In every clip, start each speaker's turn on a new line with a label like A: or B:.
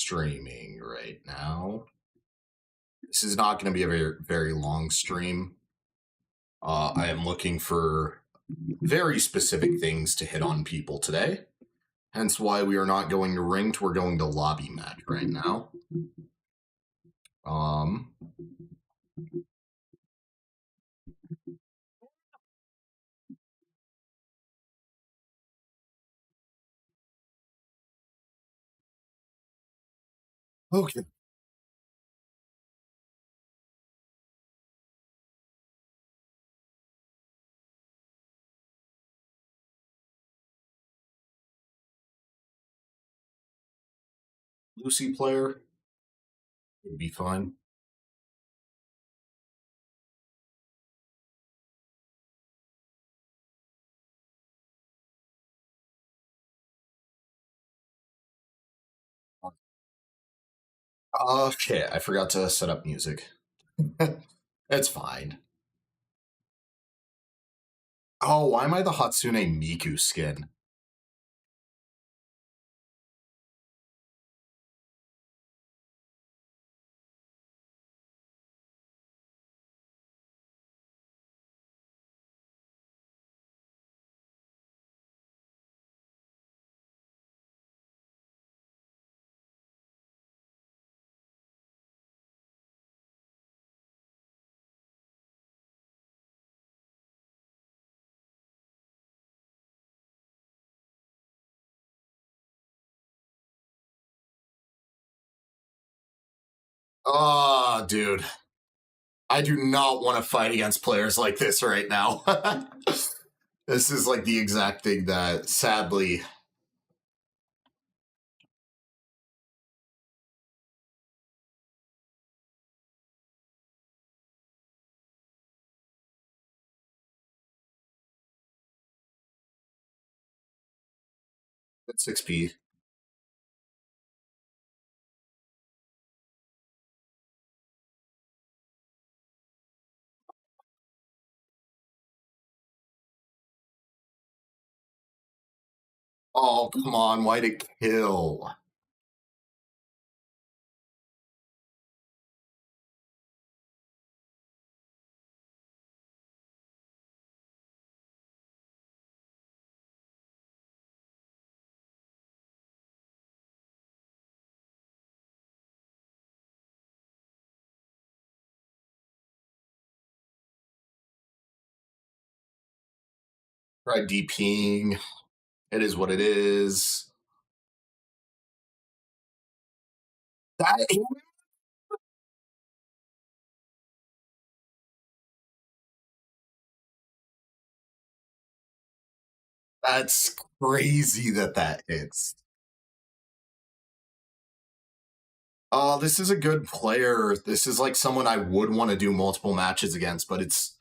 A: streaming right now. This is not going to be a very long stream. I am looking for very specific things to hit on people today. Hence why we are not going to ranked, we're going to lobby match right now. Okay. Lucy player would be fine. Okay, I forgot to set up music. It's fine. Oh, why am I the Hatsune Miku skin? Oh, dude. I do not want to fight against players like this right now. This is like the exact thing that, sadly... It's 6p. Oh, come on. Why to kill? Try DPing. It is what it is. That... That's crazy that hits. Oh, this is a good player. This is like someone I would want to do multiple matches against, but it's...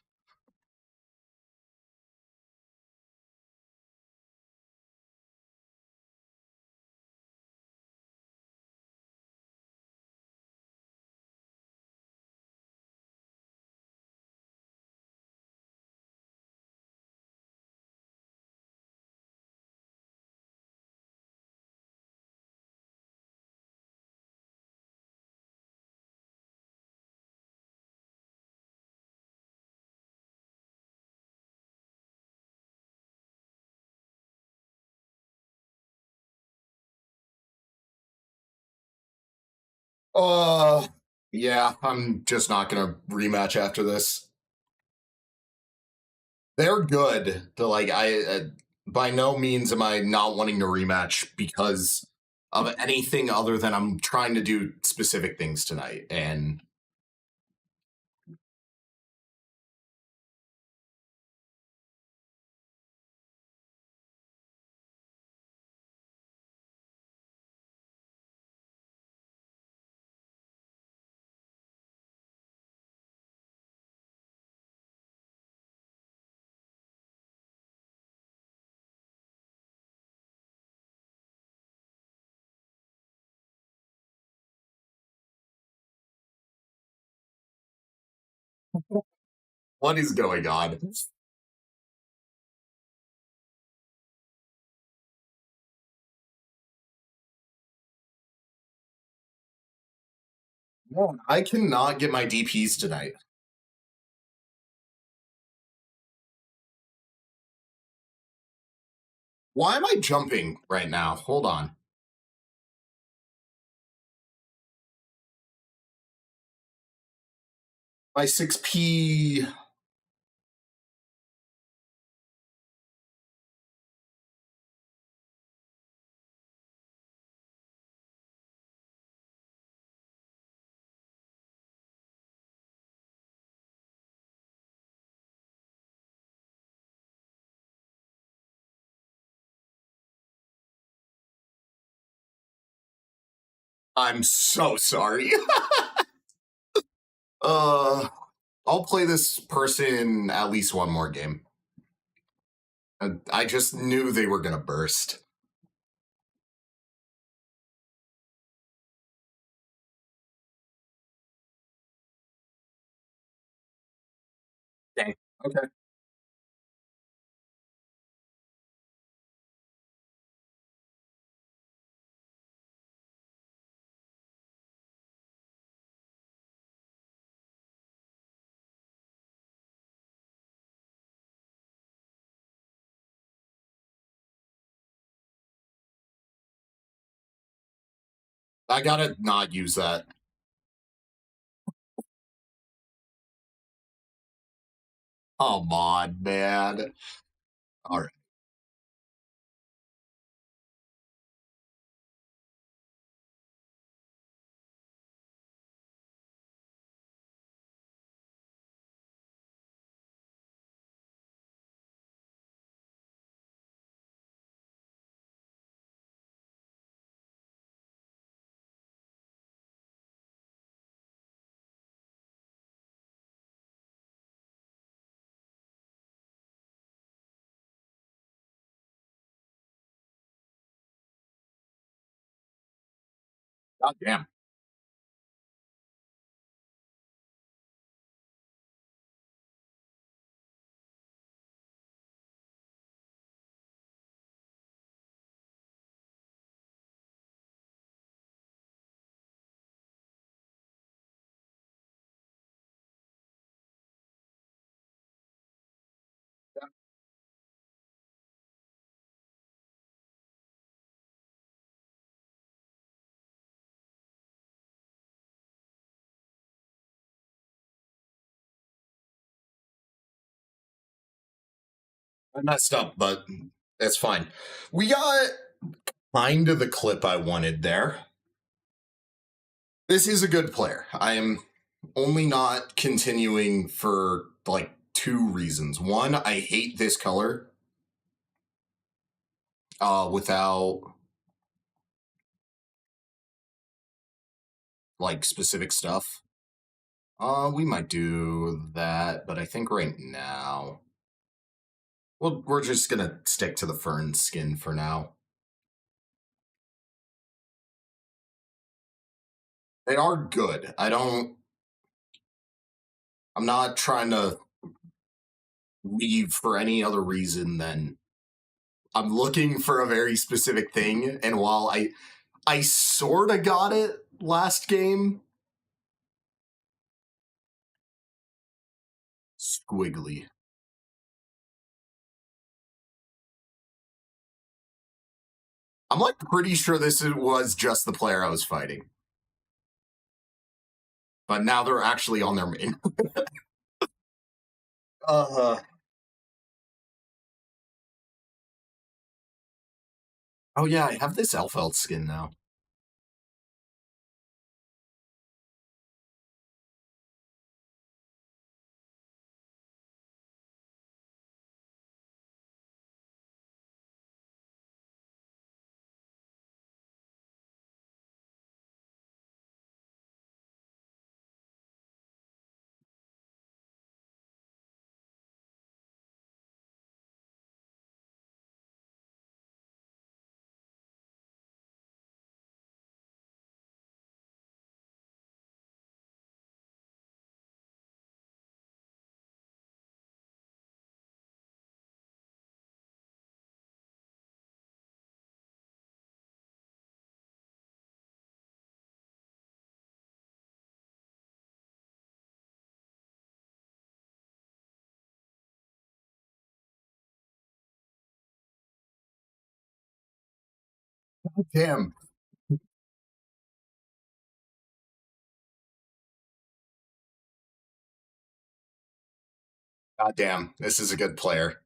A: Yeah, I'm just not going to rematch after this. They're good. By no means am I not wanting to rematch because of anything other than I'm trying to do specific things tonight. And what is going on? No, I cannot get my DPs tonight. Why am I jumping right now? Hold on. My 6P. I'm so sorry. uh, I'll play this person at least one more game. I just knew they were gonna burst. Dang. Okay. I gotta not use that. Come on, man. All right. God damn. I messed up, but that's fine. We got kind of the clip I wanted there. This is a good player. I am only not continuing for like two reasons. One, I hate this color without like specific stuff. We might do that, but I think right now, well, we're just gonna stick to the fern skin for now. They are good. I'm not trying to leave for any other reason than I'm looking for a very specific thing. And while I sort of got it last game, squiggly. I'm like pretty sure this was just the player I was fighting, but now they're actually on their main. uh, oh yeah, I have this Elfeld skin now. Damn. God damn. This is a good player.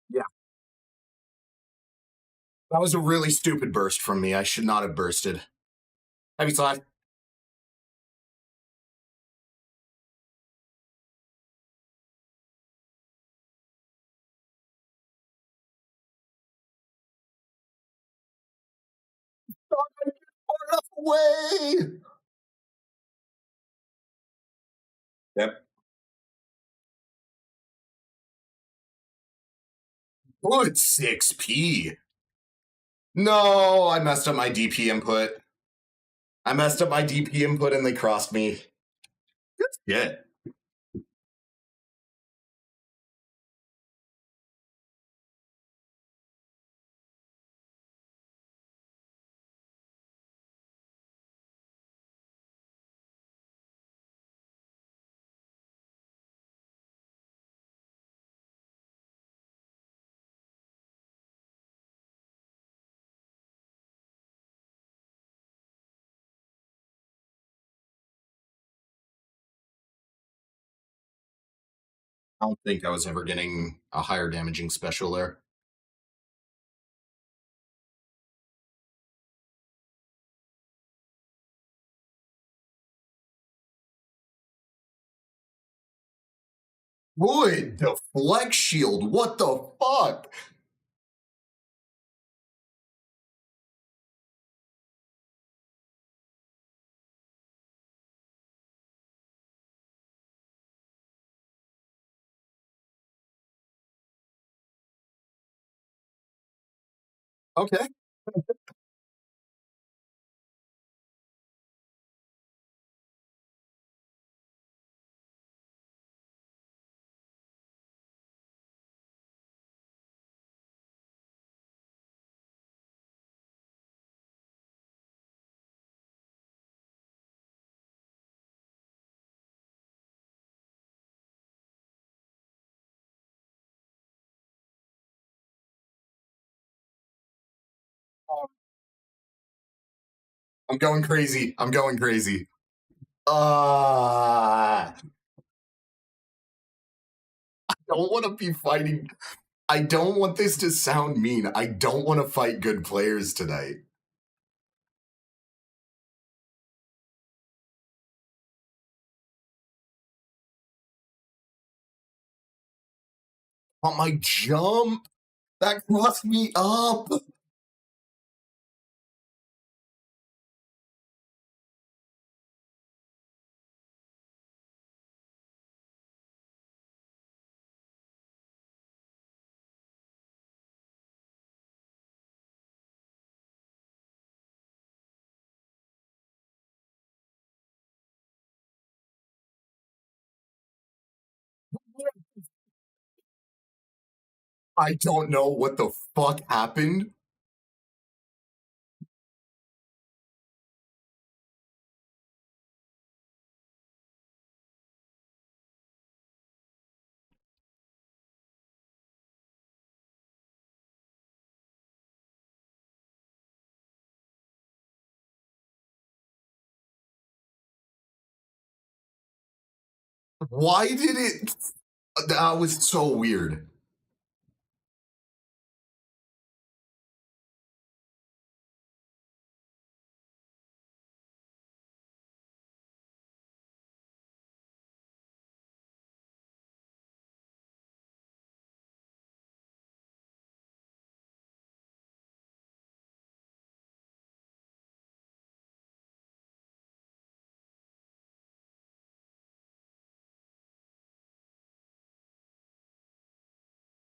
A: Yeah. That was a really stupid burst from me. I should not have bursted. Heavy slide. Far enough away. Yep. Good 6P. No, I messed up my DP input. I messed up my DP input and they crossed me. Good shit. I don't think I was ever getting a higher damaging special there. Wood, deflect shield. What the fuck? Okay. I'm going crazy. I'm going crazy. I don't want to be fighting. I don't want this to sound mean. I don't want to fight good players tonight. On my jump, that crossed me up. I don't know what the fuck happened. Why did it? That was so weird.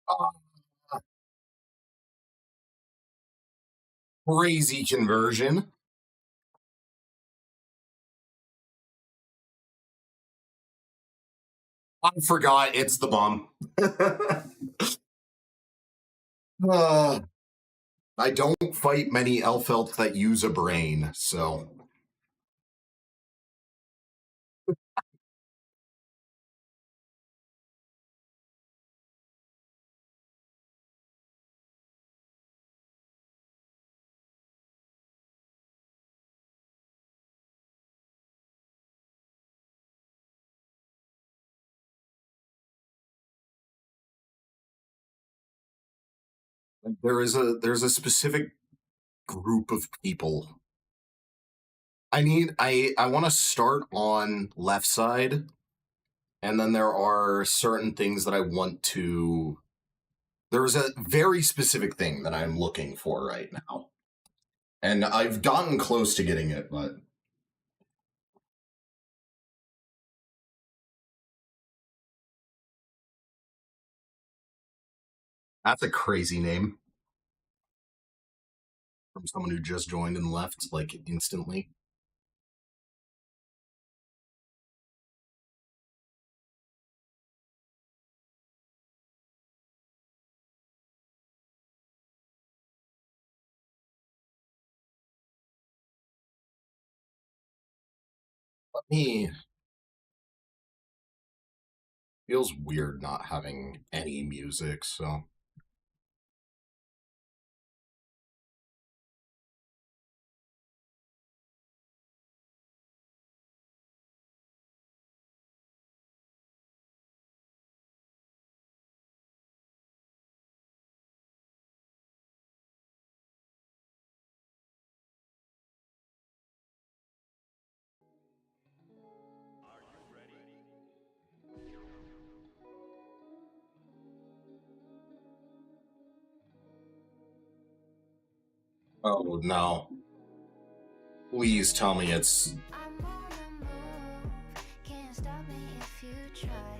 A: Uh, Crazy conversion. I forgot it's the bomb. uh, I don't fight many elf elves that use a brain, so. There's a specific group of people. I want to start on left side, and then there are certain things that I want to. There's a very specific thing that I'm looking for right now, and I've gotten close to getting it, but that's a crazy name from someone who just joined and left like instantly. Let me. Feels weird not having any music, so. Oh no. Please tell me it's.
B: I'm on the move, can't stop me if you try.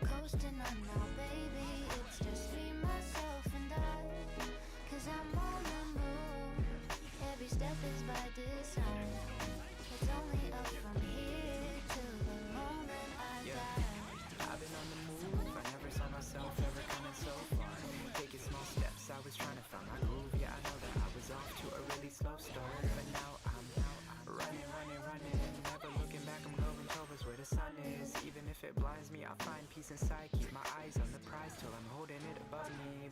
B: Coasting on now, baby, it's just me, myself, and I. Cause I'm on the move, every step is by design. It's only up from here till the moment I die.
C: I've been on the move, I never saw myself ever coming so far. Taking small steps, I was trying to find my groove. Yeah, I know that I was off to a really slow start, but now I'm running, never looking back. I'm going towards where the sun is. Even if it blinds me, I'll find peace inside. Keep my eyes on the prize till I'm holding it above me.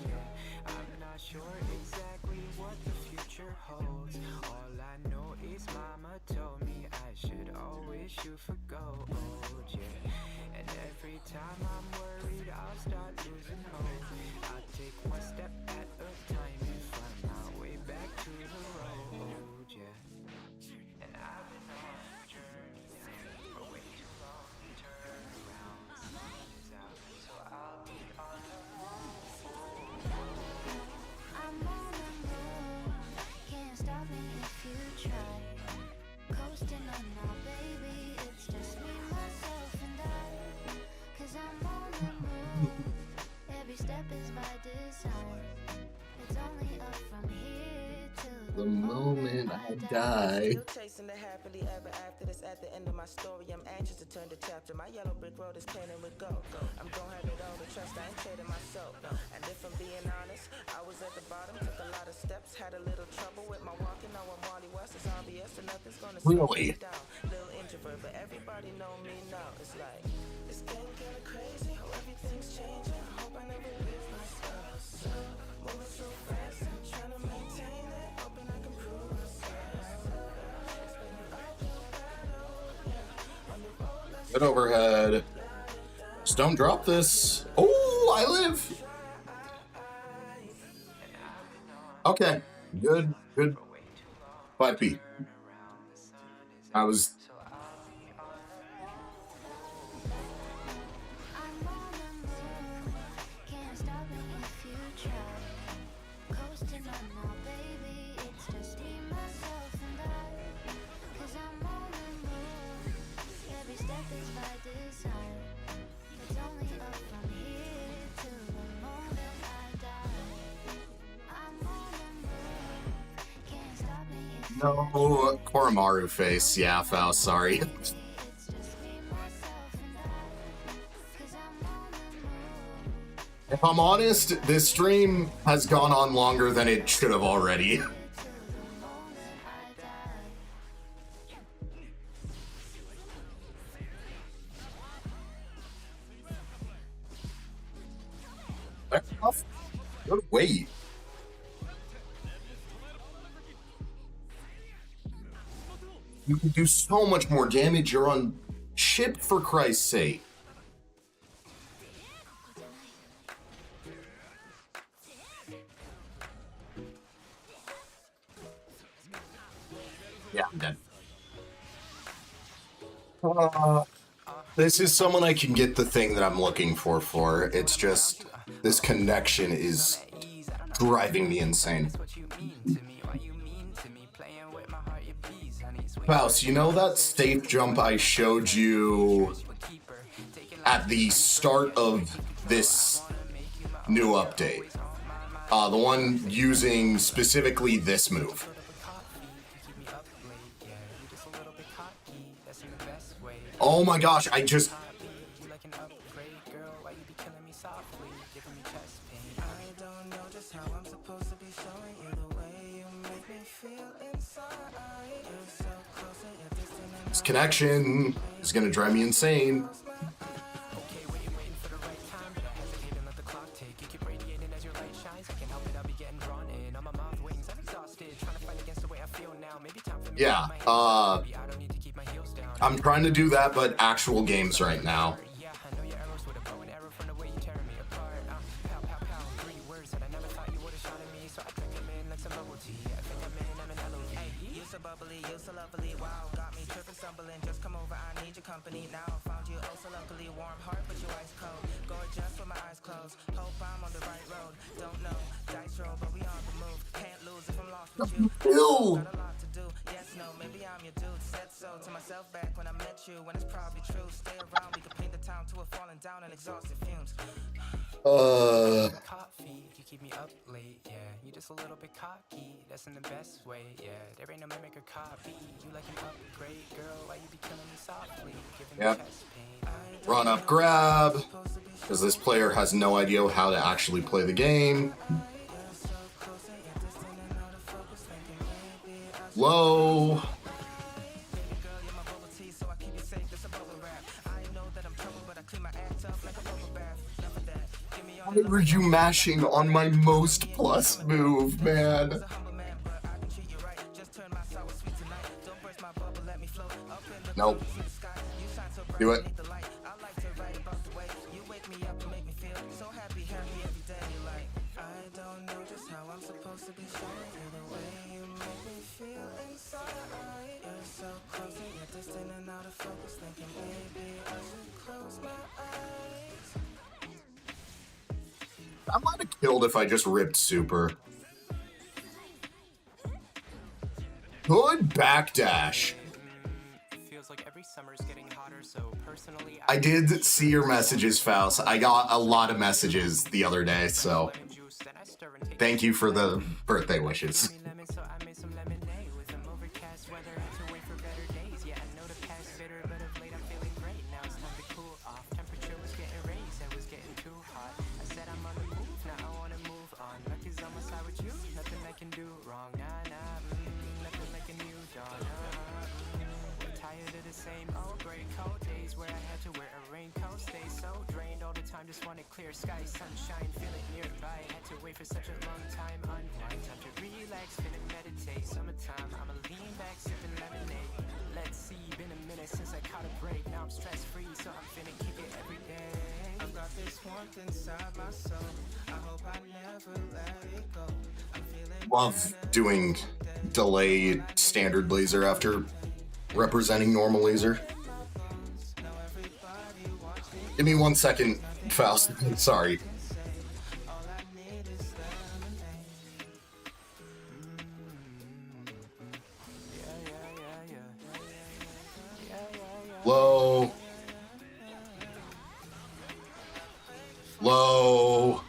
C: Yeah. I'm not sure exactly what the future holds. All I know is mama told me I should always shoot for gold, yeah. And every time I'm worried, I'll start losing hope. I'll take one step at a time and find my way back to the road, yeah. And I've been on a journey for way too long. Turn around, the sun is out, so I'll be on the move.
B: I'm on the move, can't stop me if you try. Coasting on now, baby, it's just me, myself, and I. Cause I'm on the move, every step is by design. It's only up from here till
A: The moment I die.
D: Still chasing the happily ever after. This at the end of my story. I'm anxious to turn the chapter. My yellow brick road is painted with gold. I'm gonna have it all the trust. I ain't trading my soul. And if I'm being honest, I was at the bottom, took a lot of steps, had a little trouble with my walking. Now I'm Wally West. It's obvious, and nothing's gonna slow me
A: Really?
D: down. Little introvert, but everybody know me now. It's like it's getting kinda crazy. How everything's changing. I hope I never lose myself. Moving so fast, I'm trying to maintain it. Hoping I can prove myself.
A: Good overhead. Just don't drop this. Oh, I live. Okay. Good. 5P. I was.
B: I'm on the move, can't stop me if you try. Coasting on now, baby, it's just me, myself, and I. Cause I'm on the move, every step is by design. It's only up from here till the moment I die. I'm on the move, can't stop me if you
A: No. Koromaru face. Yeah, Faust, sorry.
B: it's just me, myself, and I. Cause I'm on the move,
A: If I'm honest, this stream has gone on longer than it should have already. Good wait. You can do so much more damage. You're on ship, for Christ's sake. Yeah, I'm dead. This is someone I can get the thing that I'm looking for. It's just this connection is driving me insane. Faust, you know that safe jump I showed you at the start of this new update? The one using specifically this move. Oh my gosh, I just... This connection is gonna drive me insane. Yeah, I'm trying to do that, but actual games right now. Ew.
C: Coffee, you keep me up late, yeah. You just a little bit cocky, that's in the best way, yeah. There ain't no mimic or copy. You like an upgrade, girl, why you be killing me softly? Giving me chest pain.
A: Run up, grab, because this player has no idea how to actually play the game. Low. Why were you mashing on my most plus move, man? Nope. Do it. I might have killed if I just ripped super. Good backdash.
C: Feels like every summer's getting hotter, so personally
A: I did see your messages, Faust. I got a lot of messages the other day, so thank you for the birthday wishes.
C: Just wanted clear sky, sunshine, feel it nearby. Had to wait for such a long time, unwind, time to relax, finna meditate. Summertime, I'ma lean back, sipping lemonade. Let's see, been a minute since I caught a break. Now I'm stress free, so I'm finna kick it every day. I've got this warmth inside my soul. I hope I never let it go. I'm feeling
A: Love doing delay standard laser after representing normal laser. Give me 1 second, Faust. Sorry. Low. Low.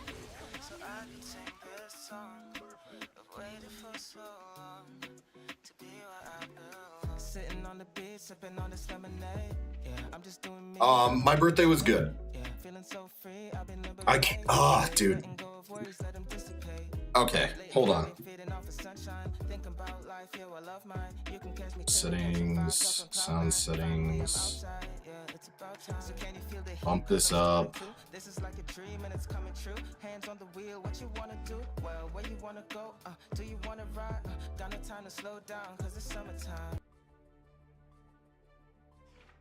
D: sitting on the beach, sipping on this lemonade. Yeah, I'm just doing me.
A: My birthday was good.
D: Yeah, feeling so free. I've been
A: I can't. Dude.
D: letting go of worries, let them dissipate.
A: Okay, hold on.
D: Feeding off the sunshine, think about life, yeah, I love mine. You can catch me
A: Settings, sound settings.
D: outside, yeah, it's about time. So can you feel the heat?
A: Bump this up.
D: This is like a dream and it's coming true. Hands on the wheel, what you wanna do? Well, where you wanna go? Do you wanna ride? Got no time to slow down, cause it's summertime.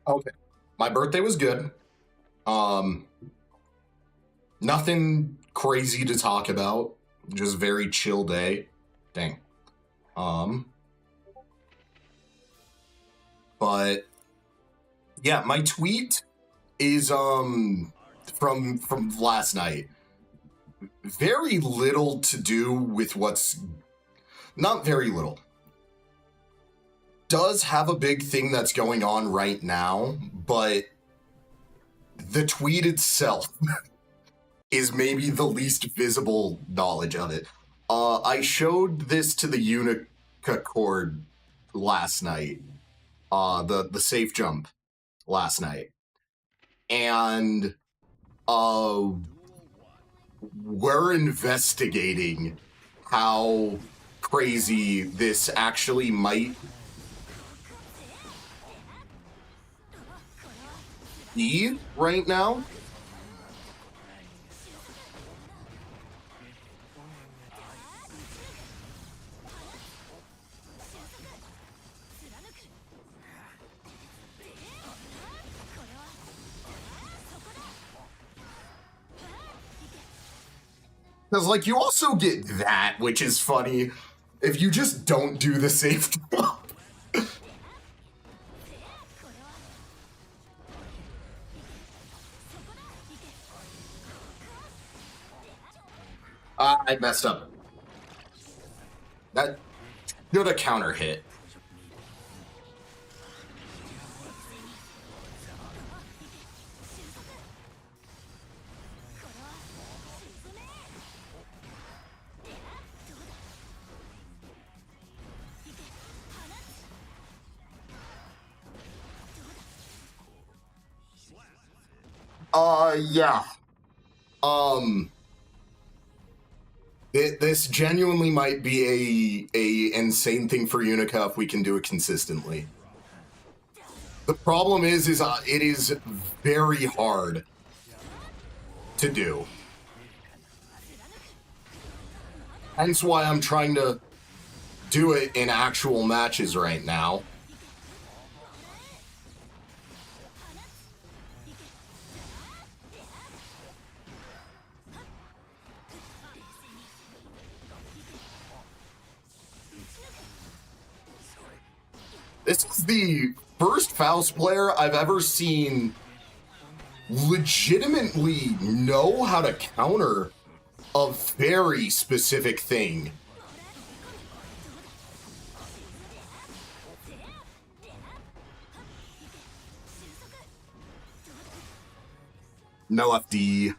A: Okay. My birthday was good. Nothing crazy to talk about. Just very chill day. Dang. But yeah, my tweet is from last night. Very little to do with what's not very little. Does have a big thing that's going on right now, but the tweet itself is maybe the least visible knowledge of it. I showed this to the Unica Cord last night, the safe jump last night, and we're investigating how crazy this actually might be right now. Because, like, you also get that, which is funny, if you just don't do the safe jump. I messed up. That should have counter hit. Yeah. This genuinely might be a insane thing for Unica if we can do it consistently. The problem is it is very hard to do. Hence why I'm trying to do it in actual matches right now. This is the first Faust player I've ever seen legitimately know how to counter a very specific thing. No FD.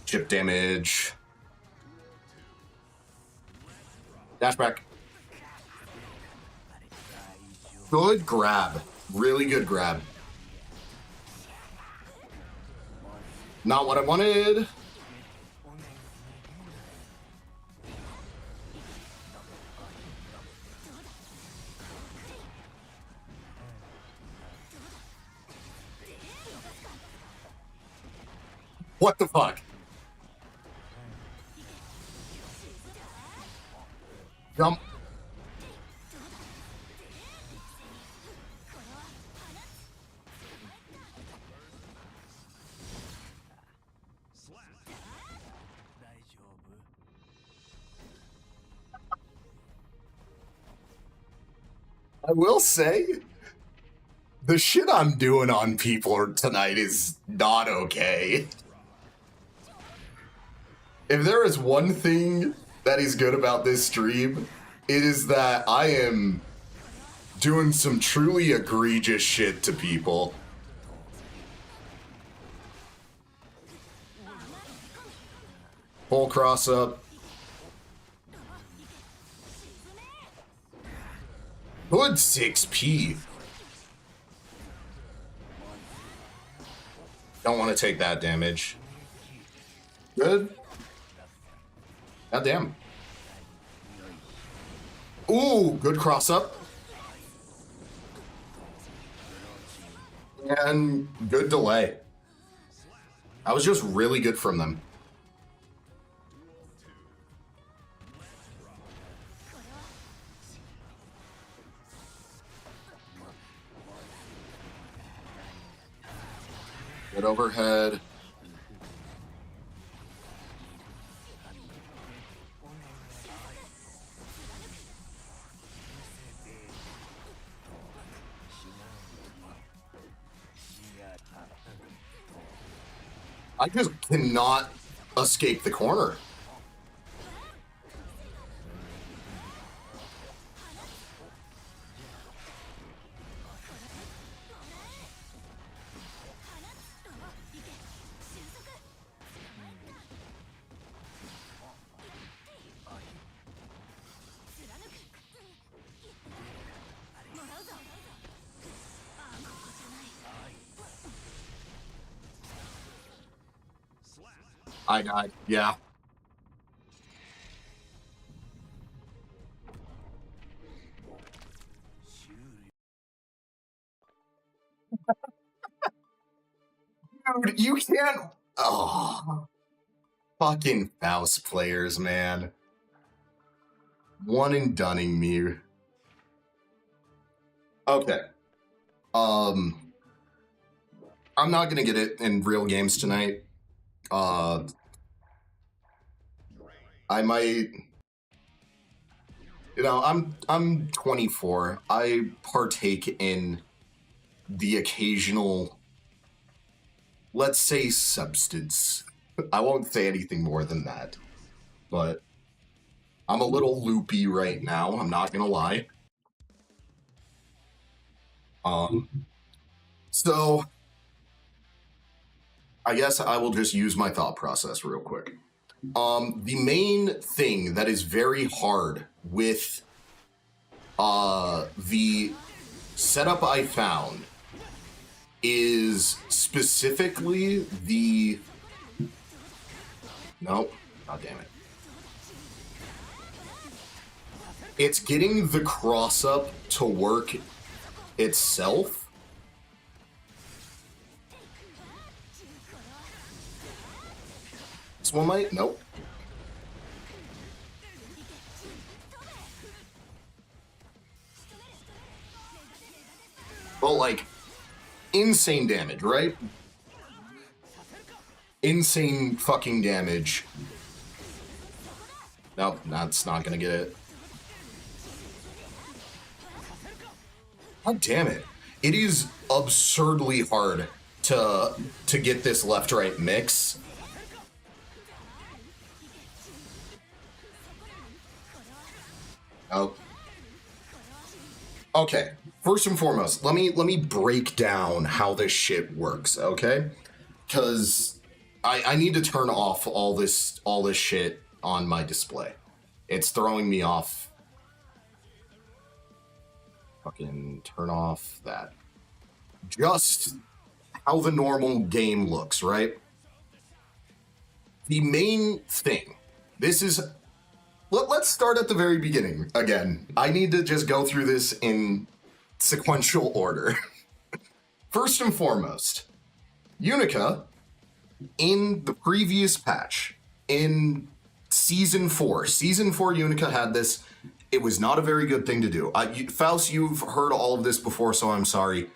A: Chip damage. Dash back. Good grab. Really good grab. Not what I wanted. What the fuck? Jump. I will say, the shit I'm doing on people tonight is not okay. If there is one thing that is good about this stream, it is that I am doing some truly egregious shit to people. Full cross up. Good 6P. Don't want to take that damage. Good. Goddamn. Ooh, good cross up. And good delay. That was just really good from them. Good overhead. I just cannot escape the corner. I died. Yeah. Dude, you can't. Oh. Fucking Faust players, man. One and dunning me. Okay. I'm not gonna get it in real games tonight. I might, you know, I'm 24. I partake in the occasional, let's say, substance. I won't say anything more than that. But I'm a little loopy right now, I'm not gonna lie. So I guess I will just use my thought process real quick. The main thing that is very hard with the setup I found is specifically the... Nope. God damn it. It's getting the cross-up to work itself. This one might? Nope. Well, like, insane damage, right? Insane fucking damage. Nope, that's not gonna get it. God damn it. It is absurdly hard to get this left-right mix. Oh. Okay. First and foremost, let me break down how this shit works, okay? Because I need to turn off all this shit on my display. It's throwing me off. Fucking turn off that. Just how the normal game looks, right? The main thing. This is... Let's start at the very beginning again. I need to just go through this in sequential order. First and foremost, Unica, in the previous patch, in Season 4, Unica had this. It was not a very good thing to do. Faust, you've heard all of this before, so I'm sorry.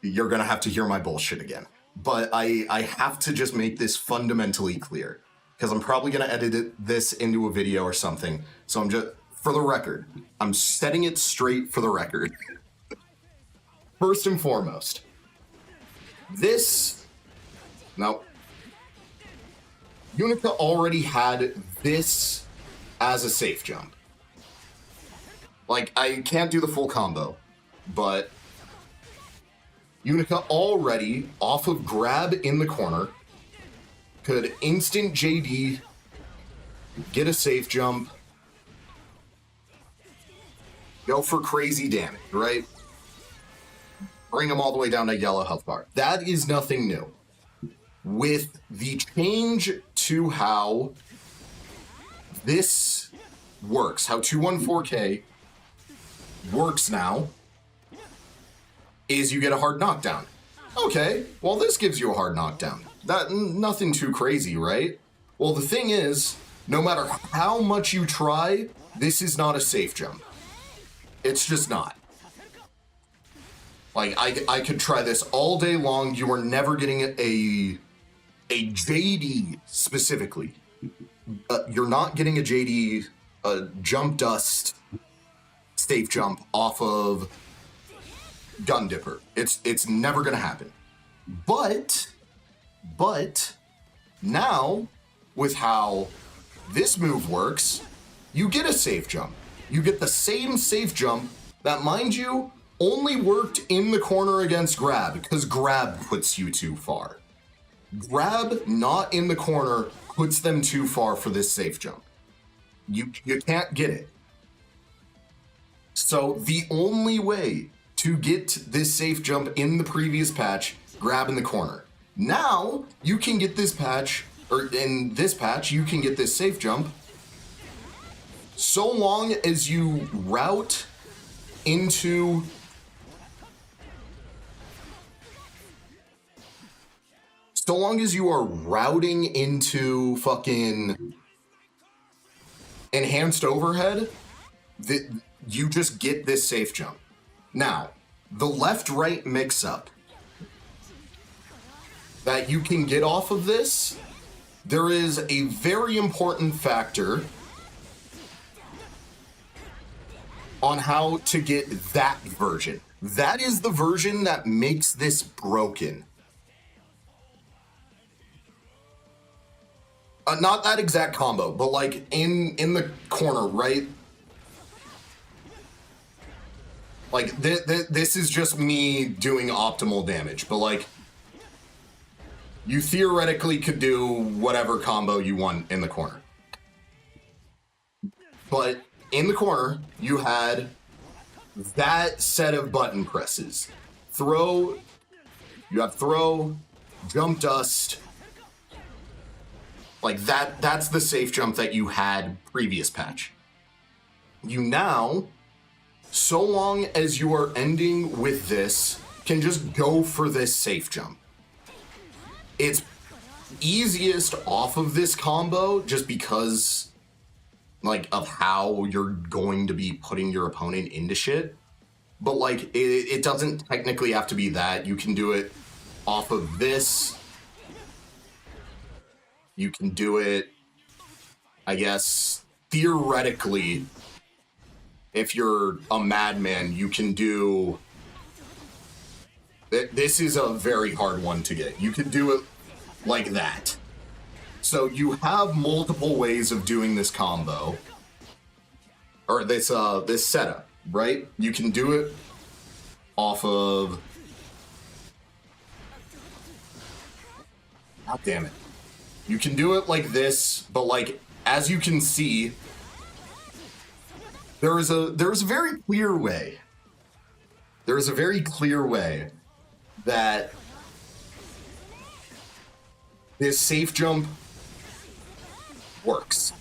A: You're going to have to hear my bullshit again. But I have to just make this fundamentally clear, because I'm probably going to edit this into a video or something. So I'm just, for the record, I'm setting it straight for the record. First and foremost, this, no, Unica already had this as a safe jump. Like, I can't do the full combo, but Unica already, off of grab in the corner, could instant JD, get a safe jump, Go for crazy damage, right? Bring them all the way down to yellow health bar. That is nothing new. With the change to how this works, how 214K works now, is you get a hard knockdown. Okay, well this gives you a hard knockdown. Nothing too crazy, right? Well, the thing is, no matter how much you try, this is not a safe jump. It's just not. Like, I could try this all day long. You are never getting a JD specifically. You're not getting a JD, jump dust safe jump off of Gun Dipper. It's never gonna happen. But now, with how this move works, you get a safe jump. You get the same safe jump that, mind you, only worked in the corner against Grab, because Grab puts you too far. Grab not in the corner puts them too far for this safe jump. You can't get it. So the only way to get this safe jump in the previous patch, Grab in the corner. Now you can get this patch, or in this patch, you can get this safe jump so long as you route into so long as you are routing into fucking enhanced overhead, you just get this safe jump. Now, the left-right mix-up that you can get off of this, there is a very important factor on how to get that version. That is the version that makes this broken. Not that exact combo, but like in the corner, right? Like this is just me doing optimal damage, but like you theoretically could do whatever combo you want in the corner. But in the corner, you had that set of button presses. Throw, you have throw, jump dust. Like that's the safe jump that you had previous patch. You now, so long as you are ending with this, can just go for this safe jump. It's easiest off of this combo just because like of how you're going to be putting your opponent into shit. But like it doesn't technically have to be that. You can do it off of this. You can do it, I guess, theoretically, if you're a madman, you can do... This is a very hard one to get. You can do it like that. So you have multiple ways of doing this combo. Or this setup, right? You can do it off of... God damn it. You can do it like this, but like, as you can see, there is a very clear way. There is a very clear way that this safe jump works.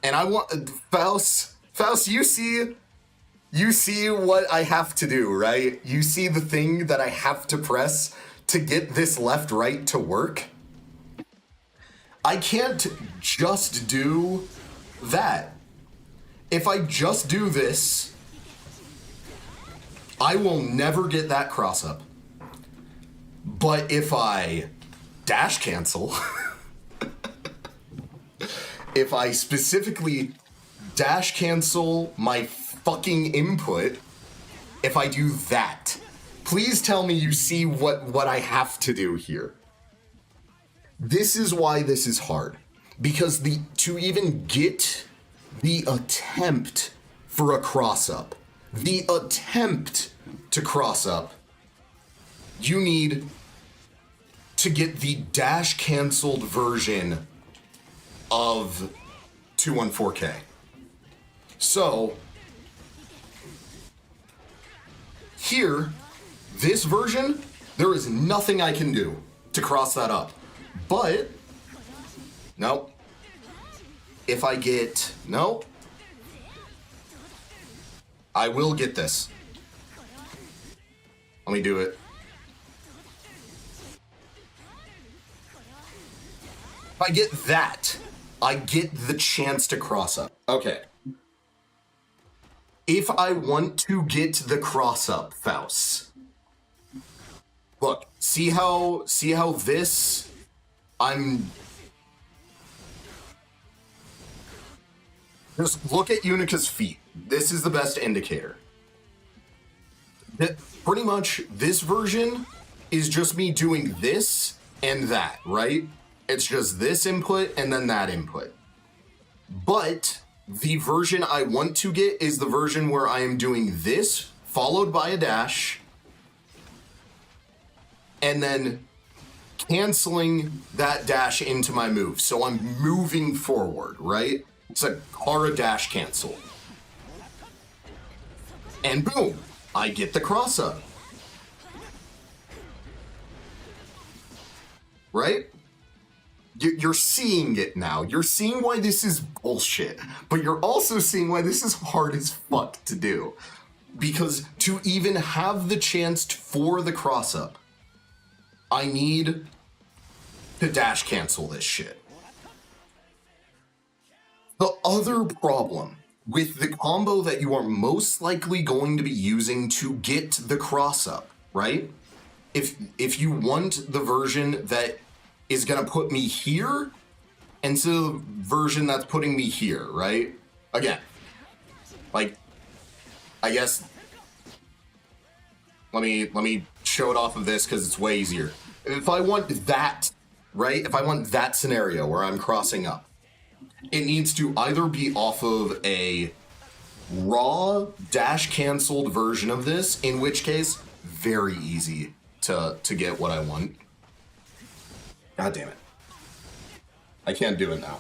A: And I want, Faust, you see what I have to do, right? You see the thing that I have to press to get this left-right to work? I can't just do that. If I just do this, I will never get that cross up. But if I dash cancel, if I specifically dash cancel my fucking input, if I do that, please tell me you see what I have to do here. This is why this is hard, because to even get the attempt for a cross up, the attempt to cross up, you need to get the dash canceled version of 214K. So Here, this version, there is nothing I can do to cross that up. But, nope. If I get, nope. I will get this. Let me do it. If I get that, I get the chance to cross up. Okay. If I want to get the cross up, Faust. Look, see how this, just look at Unica's feet. This is the best indicator. Pretty much, this version is just me doing this and that, right? It's just this input and then that input. But the version I want to get is the version where I am doing this, followed by a dash, and then canceling that dash into my move. So I'm moving forward, right? It's a Kara dash cancel. And boom, I get the cross up. Right? You're seeing it now. You're seeing why this is bullshit. But you're also seeing why this is hard as fuck to do. Because to even have the chance for the cross up, I need to dash cancel this shit. The other problem with the combo that you are most likely going to be using to get the cross up, right? If you want the version that is going to put me here instead of the version that's putting me here, right? Again, like, I guess, let me show it off of this because it's way easier. If I want that, right? If I want that scenario where I'm crossing up, it needs to either be off of a raw dash canceled version of this, in which case, very easy to get what I want. God damn it. I can't do it now.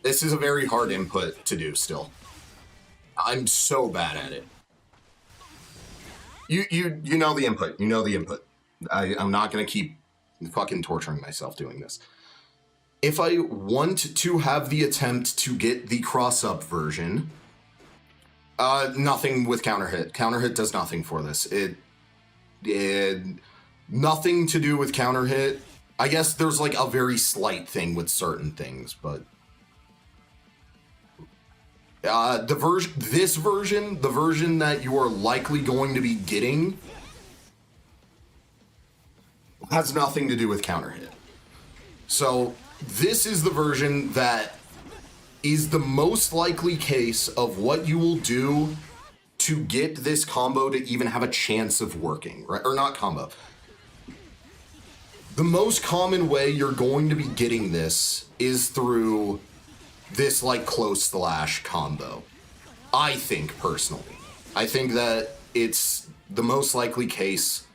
A: This is a very hard input to do still. I'm so bad at it. You know the input. You know the input. I'm not going to keep fucking torturing myself doing this. If I want to have the attempt to get the cross-up version, nothing with counter hit. Counter hit does nothing for this. It nothing to do with counter hit. I guess there's like a very slight thing with certain things, but this version, the version that you are likely going to be getting, has nothing to do with counter hit. So this is the version that is the most likely case of what you will do to get this combo to even have a chance of working, right? Or not combo. The most common way you're going to be getting this is through this like close slash combo. I think personally. I think that it's the most likely case,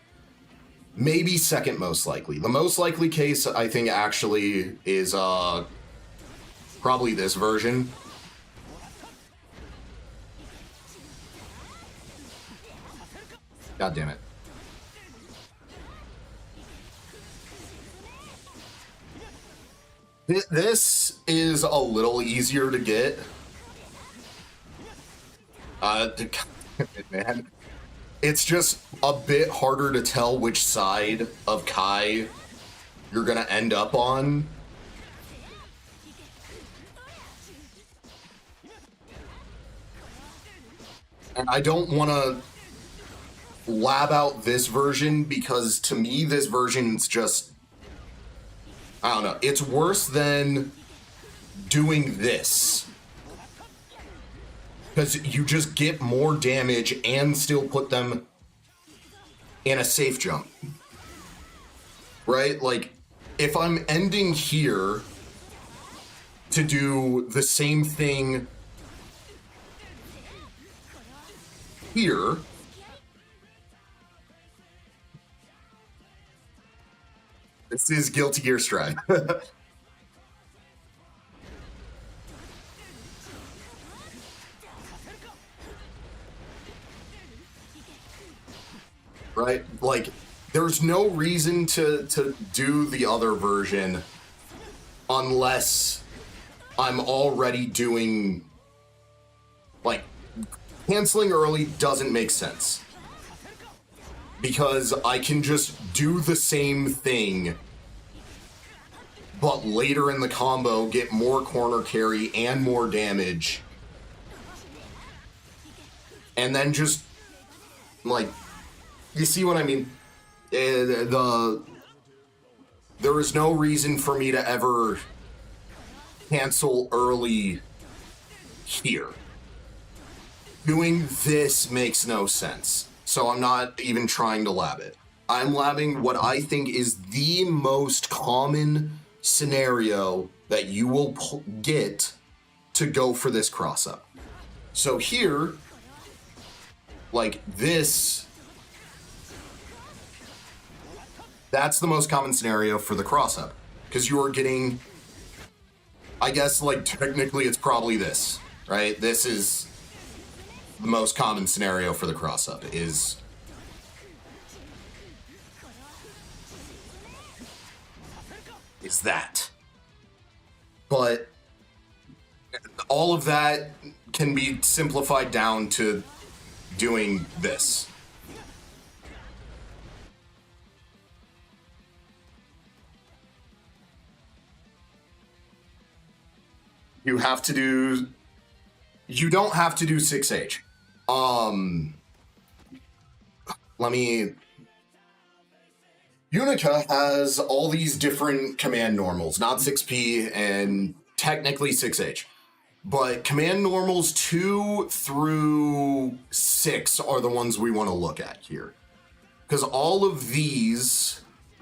A: maybe second most likely. The most likely case I think actually is probably this version. God damn it. This is a little easier to get. Man, it's just a bit harder to tell which side of Kai you're gonna end up on. And I don't want to lab out this version because to me this version's just, I don't know, it's worse than doing this. Because you just get more damage and still put them in a safe jump. Right? Like, if I'm ending here to do the same thing here, this is Guilty Gear Strive. right? Like, there's no reason to do the other version unless I'm already doing, like, canceling early doesn't make sense. Because I can just do the same thing, but later in the combo get more corner carry and more damage. And then just, like, you see what I mean? There is no reason for me to ever cancel early here. Doing this makes no sense. So I'm not even trying to lab it. I'm labbing what I think is the most common scenario that you will get to go for this cross-up. So here, like this, that's the most common scenario for the cross-up. Because you are getting, I guess, like, technically it's probably this, right? This is the most common scenario for the cross-up is that. But all of that can be simplified down to doing this. You have to do... You don't have to do 6H. Let me... Unica has all these different command normals, not 6P and technically 6H. But command normals 2 through 6 are the ones we want to look at here. Because all of these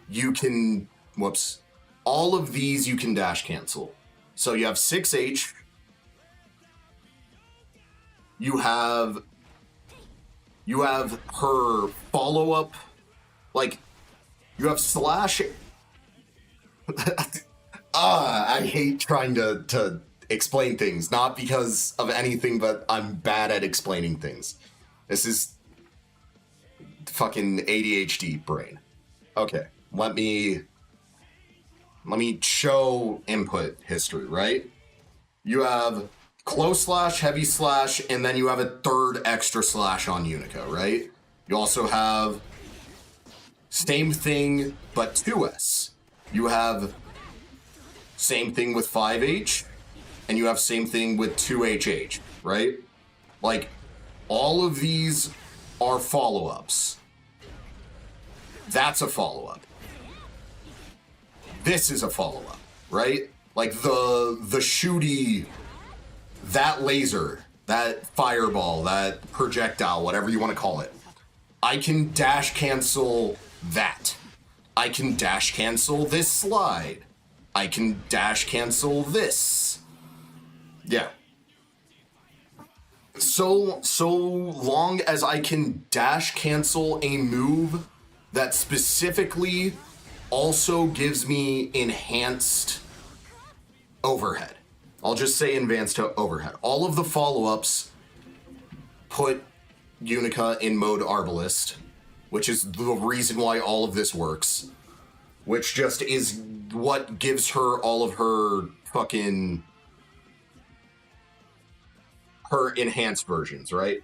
A: you can... Whoops. All of these you can dash cancel. So you have 6H. You have her follow-up, like, you have slash. I hate trying to explain things, not because of anything, but I'm bad at explaining things. This is fucking ADHD brain. Okay, let me show input history, right? You have close slash, heavy slash, and then you have a third extra slash on Unica, right? You also have same thing, but 2S. You have same thing with 5H, and you have same thing with 2HH, right? Like, all of these are follow-ups. That's a follow-up. This is a follow-up, right? Like, the shooty... That laser, that fireball, that projectile, whatever you want to call it, I can dash cancel that. I can dash cancel this slide. I can dash cancel this. Yeah. So long as I can dash cancel a move that specifically also gives me enhanced overhead. I'll just say advanced overhead. All of the follow-ups put Unica in mode Arbalist, which is the reason why all of this works, which just is what gives her all of her fucking... her enhanced versions, right?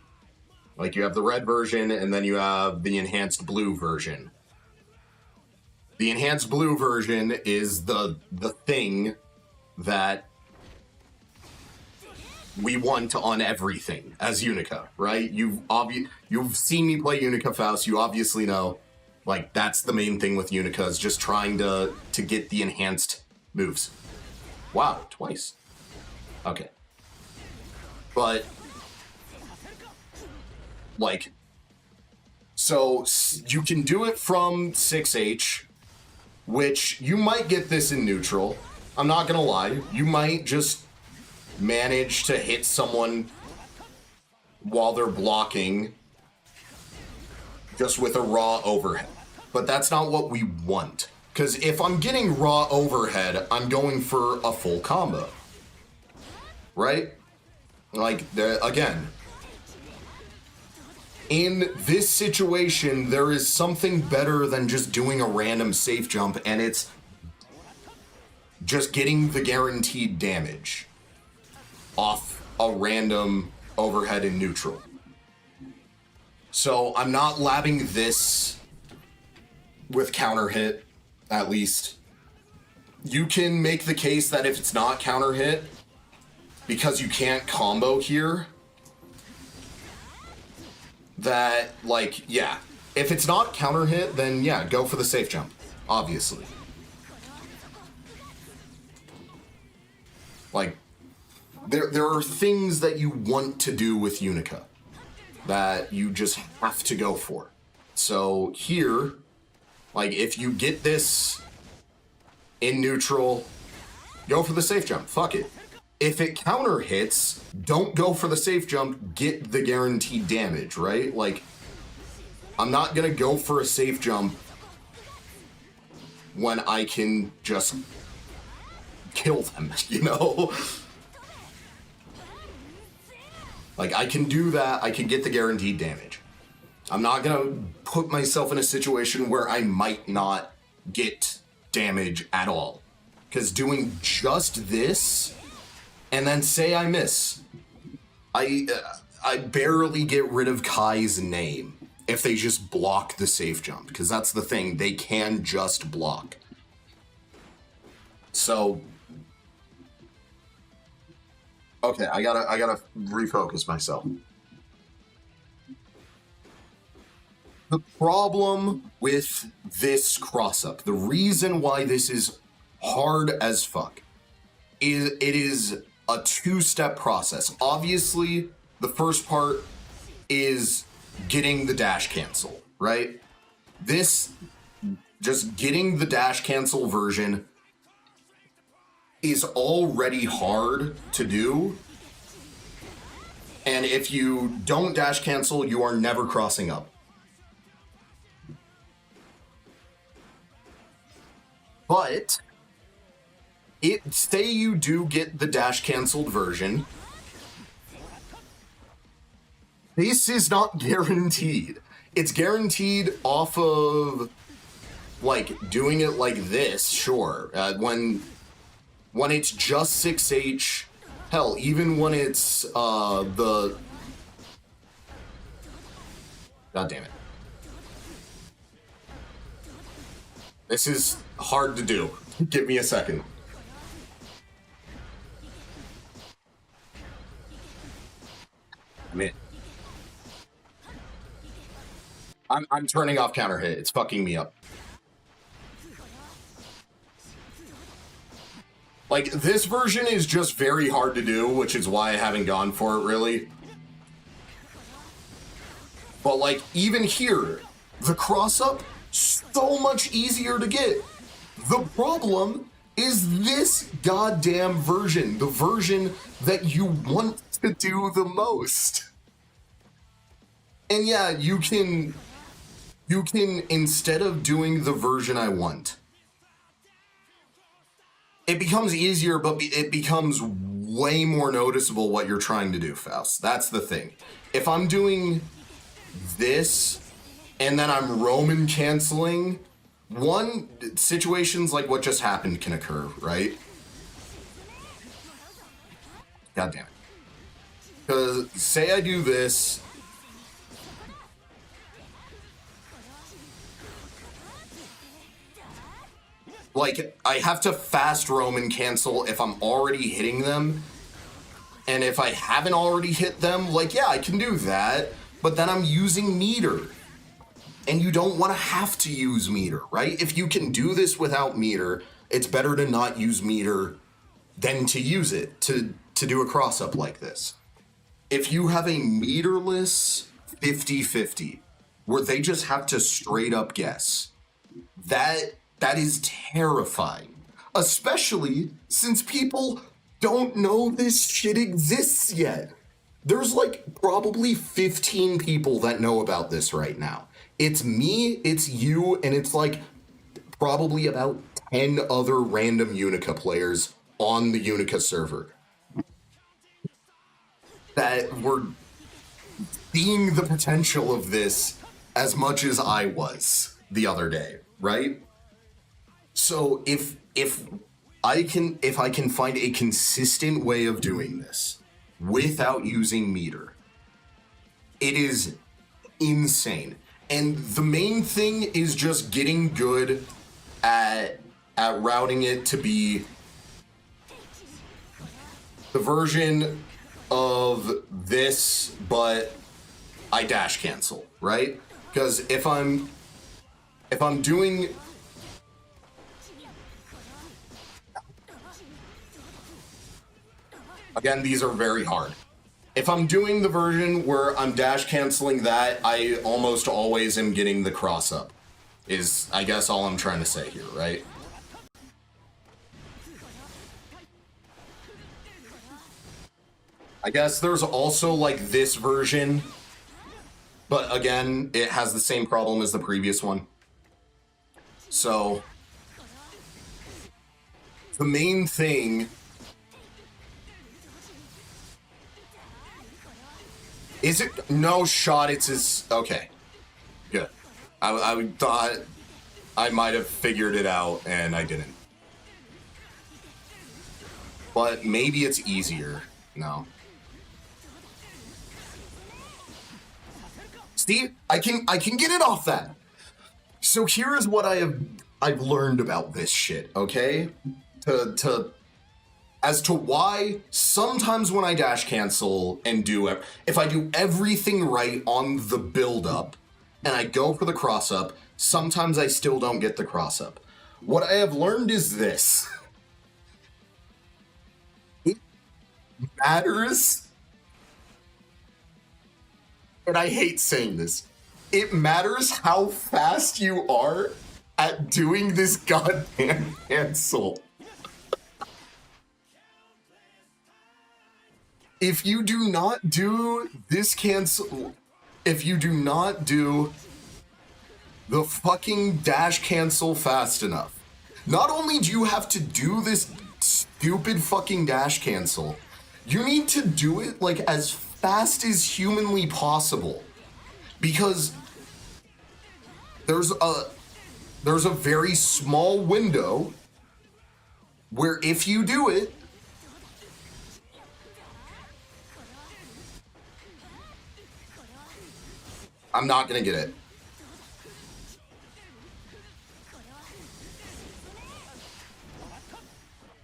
A: Like, you have the red version, and then you have the enhanced blue version. The enhanced blue version is the thing that we want on everything as Unica, right? You've seen me play Unica Faust. You obviously know, like, that's the main thing with Unica, is just trying to get the enhanced moves. Wow, twice. Okay. But, like, so you can do it from 6H, which you might get this in neutral. I'm not gonna lie. You might just manage to hit someone while they're blocking just with a raw overhead. But that's not what we want. Because if I'm getting raw overhead, I'm going for a full combo. Right? Like, again, in this situation, there is something better than just doing a random safe jump, and it's just getting the guaranteed damage off a random overhead in neutral. So I'm not labbing this with counter hit, at least. You can make the case that if it's not counter hit, because you can't combo here, that, like, yeah. If it's not counter hit, then yeah, go for the safe jump, obviously. Like, there are things that you want to do with Unica that you just have to go for. So here, like, if you get this in neutral, go for the safe jump. Fuck it. If it counter hits, don't go for the safe jump, get the guaranteed damage, right? Like, I'm not gonna go for a safe jump when I can just kill them, you know? Like, I can do that, I can get the guaranteed damage. I'm not gonna put myself in a situation where I might not get damage at all. Because doing just this, and then say I miss, I barely get rid of Kai's name if they just block the safe jump. Because that's the thing, they can just block. So, okay, I gotta refocus myself. The problem with this cross-up, the reason why this is hard as fuck, is it is a two-step process. Obviously, the first part is getting the dash cancel, right? This, just getting the dash cancel version is already hard to do. And if you don't dash cancel, you are never crossing up. But say you do get the dash canceled version, this is not guaranteed. It's guaranteed off of, like, doing it like this, sure. When it's just 6H, hell, even when it's the... God damn it. This is hard to do. Give me a second. Man. I'm turning off counter hit. It's fucking me up. Like, this version is just very hard to do, which is why I haven't gone for it, really. But, like, even here, the cross-up, so much easier to get. The problem is this goddamn version, the version that you want to do the most. And yeah, you can, instead of doing the version I want, it becomes easier, but it becomes way more noticeable what you're trying to do, Faust. That's the thing. If I'm doing this, and then I'm Roman canceling, one, situations like what just happened can occur, right? God damn it. Because say I do this, like, I have to fast Roman cancel if I'm already hitting them. And if I haven't already hit them, like, yeah, I can do that. But then I'm using meter. And you don't want to have to use meter, right? If you can do this without meter, it's better to not use meter than to use it to do a cross-up like this. If you have a meterless 50-50, where they just have to straight up guess, that is terrifying. Especially since people don't know this shit exists yet. There's like probably 15 people that know about this right now. It's me, it's you, and it's like probably about 10 other random Unica players on the Unica server that were seeing the potential of this as much as I was the other day, right? So if I can find a consistent way of doing this without using meter, it is insane. And the main thing is just getting good at routing it to be the version of this, but I dash cancel, right? Because if I'm doing again, these are very hard. If I'm doing the version where I'm dash canceling that, I almost always am getting the cross up. Is, I guess, all I'm trying to say here, right? I guess there's also, like, this version, but again, it has the same problem as the previous one. So, the main thing is it no shot, it's his, okay, good. I thought I might have figured it out and I didn't. But maybe it's easier. No. See, I can get it off that. So here is what I've learned about this shit, okay? As to why sometimes when I dash cancel and if I do everything right on the build up and I go for the cross up, sometimes I still don't get the cross up. What I have learned is this. It matters, and I hate saying this, it matters how fast you are at doing this goddamn cancel. If you do not do this cancel, if you do not do the fucking dash cancel fast enough, not only do you have to do this stupid fucking dash cancel, you need to do it like as fast as humanly possible, because there's a very small window where if you do it, I'm not gonna get it.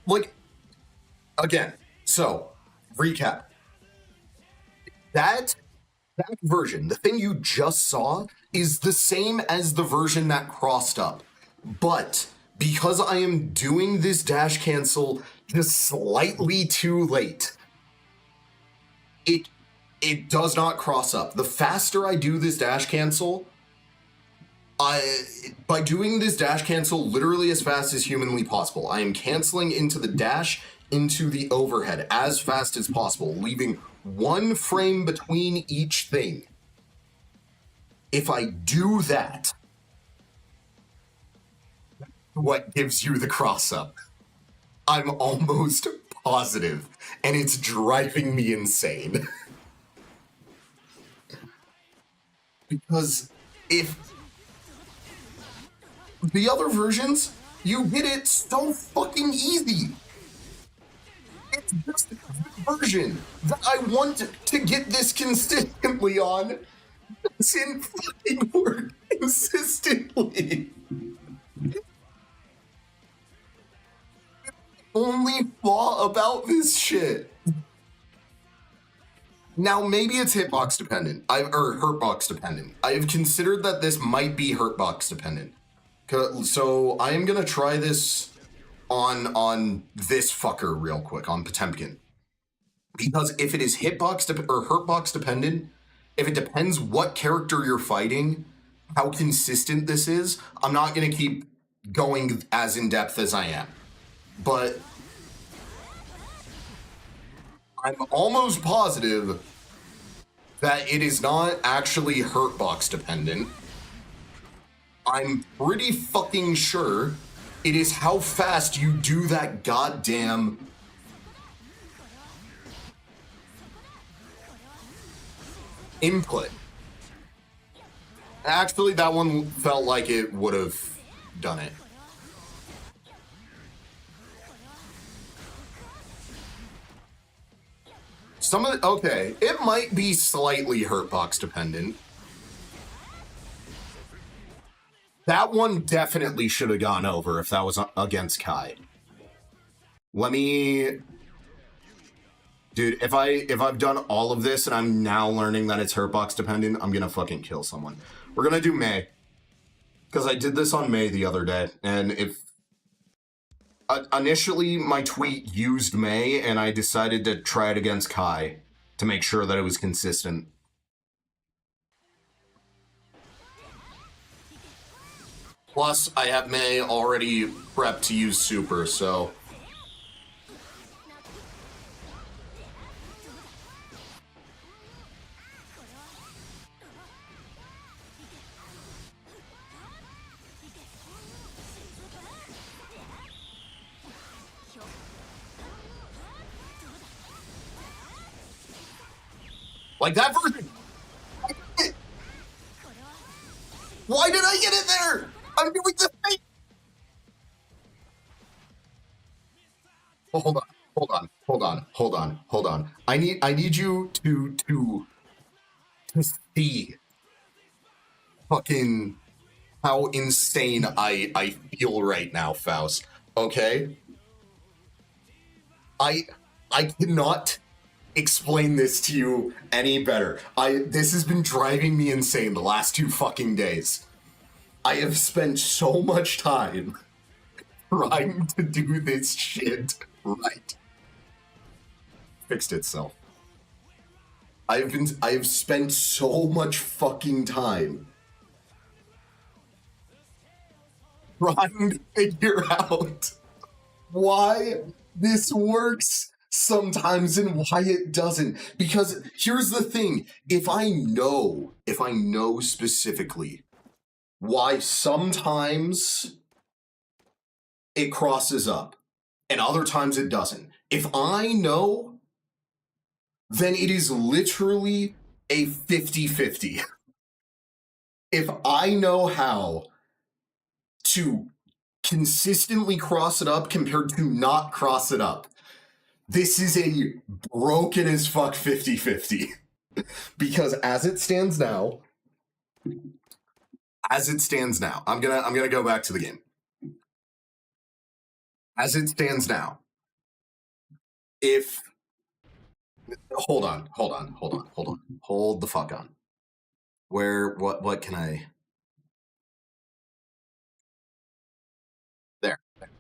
A: Like, again, so, recap. That version, the thing you just saw, is the same as the version that crossed up. But, because I am doing this dash cancel just slightly too late, it does not cross up. The faster I do this dash cancel, by doing this dash cancel literally as fast as humanly possible, I am canceling into the dash, into the overhead as fast as possible, leaving 1 frame between each thing. If I do that, what gives you the cross up? I'm almost positive, and it's driving me insane. Because if the other versions, you get it so fucking easy. It's just the version that I want to get this consistently on doesn't fucking work consistently. Only flaw about this shit. Now, maybe it's hitbox dependent, or hurtbox dependent. I have considered that this might be hurtbox dependent. So I am gonna try this on this fucker real quick, on Potemkin. Because if it is hitbox or hurtbox dependent, if it depends what character you're fighting, how consistent this is, I'm not gonna keep going as in depth as I am. But I'm almost positive that it is not actually hurtbox dependent. I'm pretty fucking sure it is how fast you do that goddamn Input. Actually, that one felt like it would have done it. Some of the, okay, it might be slightly hurt box dependent. That one definitely should have gone over if that was against Kai. Let me, dude. If I've done all of this and I'm now learning that it's hurt box dependent, I'm gonna fucking kill someone. We're gonna do Mei because I did this on Mei the other day, and if initially my tweet used Mei, and I decided to try it against Kai to make sure that it was consistent. Plus, I have Mei already prepped to use Super, so... Like that version! Why did I get it there? I'm doing the thing! Oh, hold on. I need you to see fucking how insane I feel right now, Faust. Okay? I cannot explain this to you any better. This has been driving me insane the last 2 fucking days. I have spent so much time trying to do this shit right. Fixed itself. I have spent so much fucking time trying to figure out why this works sometimes and why it doesn't. Because here's the thing, if I know specifically why sometimes it crosses up and other times it doesn't, if I know, then it is literally a 50-50. If I know how to consistently cross it up compared to not cross it up, this is a broken as fuck 50-50. Because as it stands now, I'm gonna go back to the game. As it stands now, if hold the fuck on. What can I? There.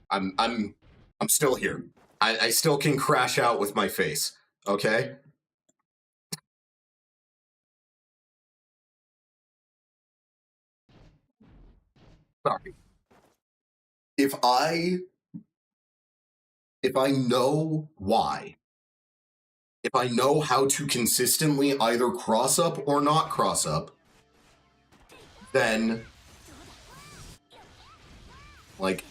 A: I'm still here. I still can crash out with my face. Okay? Sorry. If I know why, if I know how to consistently either cross up or not cross up, then like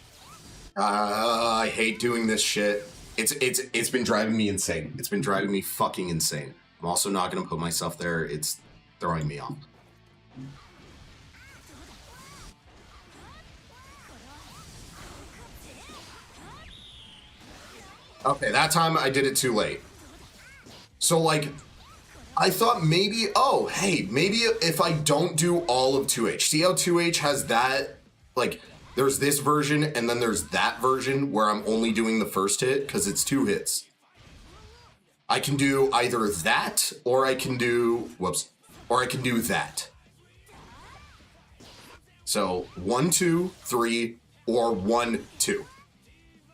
A: I hate doing this shit. It's been driving me insane. It's been driving me fucking insane. I'm also not gonna put myself there. It's throwing me off. Okay, that time I did it too late. So like, I thought maybe, oh, hey, maybe if I don't do all of 2H. See how 2H has that, like, there's this version and then there's that version where I'm only doing the first hit because it's 2 hits. I can do either that or I can do, or I can do that. So 1, 2, 3, or 1, 2.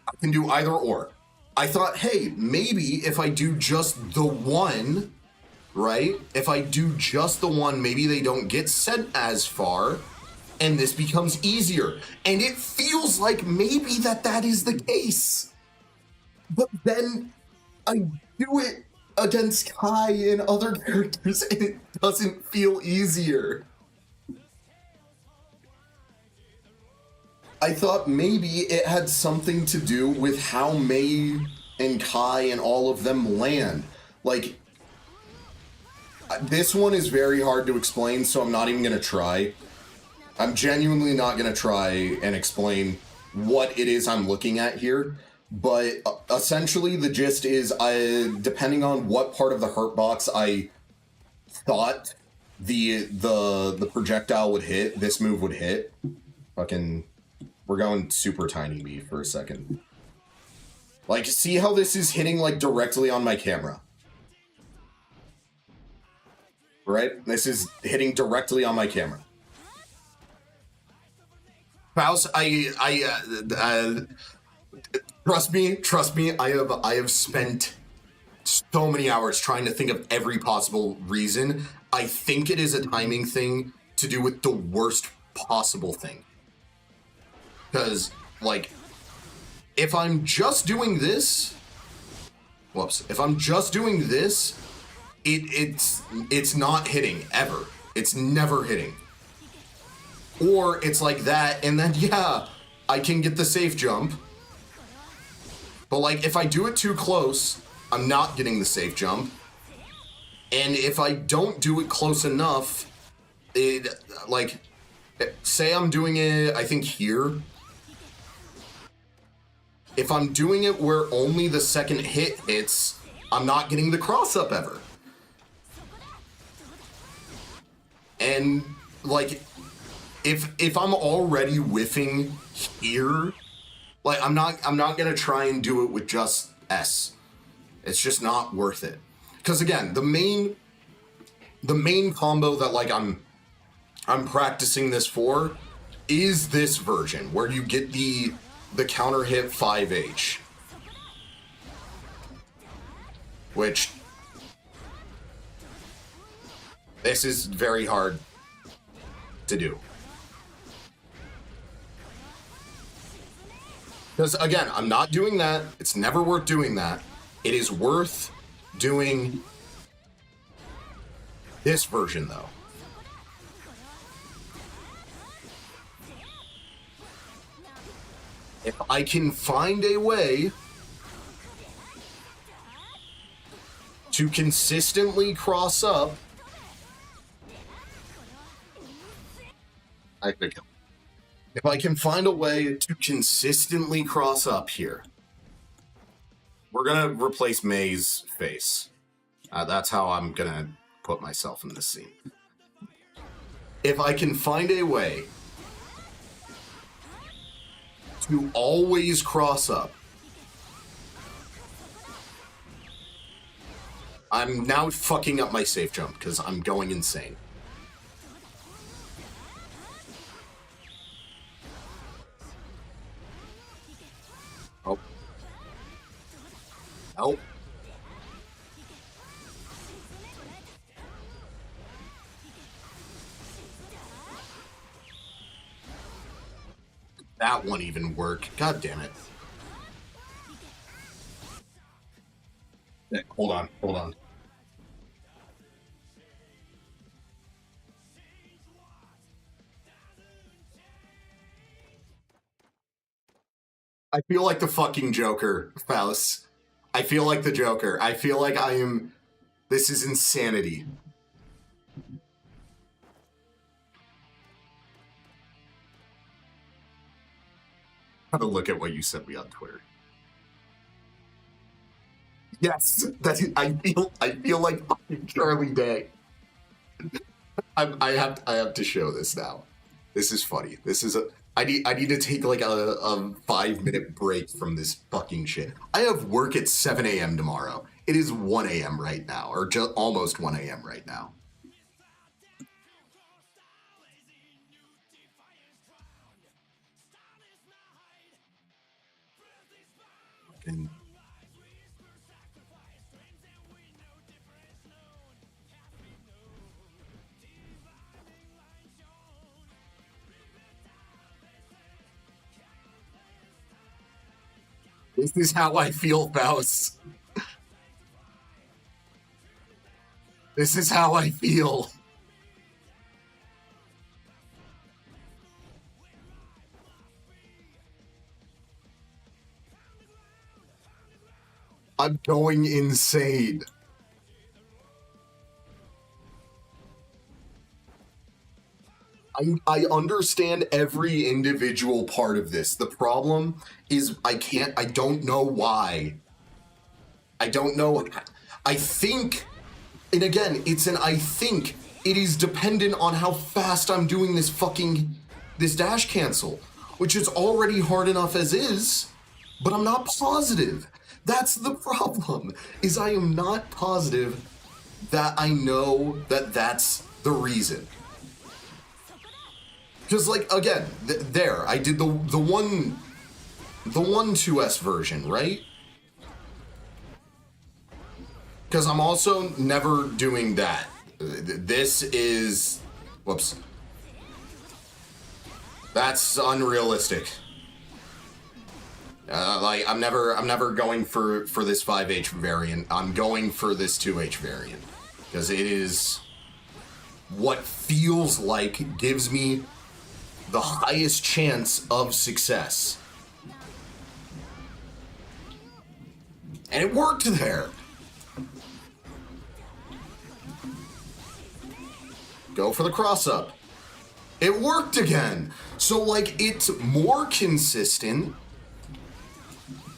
A: I can do either or. I thought, hey, maybe if I do just the one, right? If I do just the one, maybe they don't get sent as far, and this becomes easier. And it feels like maybe that is the case. But then I do it against Kai and other characters, and it doesn't feel easier. I thought maybe it had something to do with how Mei and Kai and all of them land. Like, this one is very hard to explain, so I'm not even going to try. I'm genuinely not going to try and explain what it is I'm looking at here. But essentially, the gist is, depending on what part of the hurt box I thought the projectile would hit, this move would hit. Fucking, we're going super tiny me for a second. Like, see how this is hitting, like, directly on my camera? Right? This is hitting directly on my camera. Faust, trust me, I have spent so many hours trying to think of every possible reason. I think it is a timing thing to do with the worst possible thing. Because, like, if I'm just doing this, if I'm just doing this, it's not hitting ever. It's never hitting. Or it's like that, and then yeah, I can get the safe jump. But like, if I do it too close, I'm not getting the safe jump. And if I don't do it close enough, it, like, say I'm doing it, I think here. If I'm doing it where only the second hit hits, I'm not getting the cross up ever. And like, if I'm already whiffing here, like I'm not gonna try and do it with just S. It's just not worth it. Because again, the main combo that like I'm practicing this for is this version where you get the counter hit 5H. Which this is very hard to do. Because again, I'm not doing that. It's never worth doing that. It is worth doing this version though. If I can find a way to consistently cross up, if I can find a way to consistently cross up here, we're gonna replace May's face. That's how I'm gonna put myself in this scene. If I can find a way to always cross up, I'm now fucking up my safe jump because I'm going insane. Oh. Nope. That won't even work. God damn it. Hold on. I feel like the fucking Joker, Faust. I feel like the Joker. I feel like I am... This is insanity. Have a look at what you sent me on Twitter. Yes, I feel like fucking Charlie Day. I have to show this now. This is funny. This is I need to take like a 5-minute break from this fucking shit. I have work at 7 a.m. tomorrow. It is 1 a.m. right now, or just almost 1 a.m. right now. And this is how I feel, Faust. This is how I feel. I'm going insane. I understand every individual part of this. The problem is I don't know why. I don't know. I think, and again, it's an I think. It is dependent on how fast I'm doing this dash cancel, which is already hard enough as is, but I'm not positive. That's the problem, is I am not positive that I know that that's the reason. Because, like, again, there, I did the one 2S version, right? Because I'm also never doing that. This is, whoops. That's unrealistic. Like, I'm never going for this 5H variant. I'm going for this 2H variant. Because it is what feels like gives me the highest chance of success. And it worked there. Go for the cross-up. It worked again. So, like, it's more consistent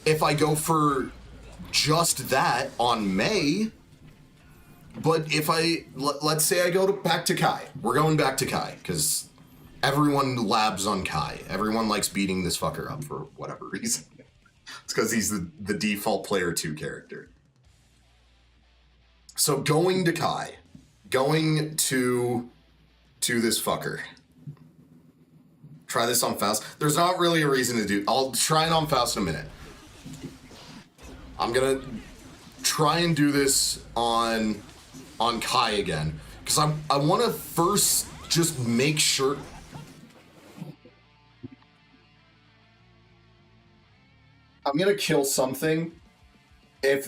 A: if I go for just that on Mei. But if let's say I go back to Kai. We're going back to Kai, because everyone labs on Kai. Everyone likes beating this fucker up for whatever reason. It's because he's the default player 2 character. So going to Kai. Going to this fucker. Try this on Faust. There's not really a reason to do. I'll try it on Faust in a minute. I'm gonna try and do this on Kai again, because I want to first just make sure. I'm gonna kill something if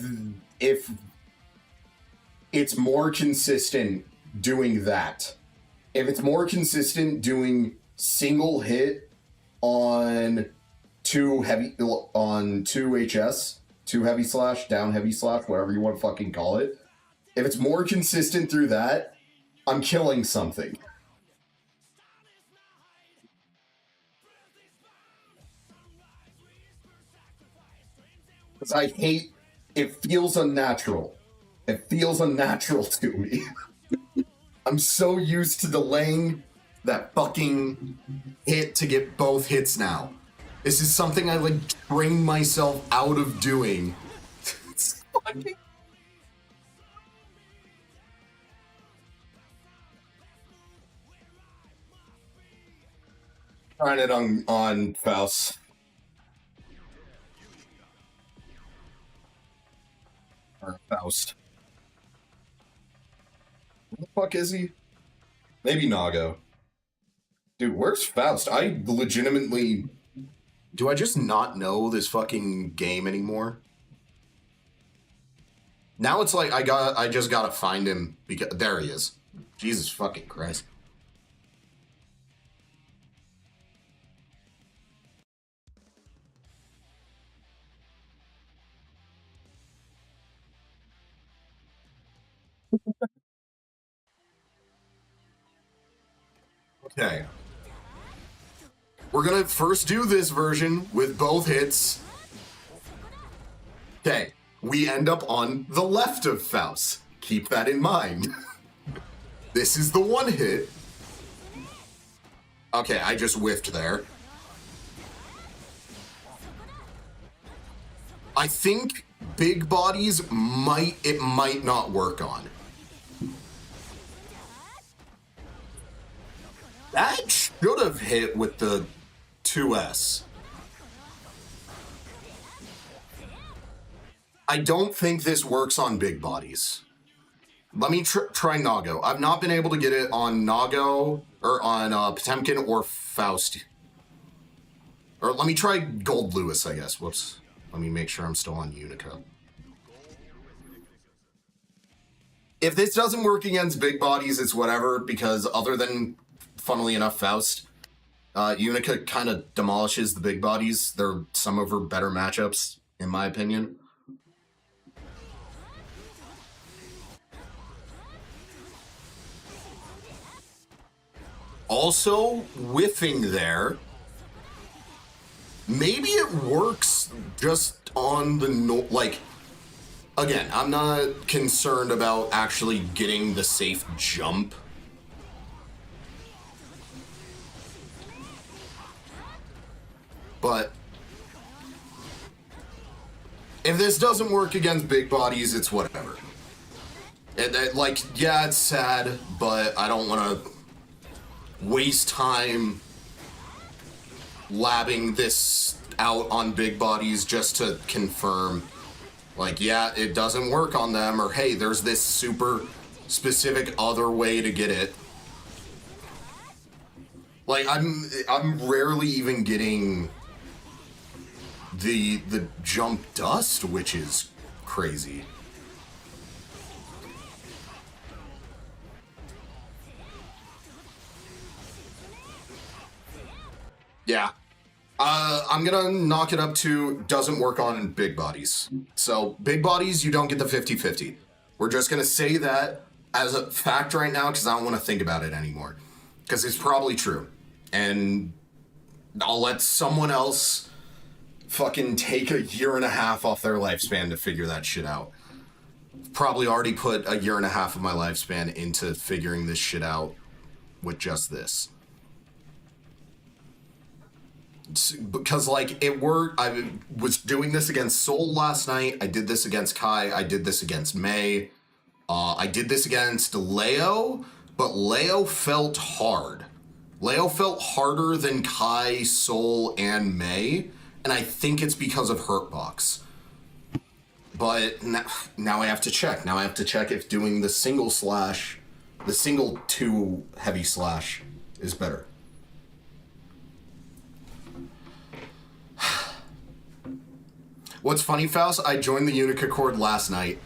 A: it's more consistent doing that. If it's more consistent doing single hit on 2 HS, 2 heavy slash, down heavy slash, whatever you want to fucking call it. If it's more consistent through that, I'm killing something. Because I hate, it feels unnatural. It feels unnatural to me. I'm so used to delaying that fucking hit to get both hits now. This is something I, like, trained myself out of doing. It's fucking... Trying it on Faust. Or Faust. Where the fuck is he? Maybe Nago. Dude, where's Faust? I legitimately... Do I just not know this fucking game anymore? Now it's like I just gotta find him because there he is. Jesus fucking Christ. Okay. We're gonna first do this version with both hits. Okay. We end up on the left of Faust. Keep that in mind. This is the one hit. Okay, I just whiffed there. I think big bodies might not work on. That should have hit with the 2S. I don't think this works on big bodies. Let me try Nago. I've not been able to get it on Nago, or on Potemkin or Faust. Or let me try Gold Lewis, I guess. Whoops. Let me make sure I'm still on Unica. If this doesn't work against big bodies, it's whatever, because other than, funnily enough, Faust, Unica kind of demolishes the big bodies. They're some of her better matchups, in my opinion. Also, whiffing there. Maybe it works just on the like. Again, I'm not concerned about actually getting the safe jump. But if this doesn't work against big bodies, it's whatever. Like, yeah, it's sad, but I don't want to waste time labbing this out on big bodies just to confirm, like, yeah, it doesn't work on them, or hey, there's this super specific other way to get it. Like, I'm rarely even getting the jump dust, which is crazy. Yeah. I'm gonna knock it up to doesn't work on big bodies. So big bodies, you don't get the 50-50. We're just gonna say that as a fact right now because I don't want to think about it anymore. Because it's probably true. And I'll let someone else fucking take a year and a half off their lifespan to figure that shit out. Probably already put a year and a half of my lifespan into figuring this shit out with just this. Because, like, it worked. I was doing this against Soul last night. I did this against Kai. I did this against Mei. I did this against Leo, but Leo felt hard. Leo felt harder than Kai, Soul, and Mei, and I think it's because of Hurtbox. But now I have to check. Now I have to check if doing the single slash, the single 2 heavy slash is better. What's funny, Faust? I joined the Unica Chord last night.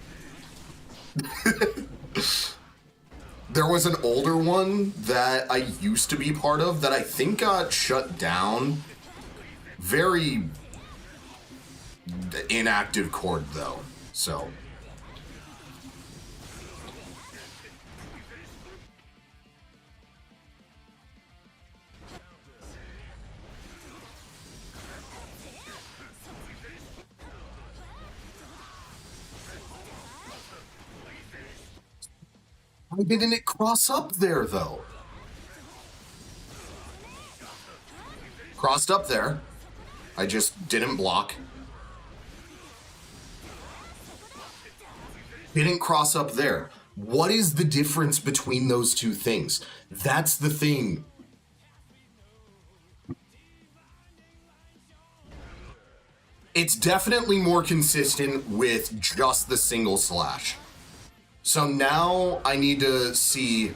A: There was an older one that I used to be part of that I think got shut down. Very inactive chord, though. So. Why didn't it cross up there, though? Crossed up there. I just didn't block. Didn't cross up there. What is the difference between those two things? That's the thing. It's definitely more consistent with just the single slash. So now I need to see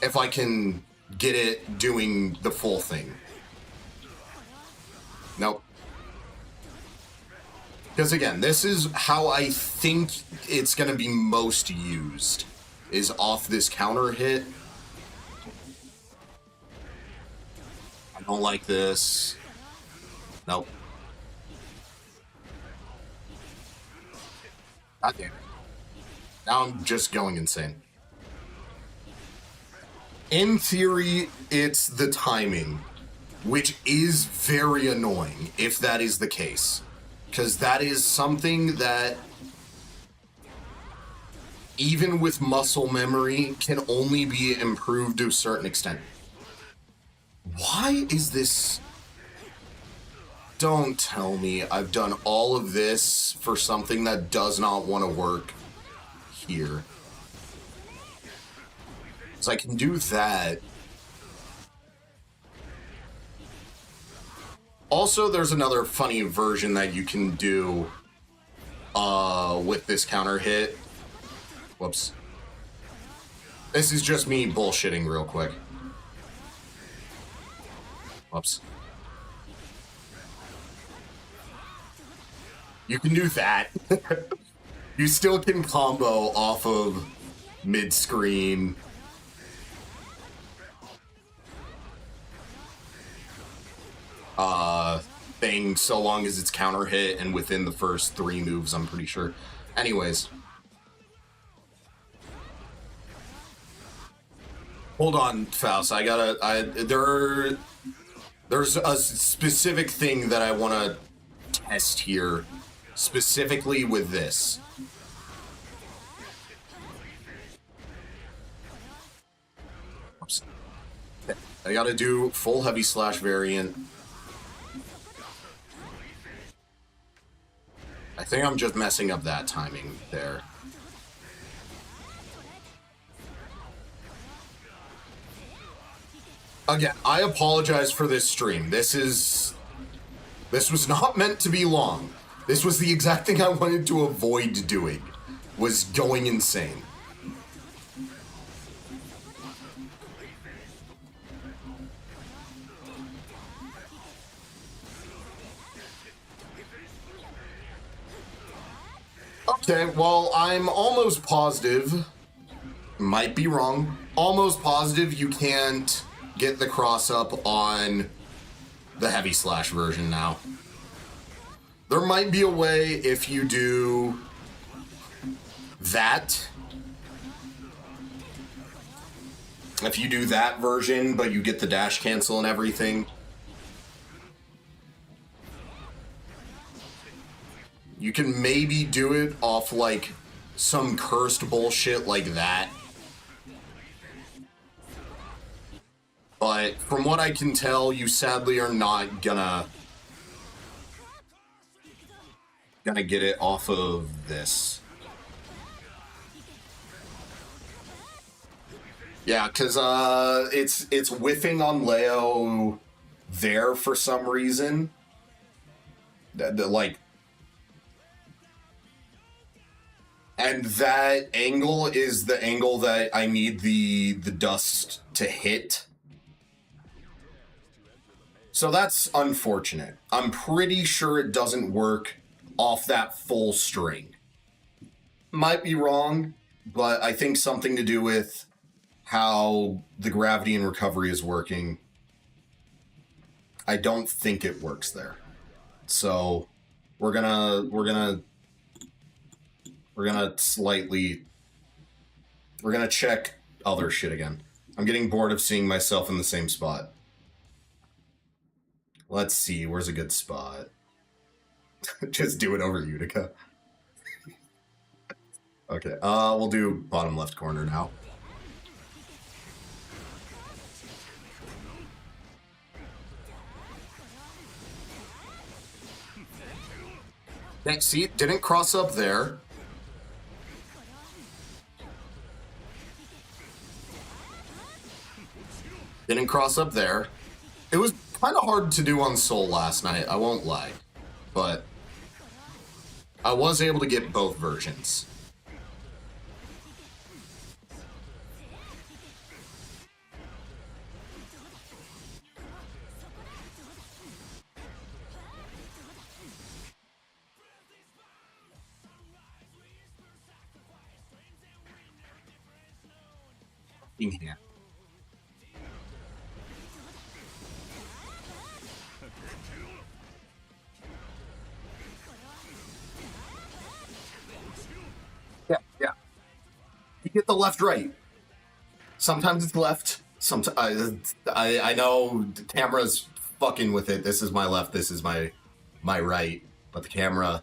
A: if I can get it doing the full thing. Nope. Because again, this is how I think it's going to be most used, is off this counter hit. I don't like this. Nope. God damn it. Now I'm just going insane. In theory, it's the timing, which is very annoying if that is the case. Because that is something that, even with muscle memory, can only be improved to a certain extent. Why is this... Don't tell me I've done all of this for something that does not want to work here. So I can do that. Also, there's another funny version that you can do with this counter hit. Whoops. This is just me bullshitting real quick. Whoops. You can do that. You still can combo off of mid-screen. Thing, so long as it's counter hit and within the first 3 moves, I'm pretty sure. Anyways. Hold on, Faust. There's a specific thing that I want to test here, specifically with this. Oops. I gotta do full heavy slash variant. I think I'm just messing up that timing there. Again, I apologize for this stream. This was not meant to be long. This was the exact thing I wanted to avoid doing, was going insane. Okay, well, I'm almost positive, might be wrong, almost positive you can't get the cross up on the heavy slash version now. There might be a way if you do that. If you do that version, but you get the dash cancel and everything. You can maybe do it off like some cursed bullshit like that. But from what I can tell, you sadly are not gonna get it off of this. Yeah, because it's whiffing on Leo there for some reason. Like, and that angle is the angle that I need the dust to hit. So that's unfortunate. I'm pretty sure it doesn't work off that full string. Might be wrong, but I think something to do with how the gravity and recovery is working. I don't think it works there. So we're gonna check other shit again. I'm getting bored of seeing myself in the same spot. Let's see, where's a good spot? Just do it over Utica. Okay, we'll do bottom left corner now. Okay, see, it didn't cross up there. Didn't cross up there. It was kind of hard to do on Soul last night, I won't lie. But I was able to get both versions. In here. Yeah. You get the left right. Sometimes it's left. Sometimes I know the camera's fucking with it. This is my left. This is my right. But the camera,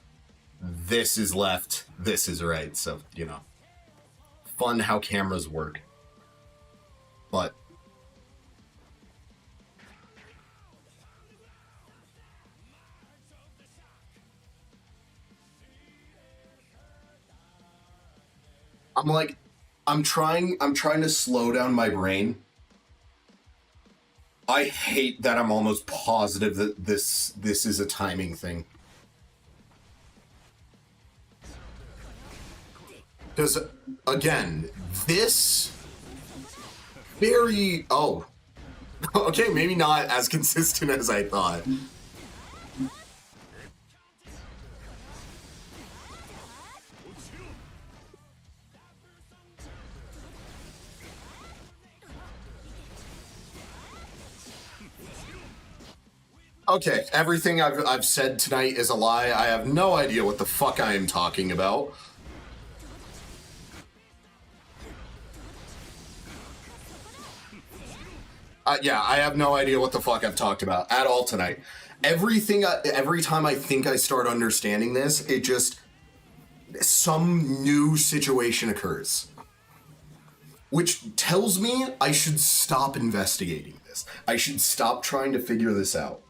A: this is left. This is right. So fun how cameras work. But I'm trying to slow down my brain. I hate that I'm almost positive that this is a timing thing. Because again, this very okay, maybe not as consistent as I thought. Okay, everything I've said tonight is a lie. I have no idea what the fuck I am talking about. Yeah, I have no idea what the fuck I've talked about at all tonight. Every time I think I start understanding this, it just, some new situation occurs. Which tells me I should stop investigating this. I should stop trying to figure this out.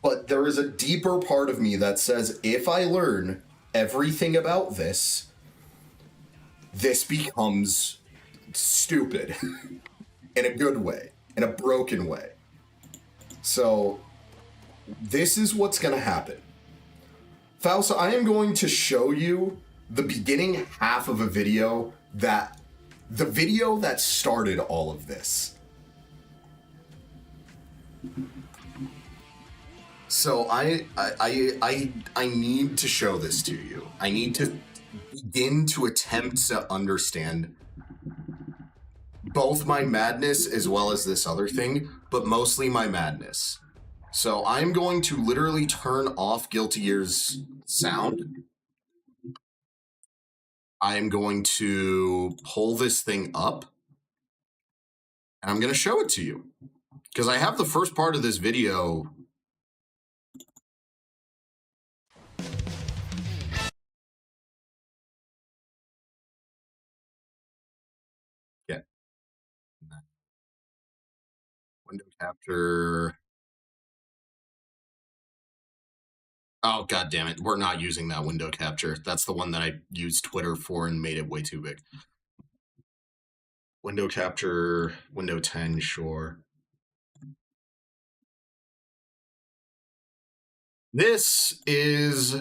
A: But there is a deeper part of me that says if I learn everything about this, this becomes stupid. In a good way. In a broken way. So, this is what's going to happen. Faust, I am going to show you the beginning half of a video that... the video that started all of this. So I need to show this to you. I need to begin to attempt to understand both my madness as well as this other thing, but mostly my madness. So I'm going to literally turn off Guilty Gear's sound. I am going to pull this thing up, and I'm going to show it to you. Because I have the first part of this video. Yeah. Window capture. Oh, god damn it. We're not using that window capture. That's the one that I used Twitter for and made it way too big. Window capture, window 10, sure. This is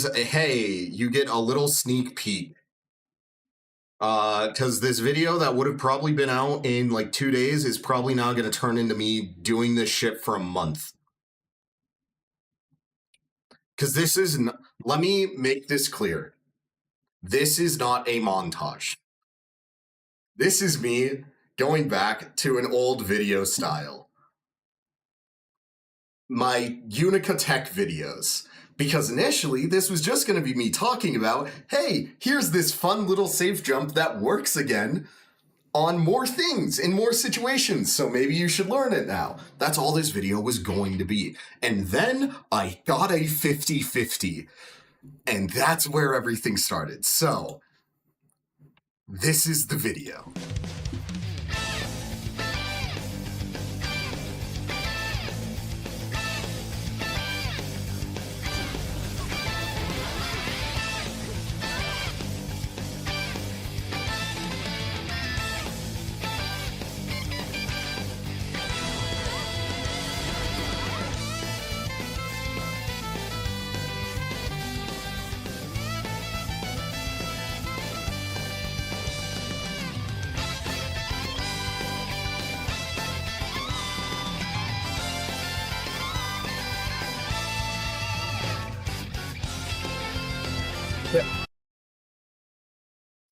A: a, hey, you get a little sneak peek. Because this video that would have probably been out in like 2 days is probably now going to turn into me doing this shit for a month. Because this is, let me make this clear. This is not a montage. This is me going back to an old video style. My Unica Tech videos. Because initially, this was just going to be me talking about, hey, here's this fun little safe jump that works again on more things, in more situations, so maybe you should learn it now. That's all this video was going to be. And then I got a 50-50, and that's where everything started. So, this is the video.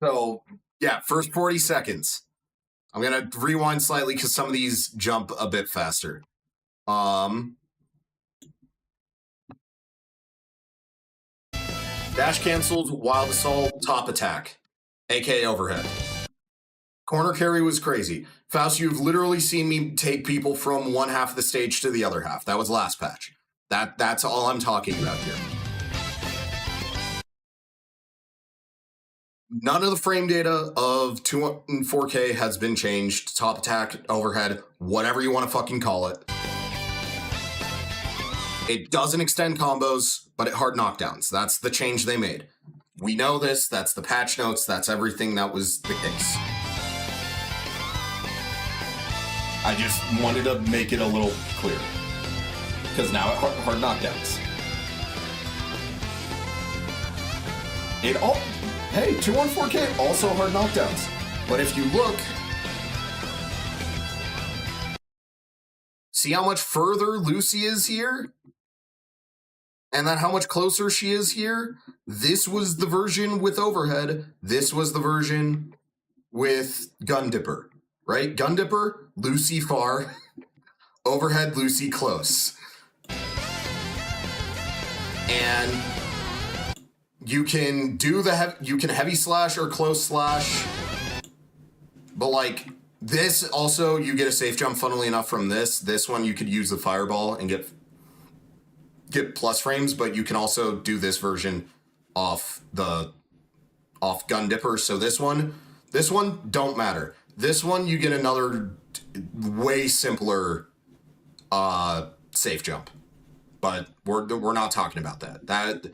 A: So, yeah, first 40 seconds. I'm going to rewind slightly because some of these jump a bit faster. Dash canceled, wild assault, top attack, aka overhead. Corner carry was crazy. Faust, you've literally seen me take people from one half of the stage to the other half. That was last patch. That's all I'm talking about here. None of the frame data of 2 and 4K has been changed. Top attack, overhead, whatever you want to fucking call it. It doesn't extend combos, but it hard knockdowns. That's the change they made. We know this, that's the patch notes, that's everything that was the case. I just wanted to make it a little clearer. Because now it hard knockdowns. It all... Hey, 2 on 4K, also hard knockdowns. But if you look... See how much further Lucy is here? And then how much closer she is here? This was the version with overhead. This was the version with Gun Dipper, right? Gun Dipper, Lucy far. Overhead, Lucy close. And you can do the you can heavy slash or close slash But like this also, you get a safe jump. Funnily enough, from this one you could use the fireball and get plus frames, but you can also do this version off Gun Dipper. So this one don't matter. This one you get another way simpler safe jump, but we're not talking about that.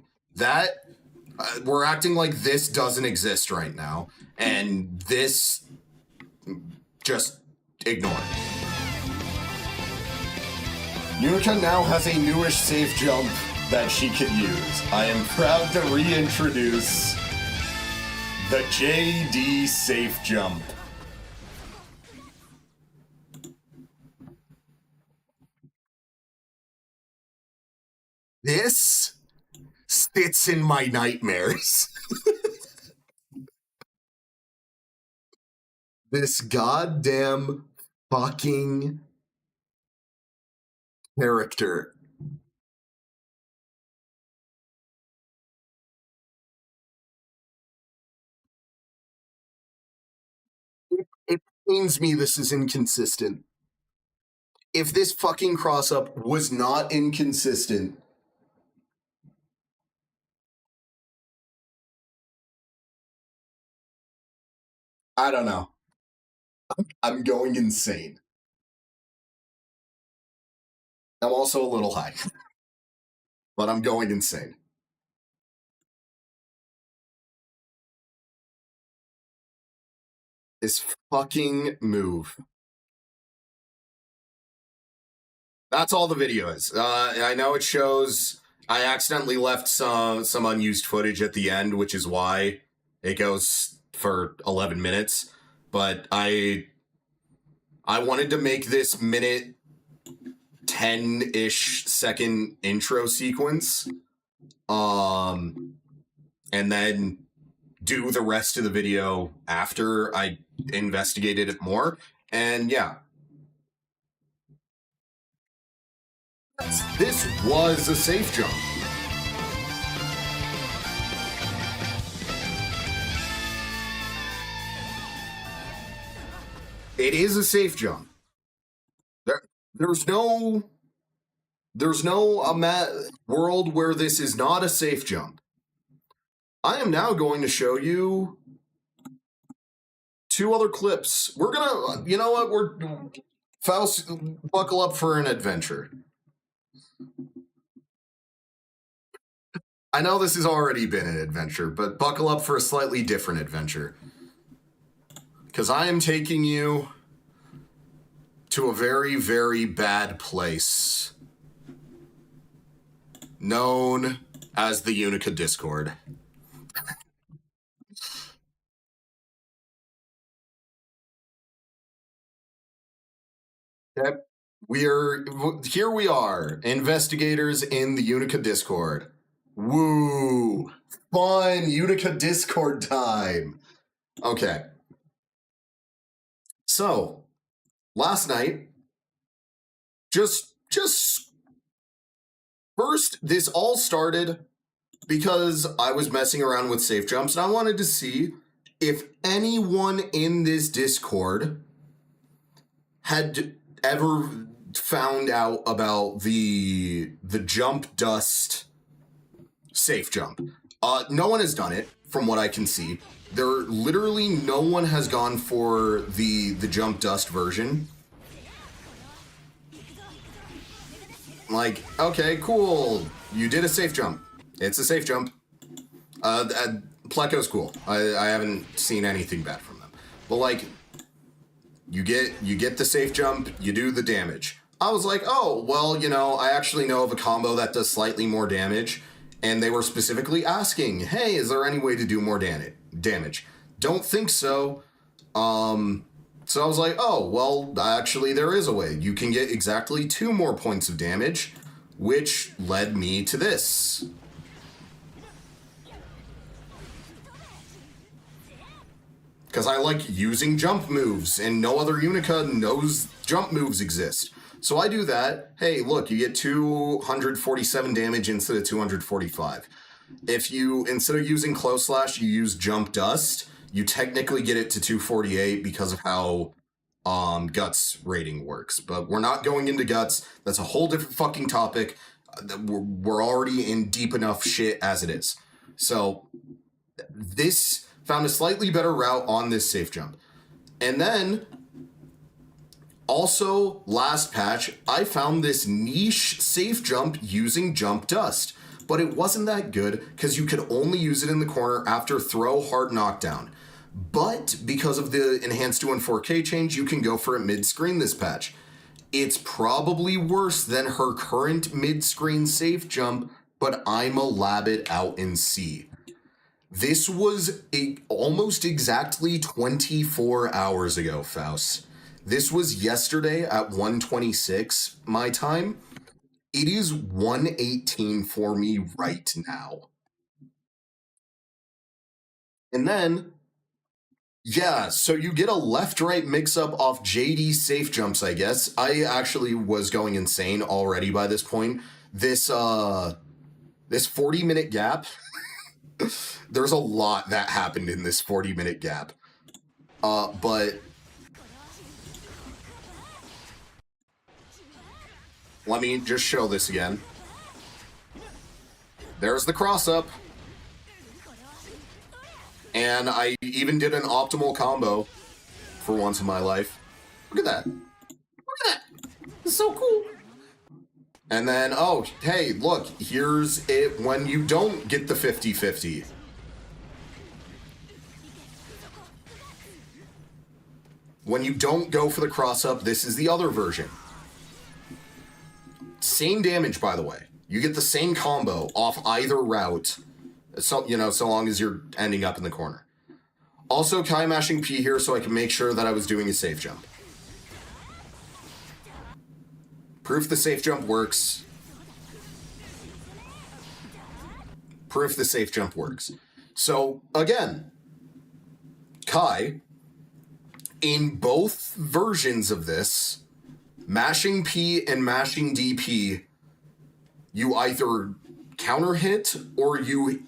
A: We're acting like this doesn't exist right now, and this just ignore it. Unica now has a newish safe jump that she can use. I am proud to reintroduce the JD safe jump. This sits in my nightmares. This goddamn fucking character. It pains me this is inconsistent. If this fucking cross-up was not inconsistent, I don't know. I'm going insane. I'm also a little high, but I'm going insane. This fucking move. That's all the video is. I know it shows. I accidentally left some unused footage at the end, which is why it goes for 11 minutes. But I wanted to make this minute 10-ish second intro sequence, and then do the rest of the video after I investigated it more. And yeah. This was a safe jump. It is a safe jump. There's no world where this is not a safe jump. I am now going to show you 2 other clips. We're gonna, you know what? Faust, buckle up for an adventure. I know this has already been an adventure, but buckle up for a slightly different adventure. Because I am taking you to a very, very bad place known as the Unica Discord. Yep. Here we are, investigators in the Unica Discord. Woo! Fun Unica Discord time. Okay. So, last night, just first, this all started because I was messing around with safe jumps, and I wanted to see if anyone in this Discord had ever found out about the jump dust safe jump. No one has done it, from what I can see. Literally no one has gone for the jump dust version. Like, okay, cool. You did a safe jump. It's a safe jump. Pleco's cool. I haven't seen anything bad from them. But like, you get the safe jump, you do the damage. I was like, oh, well, you know, I actually know of a combo that does slightly more damage. And they were specifically asking, hey, is there any way to do more damage? Don't think so. So I was like, oh, well, actually there is a way. You can get exactly 2 more points of damage, which led me to this. Because I like using jump moves, and no other Unica knows jump moves exist. So I do that. Hey, look, you get 247 damage instead of 245. If you, instead of using Close Slash, you use Jump Dust, You technically get it to 248 because of how Guts rating works. But we're not going into Guts. That's a whole different fucking topic. We're already in deep enough shit as it is. So this found a slightly better route on this safe jump. And then also last patch, I found this niche safe jump using Jump Dust. But it wasn't that good because you could only use it in the corner after throw hard knockdown. But because of the enhanced 2 and 4K change, you can go for it mid-screen this patch. It's probably worse than her current mid-screen safe jump, but I'ma lab it out and see. This was almost exactly 24 hours ago, Faust. This was yesterday at 1:26 my time. It is 1:18 for me right now. And then, yeah, so you get a left-right mix-up off JD safe jumps, I guess. I actually was going insane already by this point. This 40-minute gap, there's a lot that happened in this 40-minute gap. But let me just show this again. There's the cross-up. And I even did an optimal combo for once in my life. Look at that. Look at that. It's so cool. And then, oh, hey, look, here's it when you don't get the 50-50. When you don't go for the cross-up, this is the other version. Same damage, by the way. You get the same combo off either route. So, so long as you're ending up in the corner. Also, Kai mashing P here so I can make sure that I was doing a safe jump. Proof the safe jump works. Proof the safe jump works. So, again, Kai, in both versions of this, mashing P and mashing DP, you either counter hit or you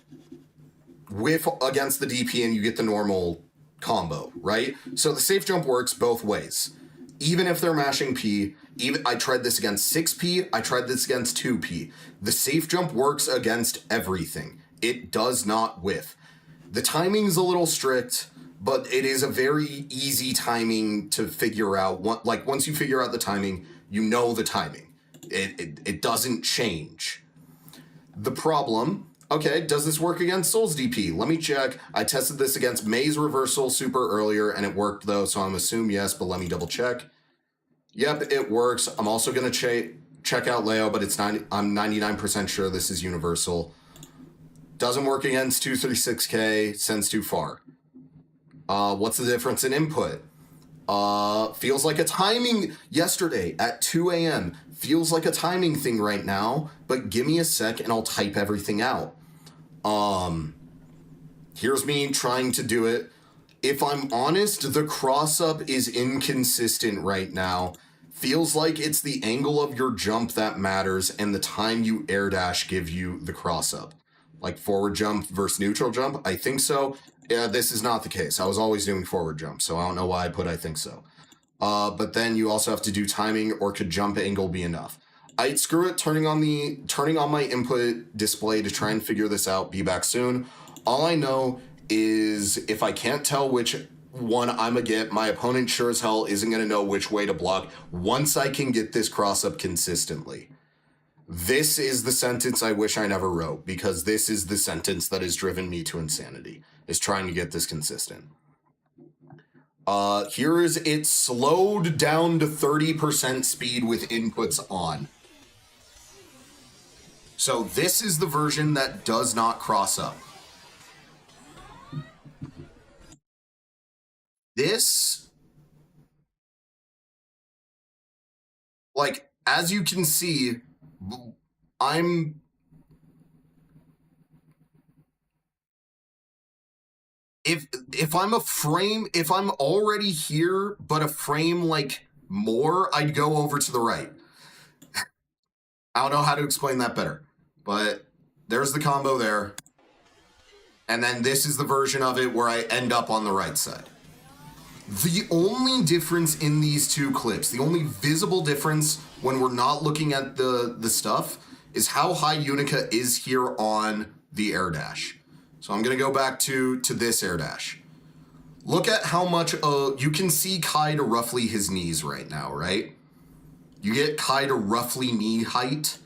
A: whiff against the DP and you get the normal combo, right? So the safe jump works both ways. Even if they're mashing P, I tried this against 6P, I tried this against 2P. The safe jump works against everything. It does not whiff. The timing's a little strict, but it is a very easy timing to figure out. Once you figure out the timing, you know the timing. It doesn't change. The problem, okay, does this work against Souls DP? Let me check. I tested this against Maze Reversal super earlier, and it worked though, so I'm assuming yes, but let me double check. Yep, it works. I'm also gonna check out Leo, but I'm 99% sure this is universal. Doesn't work against 236K, sends too far. What's the difference in input? Feels like a timing yesterday at 2 a.m. Feels like a timing thing right now, but give me a sec and I'll type everything out. Here's me trying to do it. If I'm honest, the cross-up is inconsistent right now. Feels like it's the angle of your jump that matters and the time you air dash give you the cross-up. Like forward jump versus neutral jump, I think so. Yeah, this is not the case. I was always doing forward jump, so I don't know why I put I think so. But then you also have to do timing, or could jump angle be enough? I'd screw it, turning on my input display to try and figure this out. Be back soon. All I know is if I can't tell which one I'm gonna get, my opponent sure as hell isn't gonna know which way to block once I can get this cross up consistently. This is the sentence I wish I never wrote, because this is the sentence that has driven me to insanity, is trying to get this consistent. Here is it slowed down to 30% speed with inputs on. So this is the version that does not cross up. This, like, as you can see, if I'm already here, but a frame like more, I'd go over to the right. I don't know how to explain that better, but there's the combo there. And then this is the version of it where I end up on the right side. The only difference in these two clips, the only visible difference when we're not looking at the stuff, is how high Unica is here on the air dash. So I'm going to go back to this air dash. Look at how much, you can see Kai to roughly his knees right now, right? You get Kai to roughly knee height.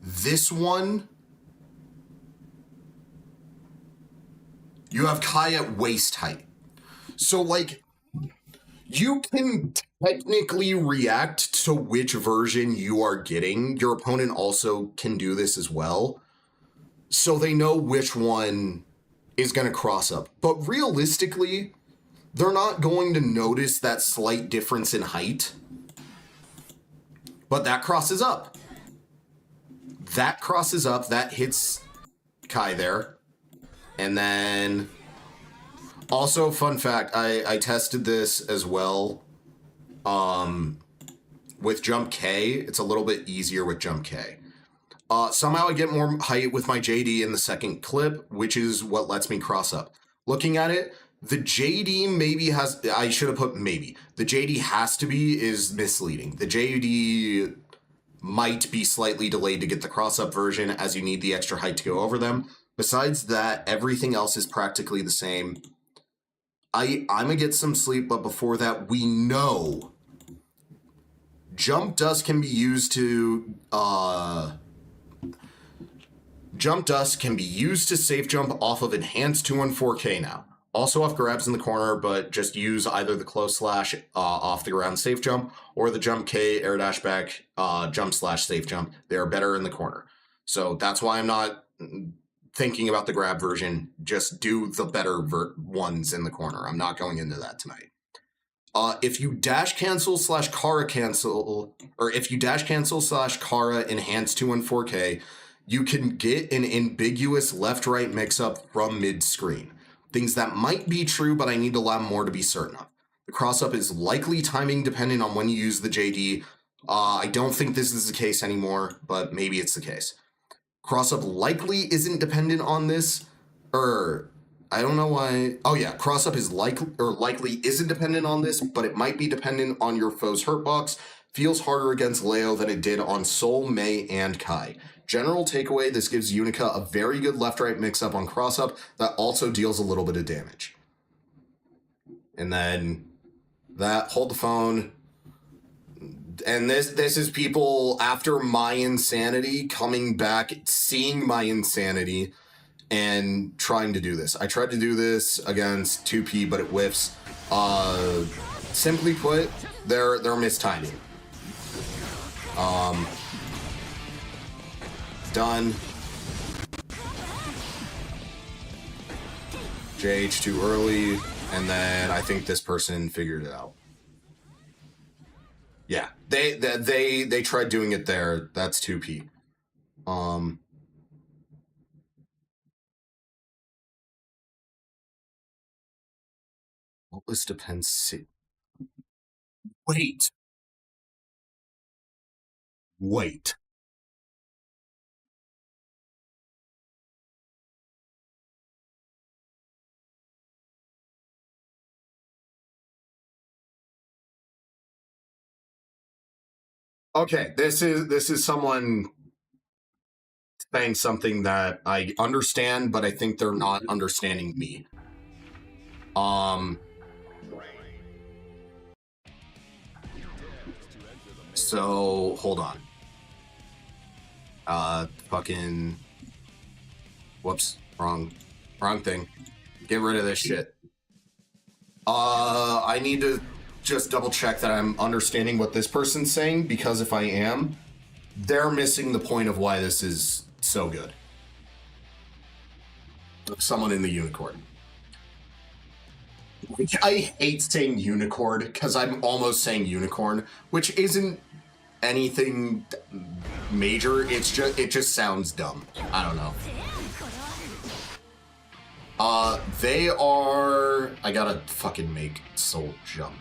A: This one, you have Kai at waist height. So, like, you can technically react to which version you are getting. Your opponent also can do this as well. So they know which one is going to cross up. But realistically, they're not going to notice that slight difference in height. But that crosses up. That crosses up. That hits Kai there. And then... Also, fun fact, I tested this as well. With Jump K, it's a little bit easier with Jump K. Somehow I get more height with my JD in the second clip, which is what lets me cross up. Looking at it, the JD maybe has... I should have put maybe. The JD has to be is misleading. The JD might be slightly delayed to get the cross-up version as you need the extra height to go over them. Besides that, everything else is practically the same. I'm gonna get some sleep, but before that, we know Jump Dust can be used to Jump Dust can be used to safe jump off of Enhanced 214K now. Also off grabs in the corner, but just use either the close slash off the ground safe jump or the Jump K air dash back jump slash safe jump. They are better in the corner. So that's why I'm not thinking about the grab version. Just do the better ones in the corner. I'm not going into that tonight. If you dash cancel slash Kara cancel, or if you dash cancel slash Kara enhance 214K, you can get an ambiguous left-right mix-up from mid-screen. Things that might be true, but I need a lot more to be certain of. The cross-up is likely timing dependent on when you use the JD. I don't think this is the case anymore, but maybe it's the case. Cross-up likely isn't dependent on this, I don't know why. Oh yeah, cross-up is likely isn't dependent on this, but it might be dependent on your foe's hurt box. Feels harder against Leo than it did on Sol, Mei, and Kai. General takeaway, this gives Unica a very good left-right mix-up on cross-up that also deals a little bit of damage. And then that, hold the phone. And this is people after my insanity coming back, seeing my insanity, and trying to do this. I tried to do this against 2P, but it whiffs. Simply put, they're mistiming. Done. JH too early, and then I think this person figured it out. Yeah, they tried doing it there. That's 2P. What was dependency? Wait. Okay, this is someone saying something that I understand, but I think they're not understanding me. So hold on. Fucking whoops, wrong thing. Get rid of this shit. I need to just double check that I'm understanding what this person's saying, because if I am, they're missing the point of why this is so good. Someone in the unicorn. Which I hate saying unicorn because I'm almost saying unicorn, which isn't anything major. It just sounds dumb. I don't know. They are... I gotta fucking make Sol jump.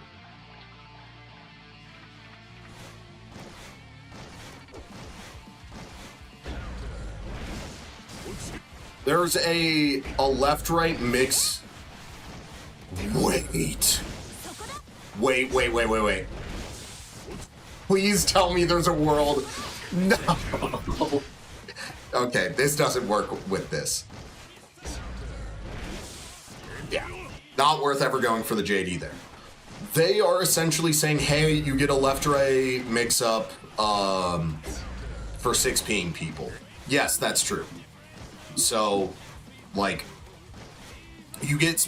A: There's a left-right mix. Wait. Please tell me there's a world. No. Okay, this doesn't work with this. Yeah. Not worth ever going for the JD there. They are essentially saying, hey, you get a left-right mix-up for 6Ping people. Yes, that's true. So, like, you get...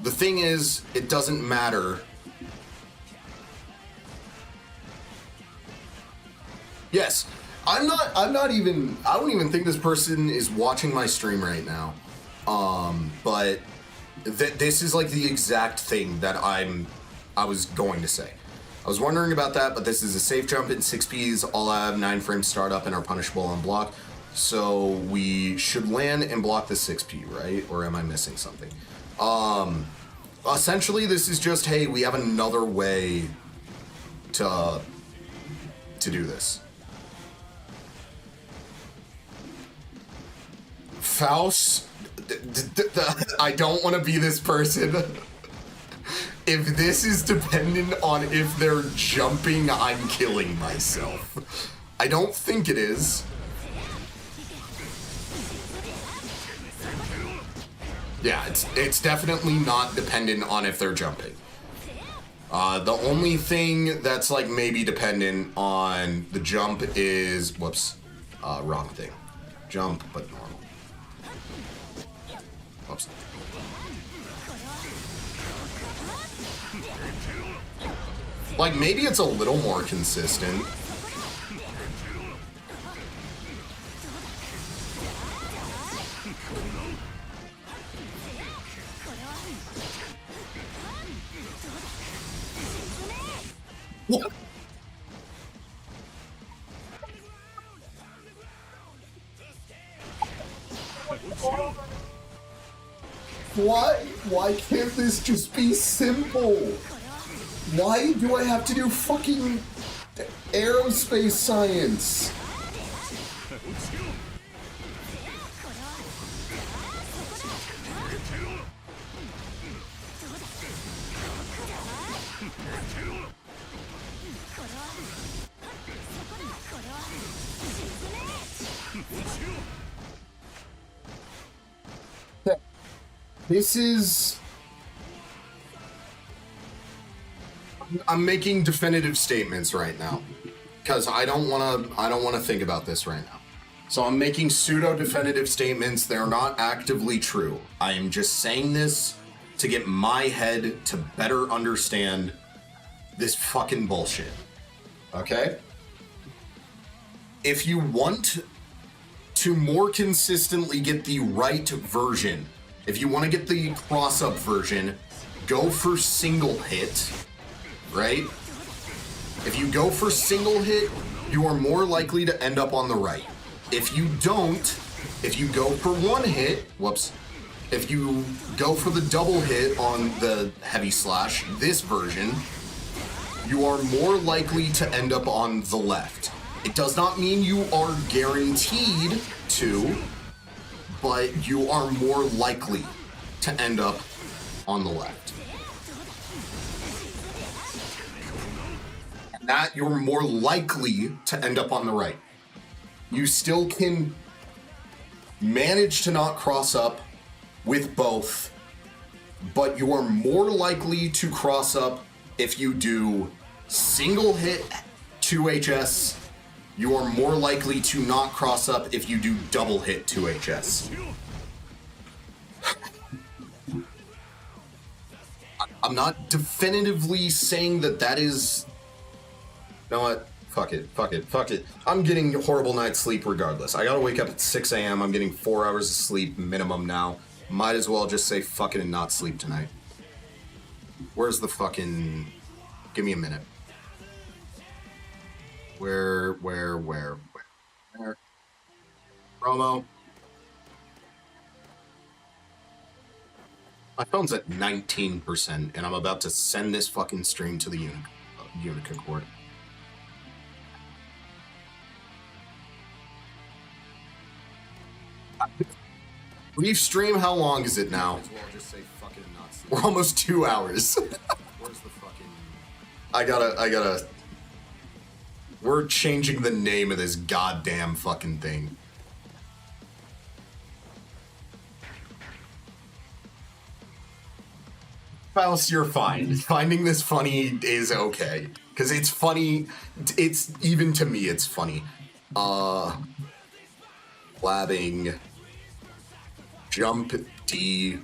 A: the thing is, it doesn't matter. Yes, I don't even think this person is watching my stream right now. But this is like the exact thing that I was going to say. I was wondering about that, but this is a safe jump in 6Ps, all have 9 frames startup and are punishable on block. So we should land and block the 6P, right? Or am I missing something? Essentially this is just, hey, we have another way to do this. Faust, I don't want to be this person. If this is dependent on if they're jumping, I'm killing myself. I don't think it is. Yeah, it's definitely not dependent on if they're jumping. The only thing that's like maybe dependent on the jump is, whoops, wrong thing. Jump, but normal. Whoops. Like, maybe it's a little more consistent. What? Why can't this just be simple? Why do I have to do fucking aerospace science? This is... I'm making definitive statements right now because I don't want to think about this right now. So I'm making pseudo-definitive statements. They're not actively true. I am just saying this to get my head to better understand this fucking bullshit. Okay? If you want to more consistently get the right version, if you want to get the cross-up version, go for single hit, right? If you go for single hit, you are more likely to end up on the right. If you don't, if you go for one hit, whoops, if you go for the double hit on the heavy slash, this version, you are more likely to end up on the left. It does not mean you are guaranteed to, but you are more likely to end up on the left. And that you're more likely to end up on the right. You still can manage to not cross up with both, but you are more likely to cross up if you do single hit 2HS. You are more likely to not cross up if you do double hit 2HS. I'm not definitively saying that that is... You know what? Fuck it. I'm getting a horrible night's sleep regardless. I gotta wake up at 6 a.m. I'm getting 4 hours of sleep minimum now. Might as well just say fuck it and not sleep tonight. Where's the fucking... Give me a minute. Where? Promo. My phone's at 19%, and I'm about to send this fucking stream to the Uniconcord. Brief stream, how long is it now? Well, I'll just say fucking nuts. We're almost 2 hours. Where's the fucking... I gotta... We're changing the name of this goddamn fucking thing. Faust, you're fine. Finding this funny is okay. Because it's funny. It's, even to me, it's funny. Blabbing. Jump D.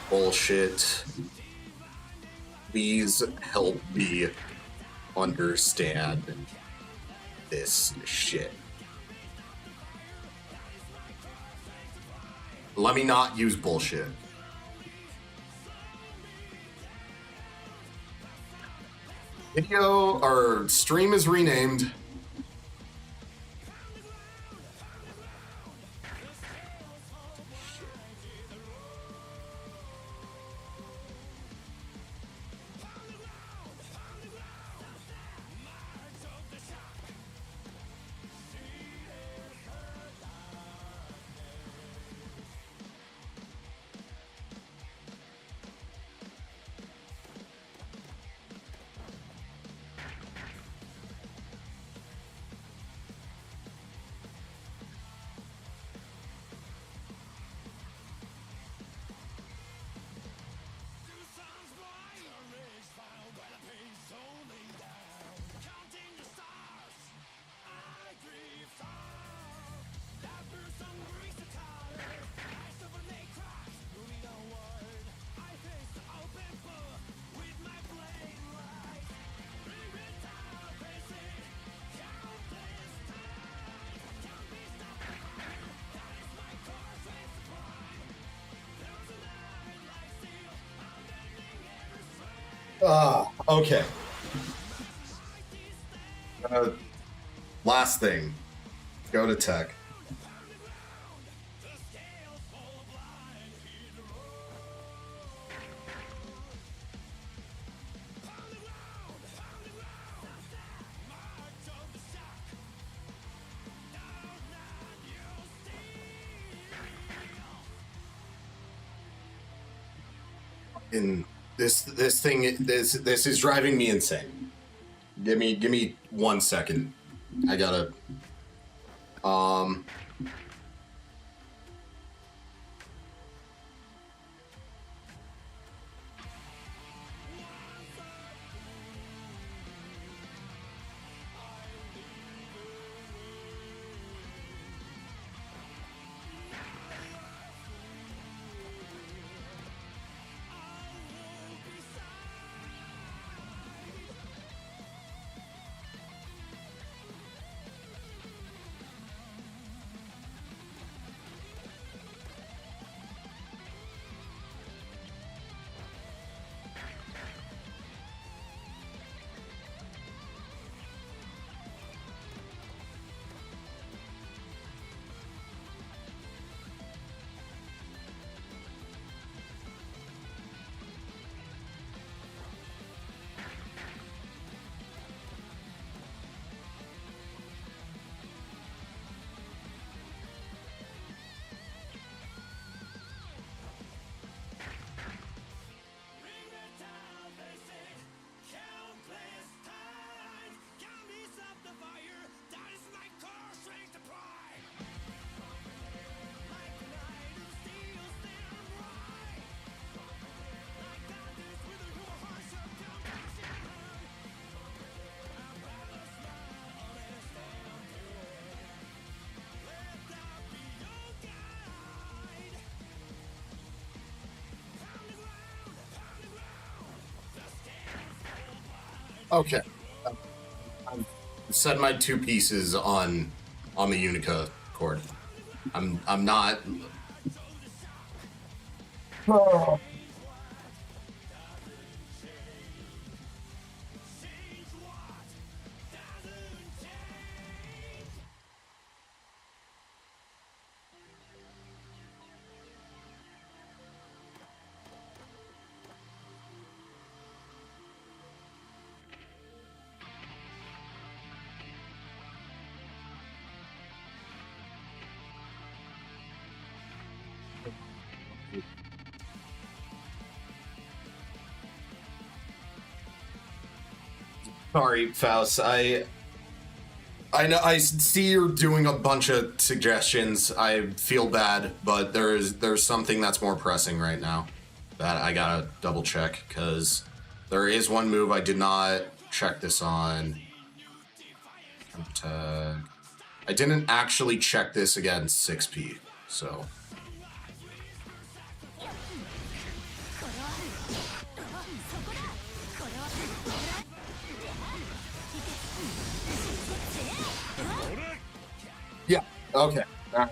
A: Bullshit. Please help me understand this shit. Let me not use bullshit. Video or stream is renamed. Okay. Last thing. Go to tech. In this is driving me insane. Give me 1 second. I gotta okay. I've said my two pieces on the Unica chord. I'm not. Sorry, Faust. I know I see you're doing a bunch of suggestions. I feel bad, but there's something that's more pressing right now that I gotta double check, because there is one move I did not check this on. I didn't actually check this against 6P, so. Yeah, okay. Yeah.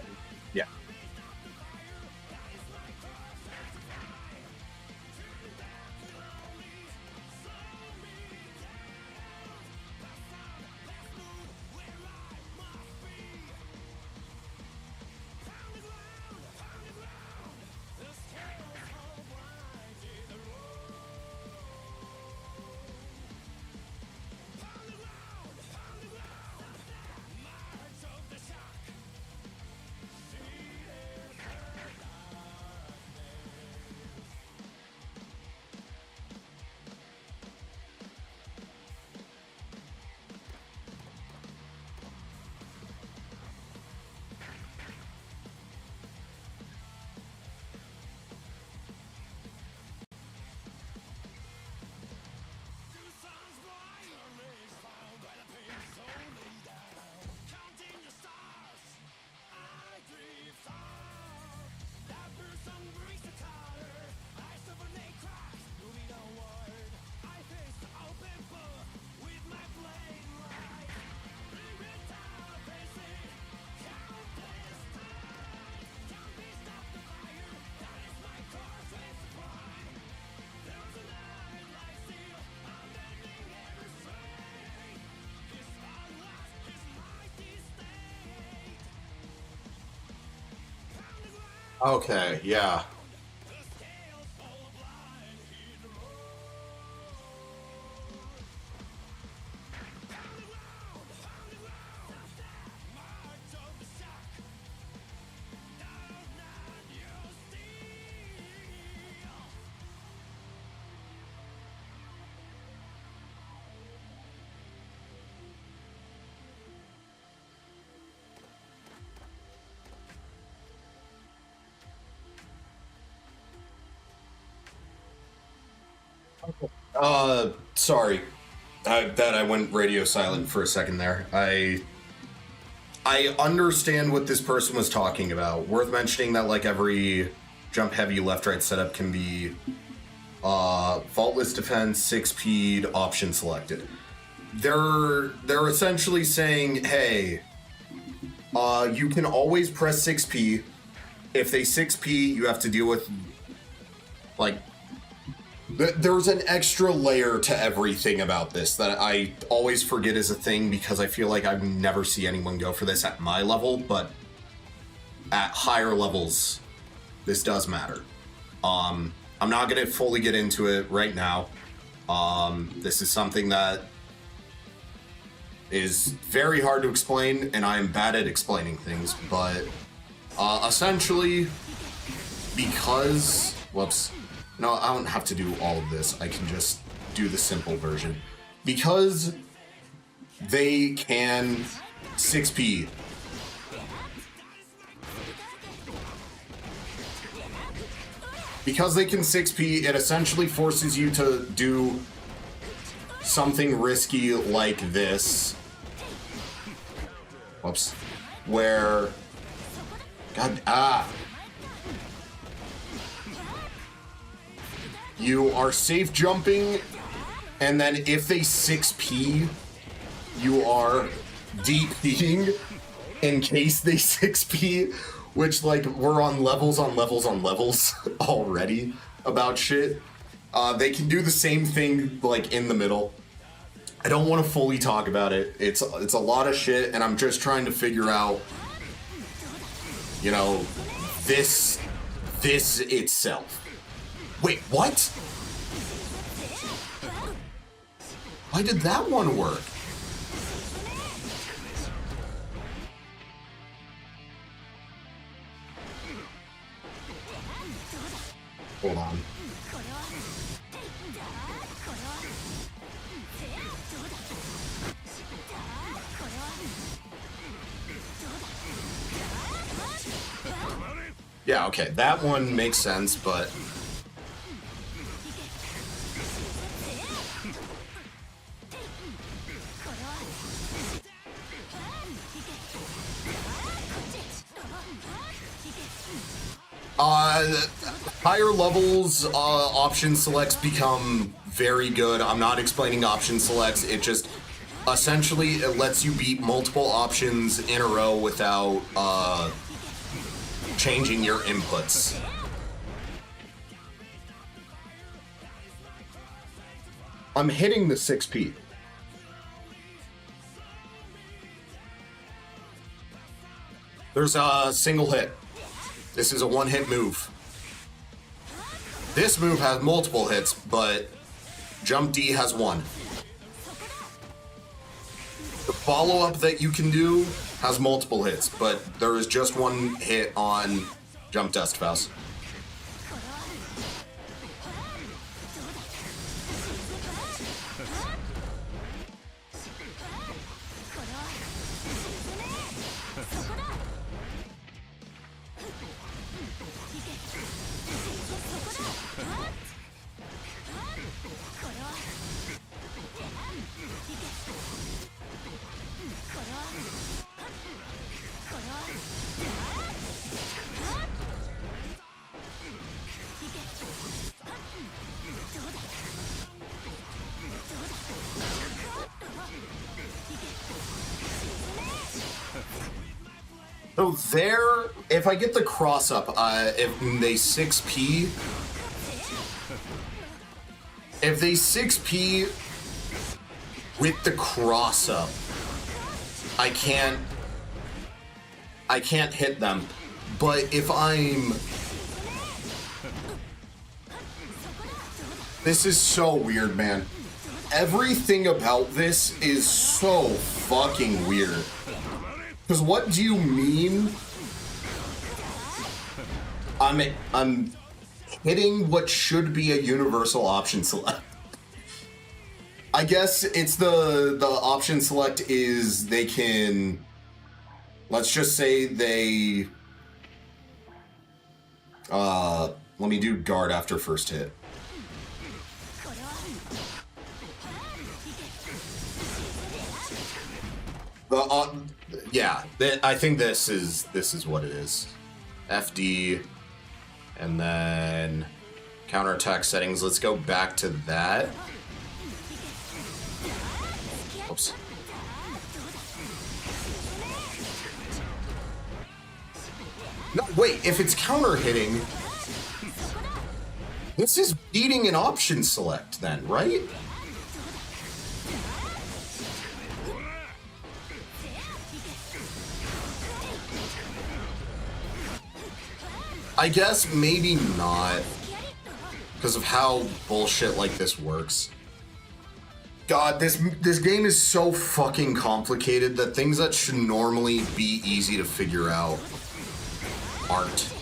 A: Okay, yeah. Sorry. That I went radio silent for a second there. I understand what this person was talking about. Worth mentioning that like every jump heavy left right setup can be faultless defense, 6P option selected. They're essentially saying, hey, you can always press 6P. If they 6P, you have to deal with like there's an extra layer to everything about this that I always forget is a thing, because I feel like I never see anyone go for this at my level, but at higher levels, this does matter. I'm not going to fully get into it right now. This is something that is very hard to explain, and I'm bad at explaining things, but essentially, because... Whoops. No, I don't have to do all of this. I can just do the simple version. Because they can 6P. Because they can 6P, it essentially forces you to do something risky like this. Whoops. Where... You are safe jumping, and then if they 6P, you are DPing in case they 6P, which, like, we're on levels already about shit. They can do the same thing, like, in the middle. I don't want to fully talk about it. It's a lot of shit, and I'm just trying to figure out, you know, this itself. Wait, what? Why did that one work? Hold on. Yeah, okay, that one makes sense, but... higher levels, option selects become very good. I'm not explaining option selects, it just... Essentially, it lets you beat multiple options in a row without, changing your inputs. I'm hitting the 6P. There's a single hit. This is a one-hit move. This move has multiple hits, but Jump D has one. The follow-up that you can do has multiple hits, but there is just one hit on Jump Dustfaust. So there, if I get the cross up, if they 6P, with the cross up, I can't hit them. But if this is so weird, man. Everything about this is so fucking weird. Because what do you mean? I'm hitting what should be a universal option select. I guess it's the option select is they can, let's just say they, let me do guard after first hit. Yeah, I think this is what it is. FD, and then counterattack settings. Let's go back to that. Oops. No, wait, if it's counter hitting, this is beating an option select then, right? I guess maybe not, because of how bullshit like this works. God, this game is so fucking complicated that things that should normally be easy to figure out aren't.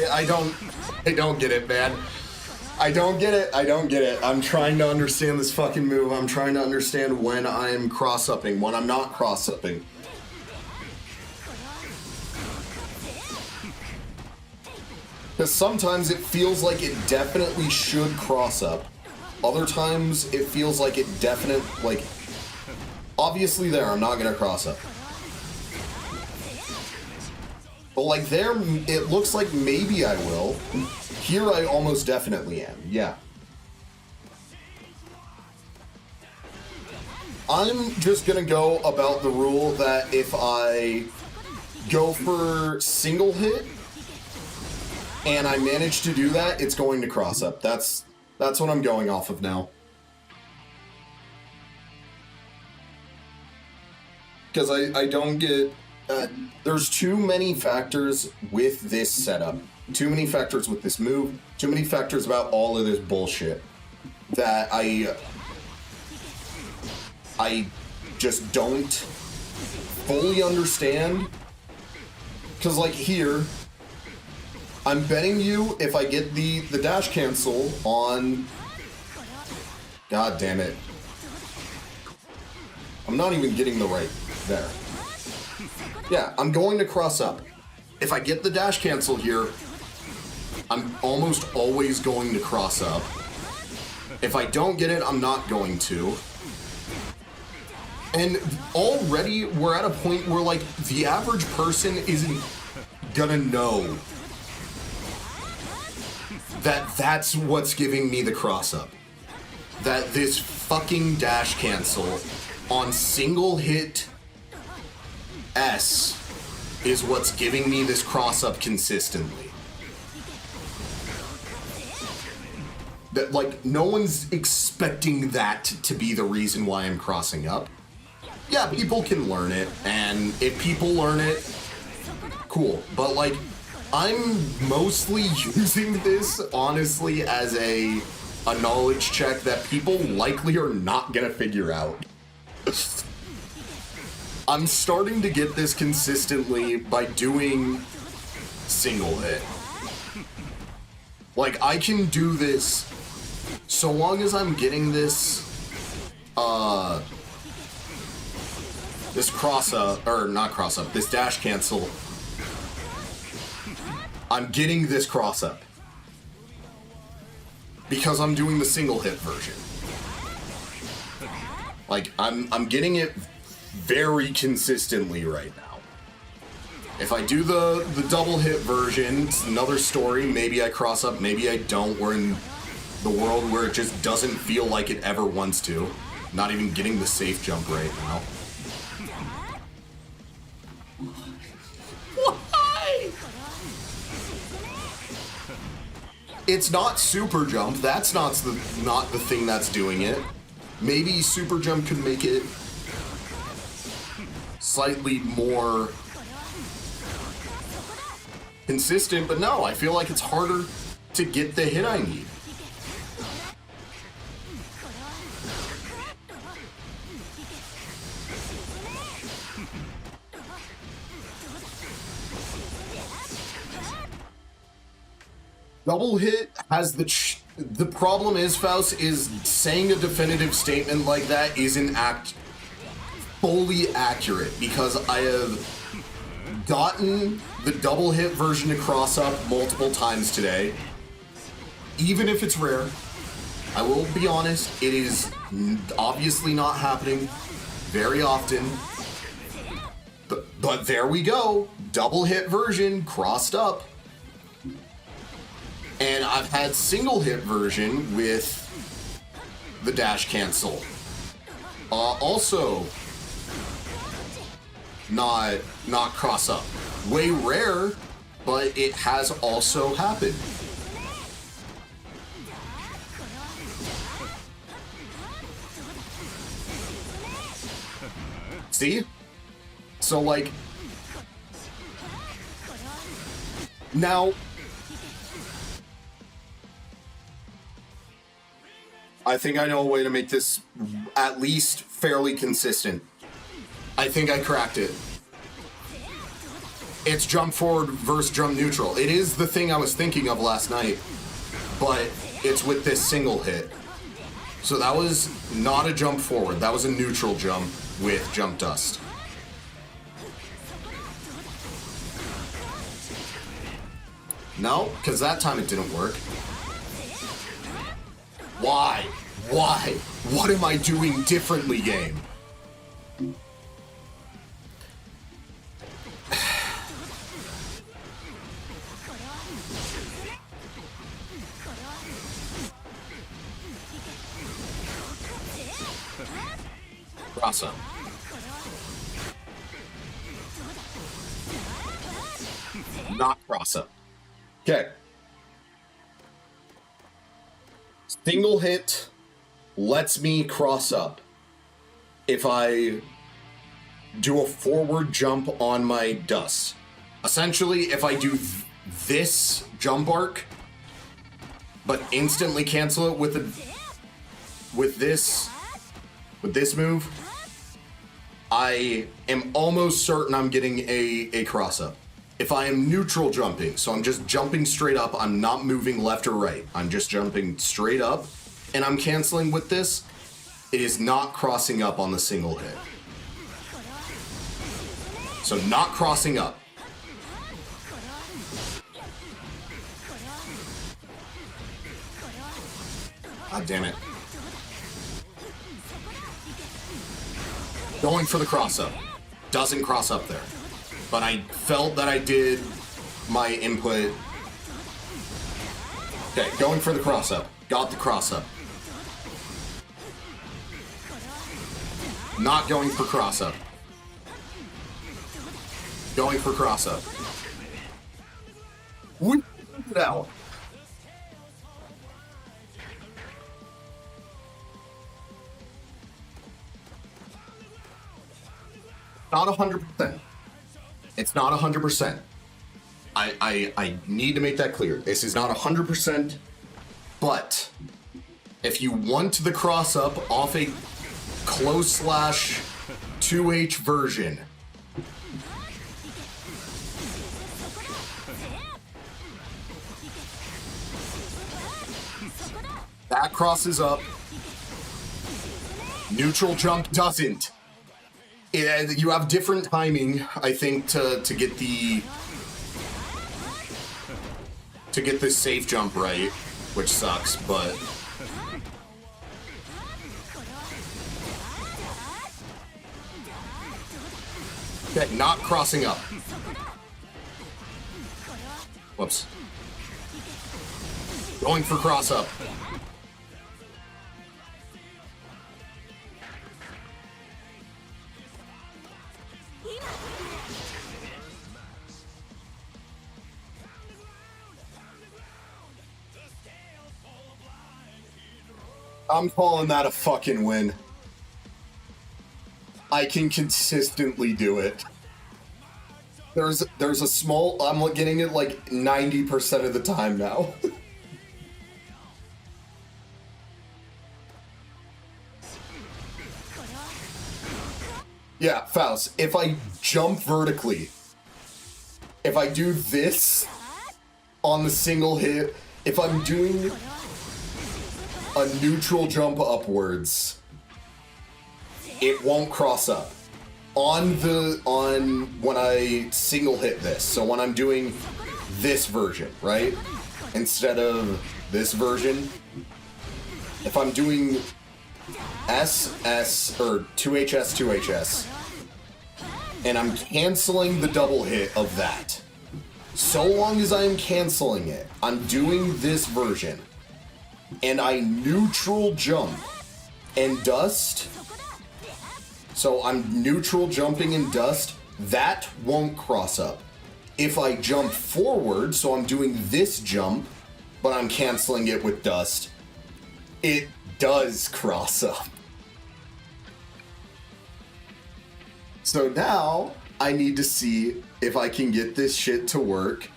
A: I don't get it, man. I don't get it. I'm trying to understand this fucking move. I'm trying to understand when I'm cross-upping, when I'm not cross-upping. Because sometimes it feels like it definitely should cross-up. Other times it feels like it obviously there, I'm not gonna cross-up. But like there, it looks like maybe I will. Here I almost definitely am, yeah. I'm just gonna go about the rule that if I go for single hit and I manage to do that, it's going to cross up. That's what I'm going off of now. Because I don't get... there's too many factors with this setup. Too many factors with this move. Too many factors about all of this bullshit. that I just don't fully understand. Because, like, here, I'm betting you if I get the dash cancel on... God damn it. I'm not even getting the right there. Yeah, I'm going to cross up. If I get the dash cancel here, I'm almost always going to cross up. If I don't get it, I'm not going to. And already we're at a point where, like, the average person isn't gonna know that that's what's giving me the cross up. That this fucking dash cancel on single hit S is what's giving me this cross up consistently. That, like, no one's expecting that to be the reason why I'm crossing up. Yeah, people can learn it, and if people learn it, cool. But, like, I'm mostly using this, honestly, as a knowledge check that people likely are not gonna figure out. I'm starting to get this consistently by doing single hit. Like, I can do this so long as I'm getting this, this cross up, or not cross up, this dash cancel. I'm getting this cross up because I'm doing the single hit version. Like, I'm getting it very consistently right now. If I do the double hit version, it's another story. Maybe I cross up, maybe I don't. We're in the world where it just doesn't feel like it ever wants to. Not even getting the safe jump right now. Why? It's not super jump. That's not the thing that's doing it. Maybe super jump could make it slightly more consistent, but no, I feel like it's harder to get the hit I need. Double hit has the problem is, Faust, is saying a definitive statement like that isn't fully accurate, because I have gotten the double hit version to cross up multiple times today. Even if it's rare, I will be honest, it is obviously not happening very often. But there we go, double hit version crossed up. And I've had single hit version with the dash cancel. Also not cross up. Way rare, but it has also happened. See? So, like, now I think I know a way to make this at least fairly consistent. I think I cracked it. It's jump forward versus jump neutral. It is the thing I was thinking of last night, but it's with this single hit. So that was not a jump forward. That was a neutral jump with jump dust. No, because that time it didn't work. Why? Why? What am I doing differently, game? Cross up. Not cross up. Okay. Single hit lets me cross up if I do a forward jump on my dust. Essentially, if I do this jump arc, but instantly cancel it with with this move, I am almost certain I'm getting a cross up. If I am neutral jumping, so I'm just jumping straight up, I'm not moving left or right, I'm just jumping straight up, and I'm canceling with this, it is not crossing up on the single hit. So not crossing up. God damn it. Going for the cross up. Doesn't cross up there. But I felt that I did my input. Okay, going for the cross up. Got the cross up. Not going for cross up. Going for cross up. Whip it out. Not 100%. It's not 100%. I need to make that clear. This is not 100%, but if you want the cross up off a close slash 2H version, that crosses up. Neutral jump doesn't. You have different timing, I think, to get the safe jump right, which sucks, but okay, not crossing up. Whoops. Going for cross up. I'm calling that a fucking win. I can consistently do it. There's a small, I'm getting it like 90% of the time now. Yeah, Faust, if I jump vertically, if I do this on the single hit, if I'm doing a neutral jump upwards, it won't cross up on when I single hit this. So when I'm doing this version, right, instead of this version, if I'm doing SS or 2HS, and I'm canceling the double hit of that, so long as I'm canceling it, I'm doing this version, and I neutral jump and dust, so I'm neutral jumping in dust, that won't cross up. If I jump forward, so I'm doing this jump, but I'm canceling it with dust, it does cross up. So now I need to see if I can get this shit to work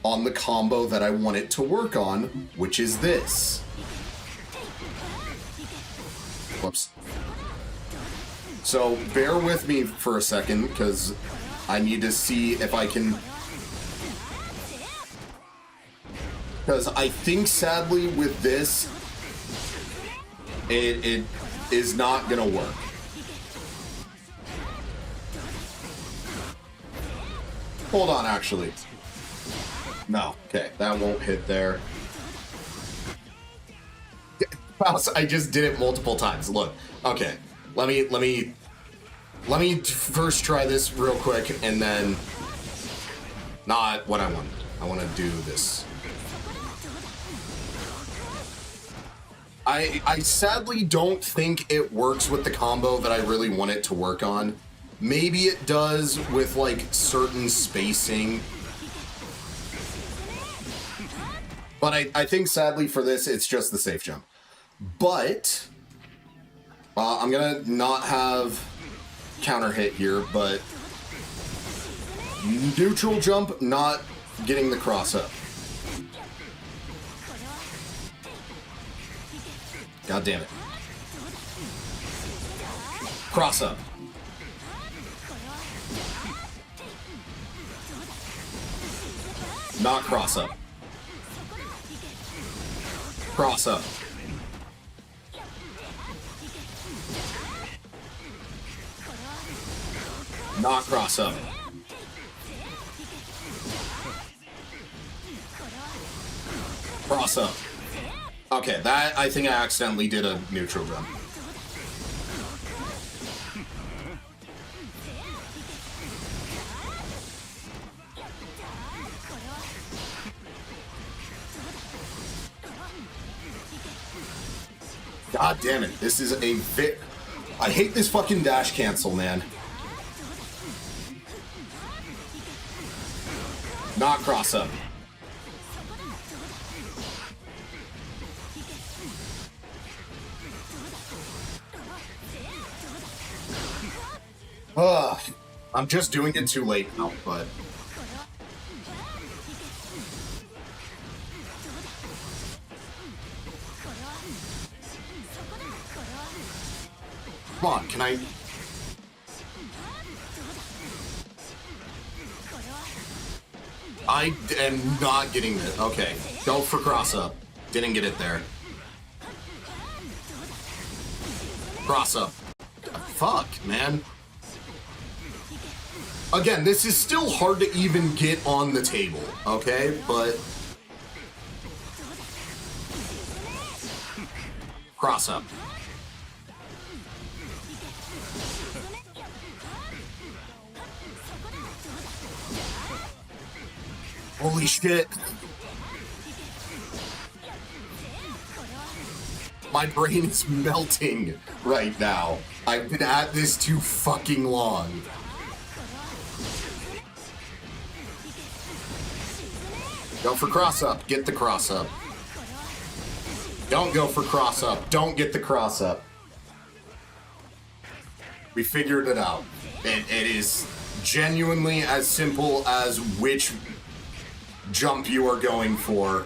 A: on the combo that I want it to work on, which is this. Whoops. So bear with me for a second, because I need to see if I can... Because I think, sadly, with this, it is not gonna work. Hold on, actually. No, okay, that won't hit there. I just did it multiple times. Look, okay, let me first try this real quick, and then not what I want. I want to do this. I sadly don't think it works with the combo that I really want it to work on. Maybe it does with like certain spacing. But I think sadly for this, it's just the safe jump. But I'm gonna not have counter hit here, but neutral jump, not getting the cross up. God damn it. Cross up. Not cross up. Cross up. Not cross up. Cross up. Okay, that, I think I accidentally did a neutral jump. God damn it, this is a bit... I hate this fucking dash cancel, man. Not cross up. Ugh, I'm just doing it too late now, but... Come on, can I... I am not getting this. Okay, go for cross up. Didn't get it there. Cross up. Fuck, man. Again, this is still hard to even get on the table, okay? But... Cross up. Holy shit. My brain is melting right now. I've been at this too fucking long. Go for cross up. Get the cross up. Don't go for cross up. Don't get the cross up. We figured it out. It is genuinely as simple as which jump you are going for,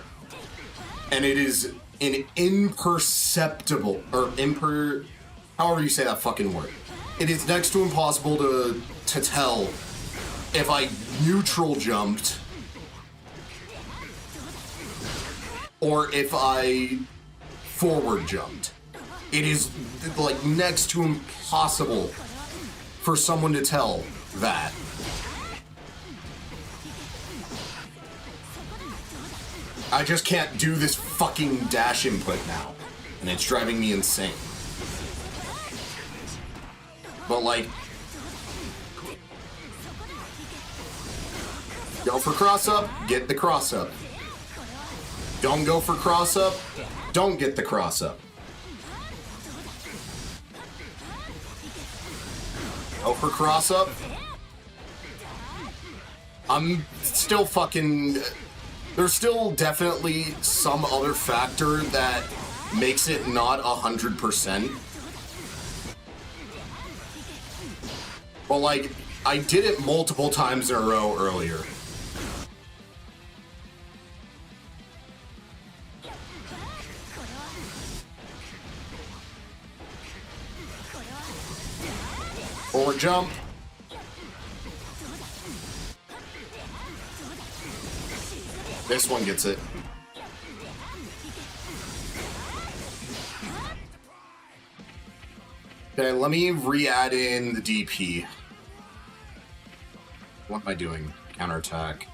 A: and it is an imperceptible, or however you say that fucking word. It is next to impossible to tell if I neutral jumped or if I forward jumped. It is like next to impossible for someone to tell that. I just can't do this fucking dash input now, and it's driving me insane. But like, go for cross up, get the cross up. Don't go for cross up, don't get the cross up. Go for cross up. I'm still fucking... There's still definitely some other factor that makes it not 100%. But like, I did it multiple times in a row earlier. Forward jump. This one gets it. Okay, let me re-add in the DP. What am I doing? Counterattack.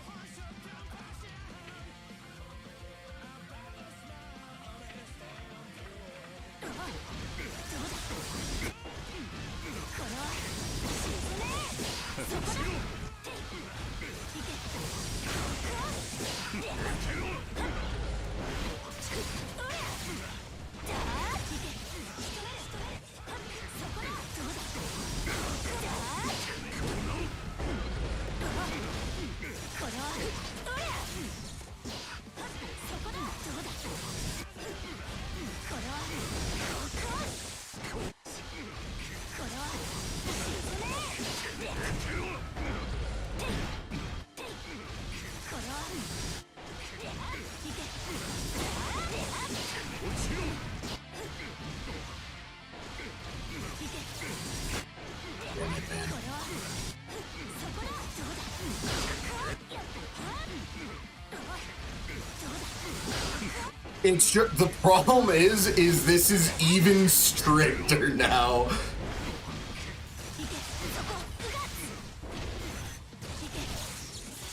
A: It's the problem is this is even stricter now.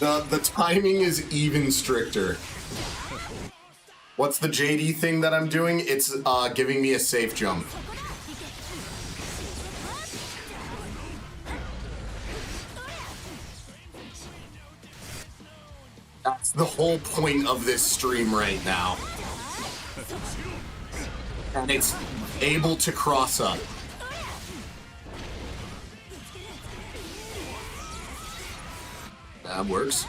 A: The timing is even stricter. What's the JD thing that I'm doing? It's giving me a safe jump. That's the whole point of this stream right now. And it's able to cross up. That works.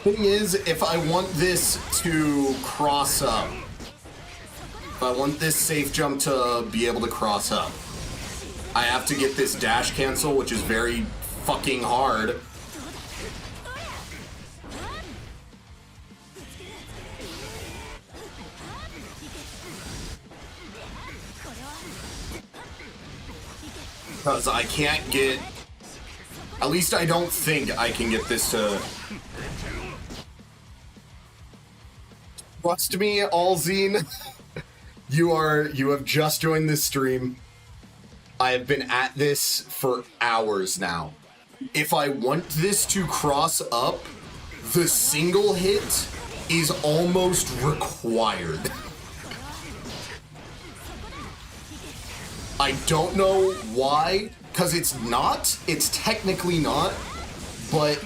A: Thing is, if I want this to cross up, if I want this safe jump to be able to cross up, I have to get this dash cancel, which is very fucking hard. Because I can't get... At least I don't think I can get this to... Trust me, Alzine. You have just joined this stream. I have been at this for hours now. If I want this to cross up, the single hit is almost required. I don't know why, because it's technically not, but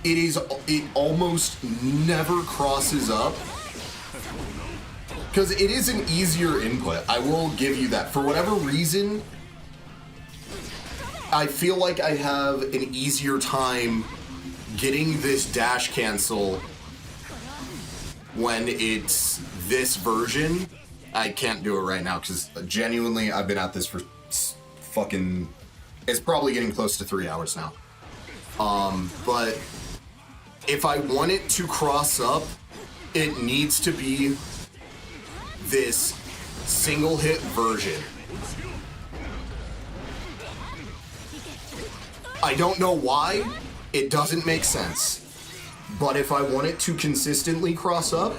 A: it almost never crosses up. Because it is an easier input, I will give you that. For whatever reason, I feel like I have an easier time getting this dash cancel when it's this version. I can't do it right now because genuinely I've been at this for fucking... It's probably getting close to 3 hours now. But if I want it to cross up, it needs to be this single hit version. I don't know why, it doesn't make sense. But if I want it to consistently cross up,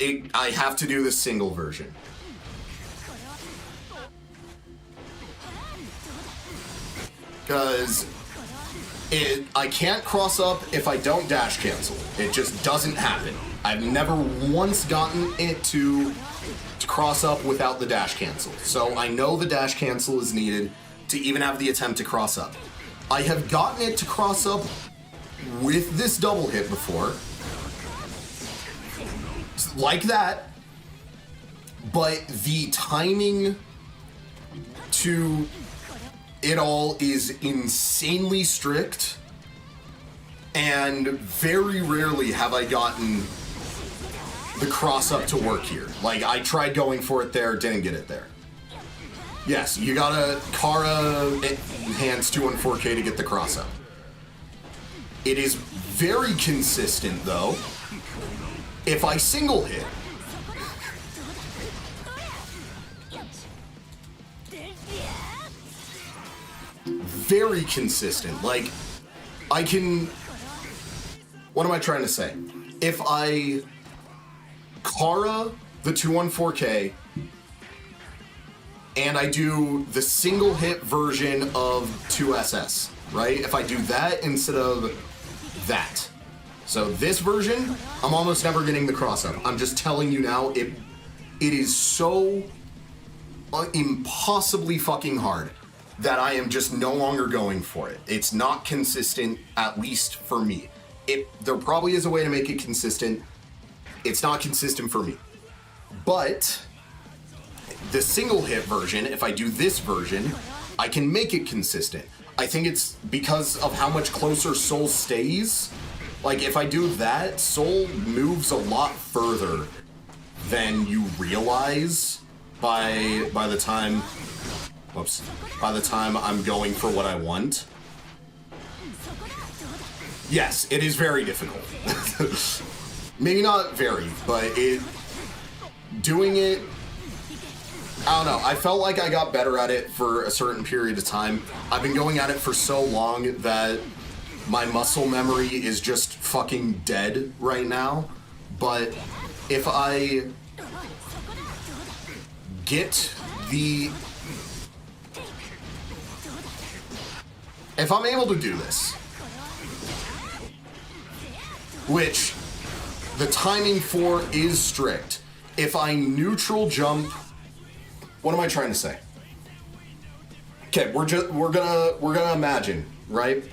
A: I have to do the single version. Because I can't cross up if I don't dash cancel. It just doesn't happen. I've never once gotten it to cross up without the dash cancel. So I know the dash cancel is needed to even have the attempt to cross up. I have gotten it to cross up with this double hit before. Like that. But the timing to it all is insanely strict. And very rarely have I gotten the cross up to work here. Like, I tried going for it there, didn't get it there. Yes, you gotta Kara enhance 214K to get the cross up. It is very consistent though. If I single hit, very consistent. Like, I can... What am I trying to say? If I Kara the 214K and I do the single hit version of 2SS, right? If I do that instead of that. So this version, I'm almost never getting the cross up. I'm just telling you now, it is so impossibly fucking hard that I am just no longer going for it. It's not consistent, at least for me. There probably is a way to make it consistent. It's not consistent for me. But the single hit version, if I do this version, I can make it consistent. I think it's because of how much closer Soul stays. Like, if I do that, Soul moves a lot further than you realize by the time... Whoops. By the time I'm going for what I want. Yes, it is very difficult. Maybe not very, but doing it I don't know. I felt like I got better at it for a certain period of time. I've been going at it for so long that my muscle memory is just fucking dead right now. But if I get the... If I'm able to do this, which the timing for is strict, if I neutral jump... What am I trying to say? Okay, we're gonna imagine, right?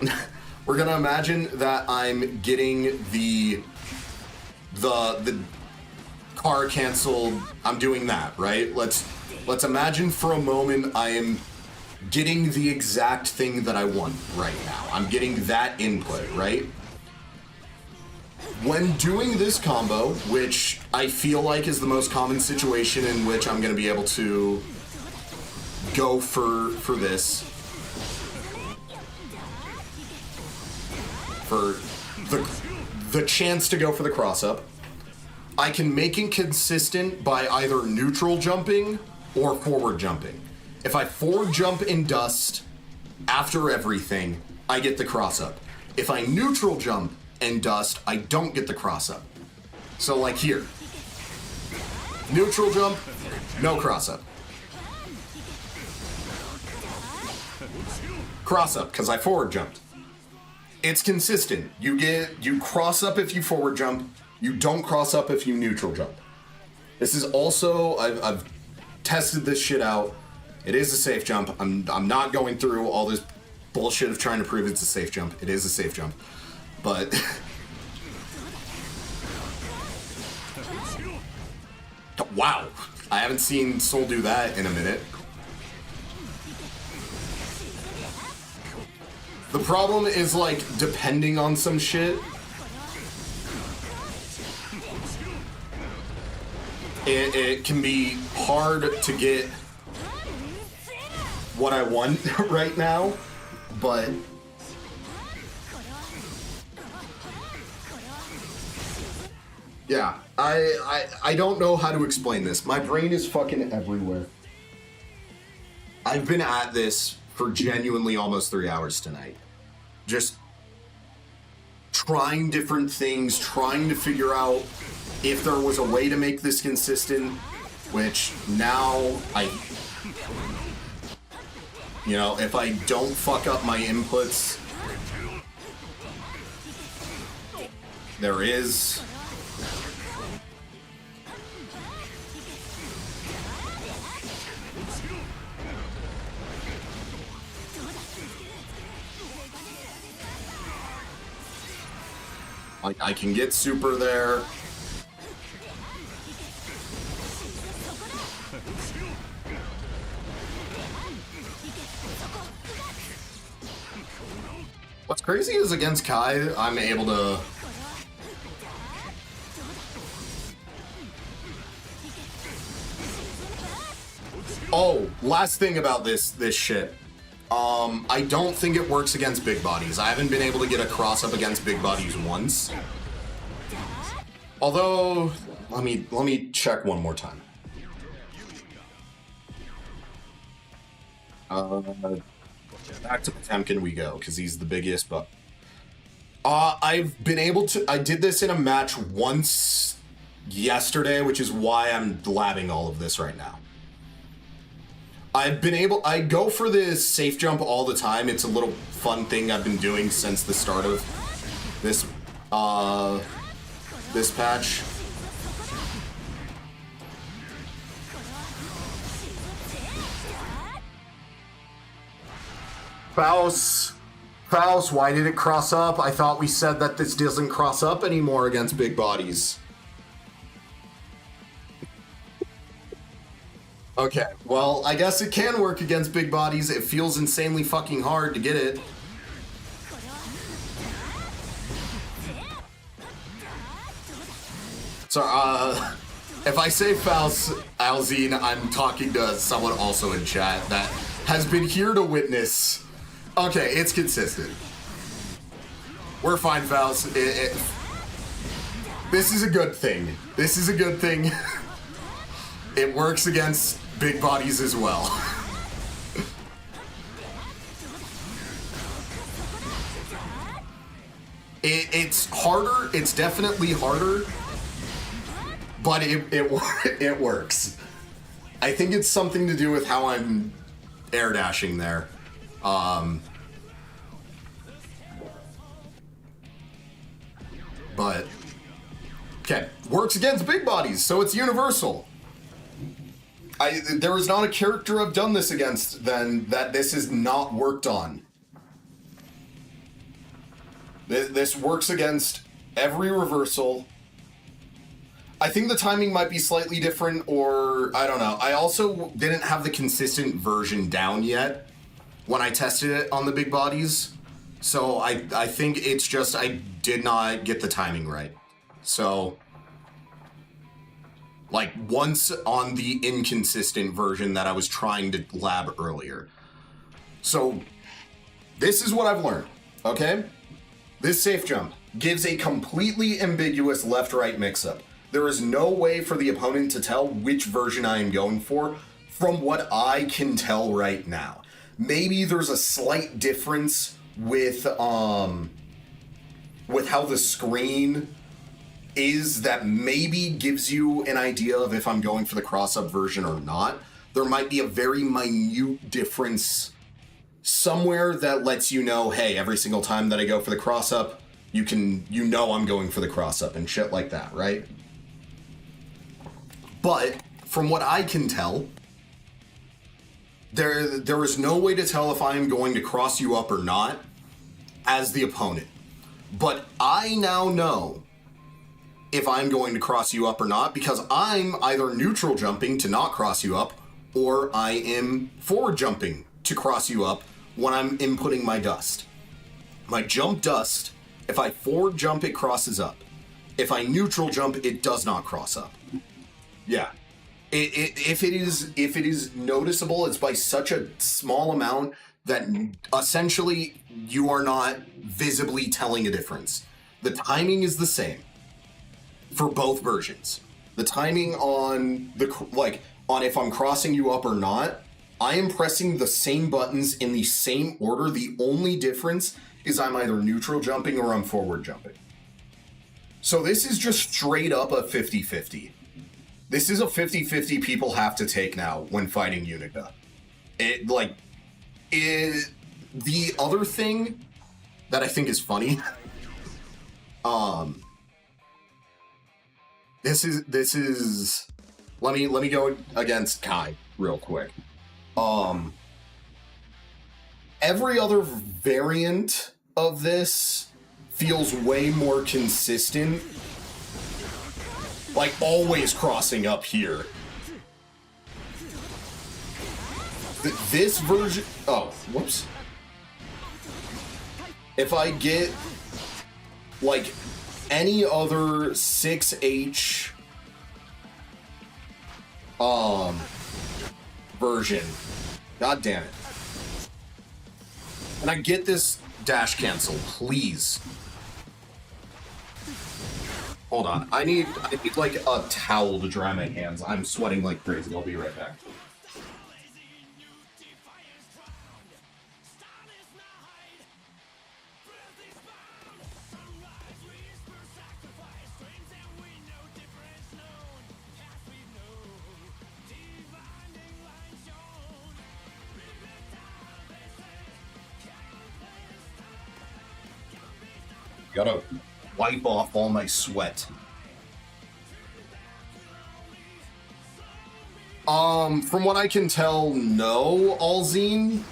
A: We're gonna imagine that I'm getting the car canceled. I'm doing that, right? Let's imagine for a moment I am getting the exact thing that I want right now. I'm getting that input, right? When doing this combo, which I feel like is the most common situation in which I'm going to be able to go for this, for the chance to go for the cross-up, I can make it consistent by either neutral jumping or forward jumping. If I forward jump in dust after everything, I get the cross-up. If I neutral jump and dust, I don't get the cross-up. So like here, neutral jump, no cross-up. Cross-up, because I forward jumped. It's consistent. You cross up if you forward jump, you don't cross up if you neutral jump. This is also, I've tested this shit out. It is a safe jump. I'm not going through all this bullshit of trying to prove it's a safe jump. It is a safe jump. But wow, I haven't seen Soul do that in a minute. The problem is, like, depending on some shit, it can be hard to get what I want right now, but yeah, I don't know how to explain this. My brain is fucking everywhere. I've been at this for genuinely almost 3 hours tonight. Just trying different things, trying to figure out if there was a way to make this consistent, which now you know, if I don't fuck up my inputs, there is. I can get super there. What's crazy is against Kai, I'm able to... Oh, last thing about this shit. I don't think it works against big bodies. I haven't been able to get a cross up against big bodies once. Although, let me check one more time. Back to Potemkin we go, because he's the biggest, but... I've been able to... I did this in a match once yesterday, which is why I'm labbing all of this right now. I've been able... I go for this safe jump all the time. It's a little fun thing I've been doing since the start of this, this patch. Faust, why did it cross up? I thought we said that this doesn't cross up anymore against big bodies. Okay, well, I guess it can work against big bodies. It feels insanely fucking hard to get it. So, if I say Faust, Alzine, I'm talking to someone also in chat that has been here to witness. Okay, it's consistent. We're fine, Faust. This is a good thing. This is a good thing. It works against big bodies as well. It's harder. It's definitely harder, but it works. I think it's something to do with how I'm air dashing there. But okay, works against big bodies, so it's universal. There is not a character I've done this against then that this is not worked on. This works against every reversal. I think the timing might be slightly different, or I don't know. I also didn't have the consistent version down yet when I tested it on the big bodies. So I think it's just I did not get the timing right. So, like, once on the inconsistent version that I was trying to lab earlier. So, this is what I've learned, okay? This safe jump gives a completely ambiguous left-right mix-up. There is no way for the opponent to tell which version I am going for from what I can tell right now. Maybe there's a slight difference with how the screen is that maybe gives you an idea of if I'm going for the cross-up version or not. There might be a very minute difference somewhere that lets you know, hey, every single time that I go for the cross-up, you know I'm going for the cross-up and shit like that, right? But from what I can tell, there is no way to tell if I am going to cross you up or not as the opponent. But I now know if I'm going to cross you up or not because I'm either neutral jumping to not cross you up or I am forward jumping to cross you up when I'm inputting my dust. My jump dust, if I forward jump, it crosses up. If I neutral jump, it does not cross up. Yeah. If it is noticeable, it's by such a small amount that essentially you are not visibly telling a difference. The timing is the same for both versions. The timing on on if I'm crossing you up or not, I am pressing the same buttons in the same order. The only difference is I'm either neutral jumping or I'm forward jumping. So this is just straight up a 50-50. This is a 50-50 people have to take now when fighting Unica. The other thing that I think is funny, this is let me go against Kai real quick. Every other variant of this feels way more consistent. Like, always crossing up here. This version... Oh, whoops. If I get, like, any other 6H... version... God damn it. And I get this dash cancel, please. Hold on, I need like a towel to dry my hands. I'm sweating like crazy. I'll be right back. Gotta wipe off all my sweat. From what I can tell, no, Alzine.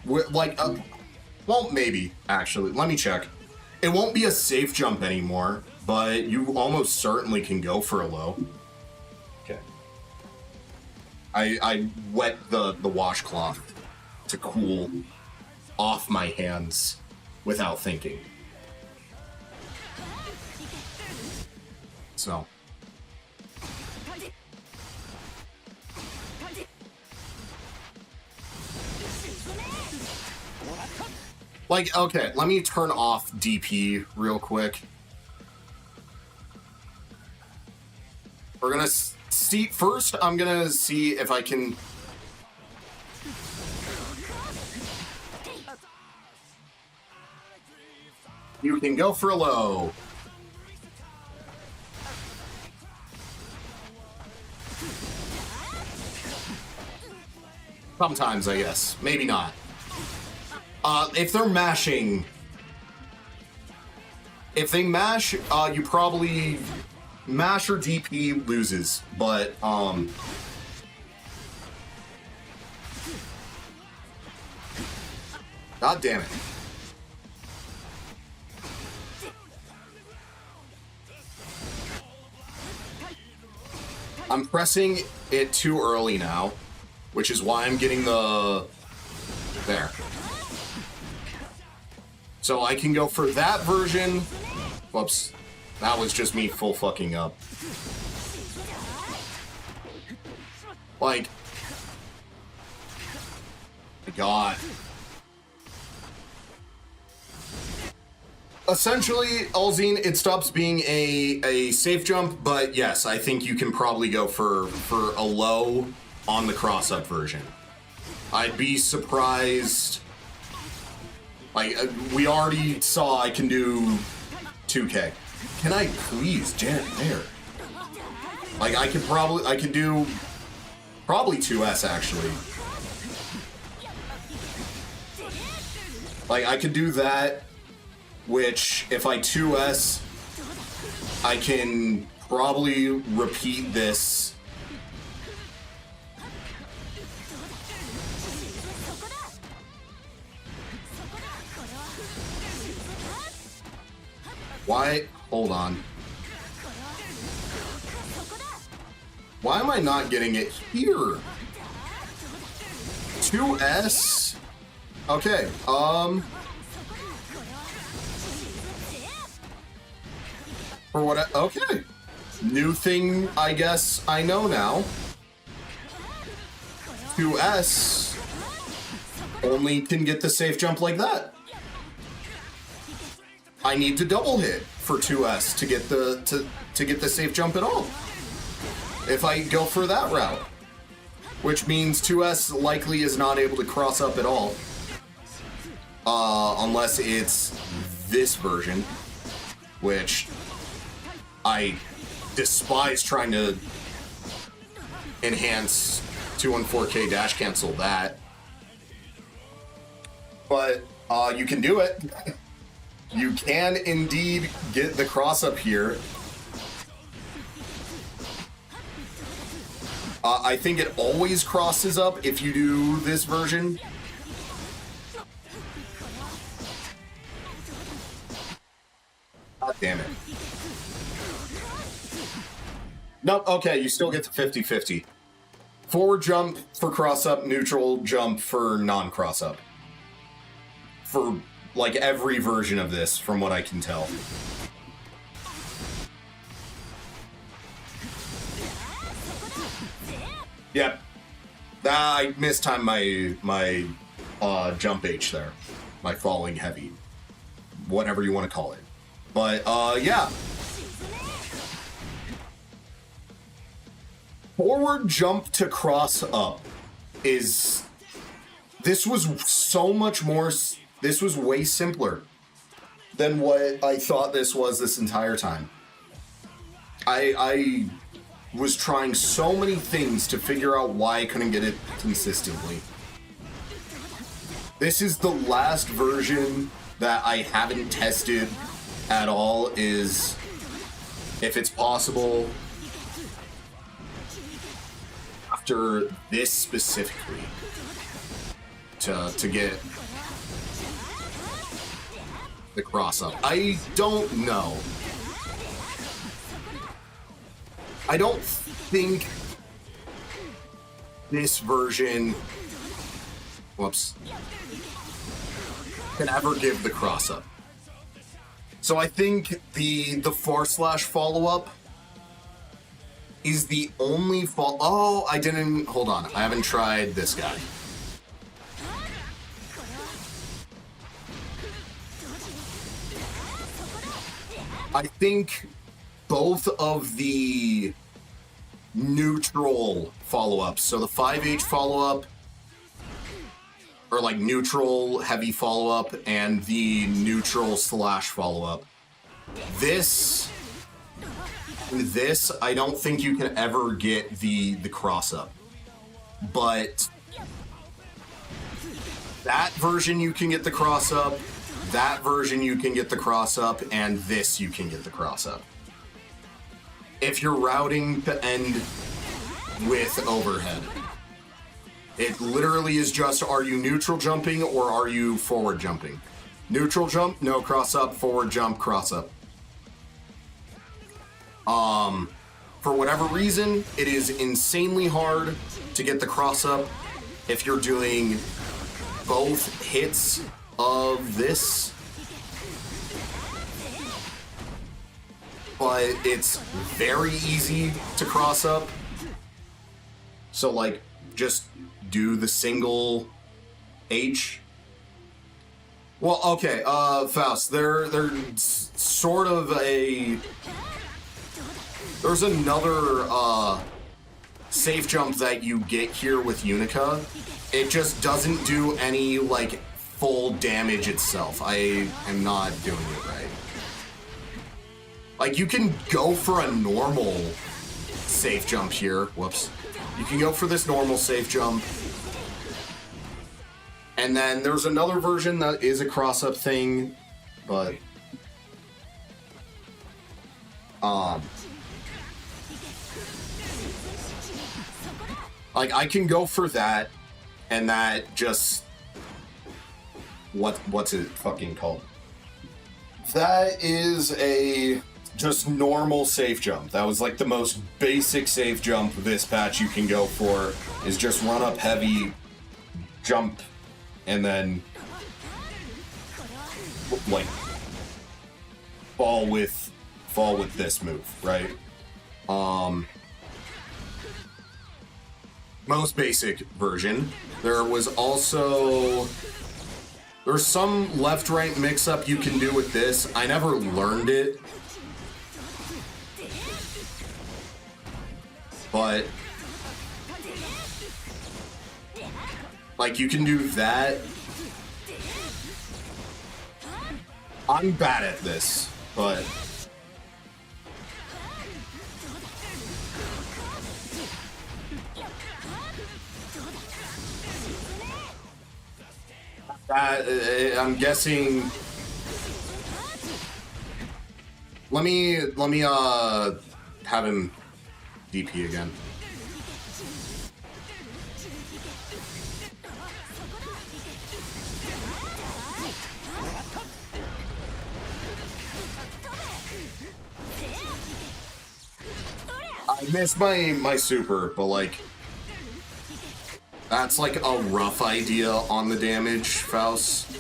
A: Well, maybe, actually. Let me check. It won't be a safe jump anymore, but you almost certainly can go for a low. Okay. I wet the washcloth to cool off my hands without thinking. So. Like, okay, let me turn off DP real quick. We're gonna see, first I'm gonna see if I can... You can go for a low. Sometimes, I guess. Maybe not. If they're mashing... If they mash, you probably... Mash or DP loses, but, God damn it. I'm pressing it too early now, which is why I'm getting the... There. So I can go for that version. Whoops. That was just me full fucking up. Like... My God. Essentially, Alzine, it stops being a safe jump, but yes, I think you can probably go for a low on the cross-up version. I'd be surprised... Like, we already saw I can do 2K. Can I please, Janet there? Like, I could do probably 2S, actually. Like, I could do that, which, if I 2S, I can probably repeat this. Why? Hold on. Why am I not getting it here? 2S? Okay, For what okay. New thing, I guess, I know now. 2S only can get the safe jump like that. I need to double hit for 2S to get the safe jump at all. If I go for that route, which means 2S likely is not able to cross up at all, unless it's this version, which I despise trying to enhance 214K dash cancel that, but you can do it. You can indeed get the cross up here. I think it always crosses up if you do this version. God damn it. Nope, okay, you still get to 50-50. Forward jump for cross up, neutral jump for non-cross up. For like every version of this, from what I can tell. Yep. I mistimed my jump H there. My falling heavy. Whatever you want to call it. But, yeah. Forward jump to cross up is... This was so much more... This was way simpler than what I thought this was this entire time. I was trying so many things to figure out why I couldn't get it consistently. This is the last version that I haven't tested at all, is if it's possible after this specifically to get the cross up. I don't know. I don't think this version, whoops, can ever give the cross up. So I think the / follow-up is the only oh, I didn't, hold on, I haven't tried this guy. I think both of the neutral follow-ups. So the 5H follow-up, or like neutral heavy follow-up, and the neutral slash follow-up. This, I don't think you can ever get the cross-up. But that version you can get the cross-up, that version you can get the cross-up, and this you can get the cross-up. If you're routing to end with overhead. It literally is just, are you neutral jumping or are you forward jumping? Neutral jump, no cross-up. Forward jump, cross-up. For whatever reason, it is insanely hard to get the cross-up if you're doing both hits of this. But it's very easy to cross up. So, like, just do the single H. Well, okay, Faust, there's sort of a... There's another, safe jump that you get here with Unica. It just doesn't do any, like, full damage itself. I am not doing it right. Like, you can go for a normal safe jump here. Whoops. You can go for this normal safe jump. And then there's another version that is a cross-up thing, but... Like, I can go for that, and that just... What's it fucking called? That is a... just normal safe jump. That was like the most basic safe jump this patch you can go for, is just run up heavy, jump, and then like fall with this move, right? Most basic version. There was also... There's some left-right mix-up you can do with this. I never learned it. But, like, you can do that. I'm bad at this, but... I'm guessing... Let me, have him... DP again. I missed my super, but like that's like a rough idea on the damage, Faust.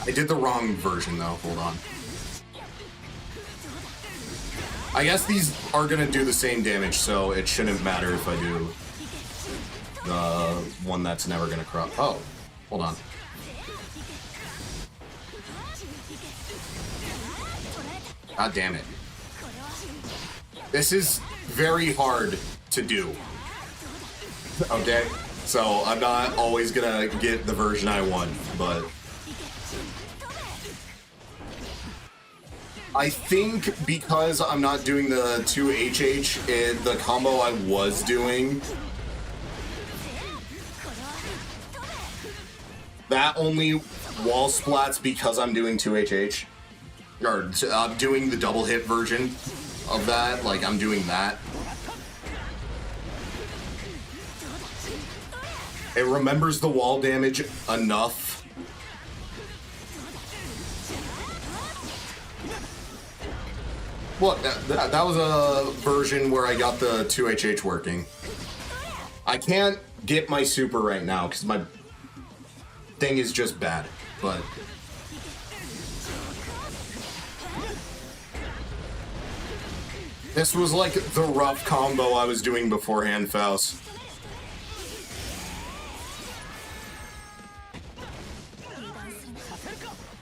A: I did the wrong version though, hold on. I guess these are gonna do the same damage, so it shouldn't matter if I do the one that's never gonna crop. Oh, hold on. God damn it. This is very hard to do. Okay? So I'm not always gonna get the version I want, but... I think because I'm not doing the 2HH, the combo I was doing, that only wall splats because I'm doing 2HH. Or I'm doing the double hit version of that, like I'm doing that. It remembers the wall damage enough. Look, that was a version where I got the 2HH working. I can't get my super right now because my thing is just bad, but... This was like the rough combo I was doing beforehand, Faust.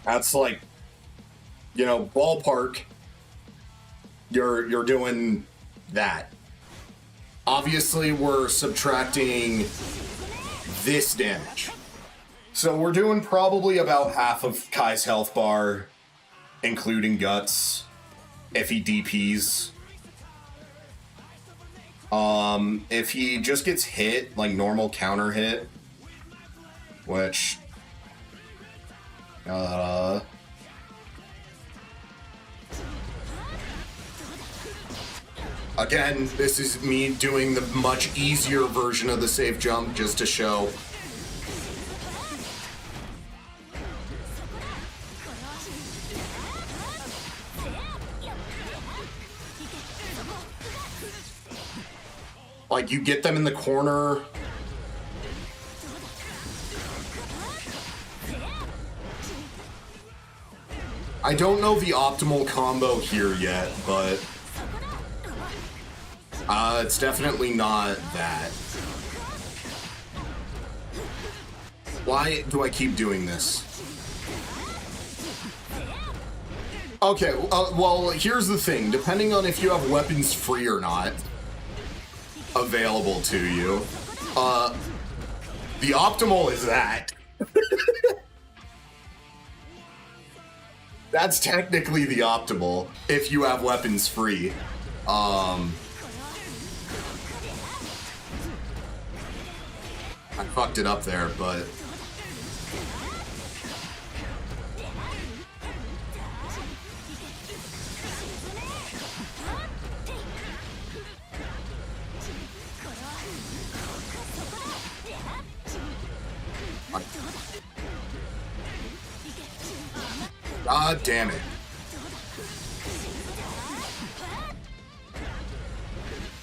A: That's like you know, ballpark, you're doing that. Obviously, we're subtracting this damage. So we're doing probably about half of Kai's health bar, including guts, if he DPs. If he just gets hit, like normal counter hit, which, again, this is me doing the much easier version of the safe jump just to show. Like, you get them in the corner. I don't know the optimal combo here yet, but it's definitely not that. Why do I keep doing this? Okay, well, here's the thing. Depending on if you have weapons free or not available to you, the optimal is that. That's technically the optimal if you have weapons free. I fucked it up there, but God damn it.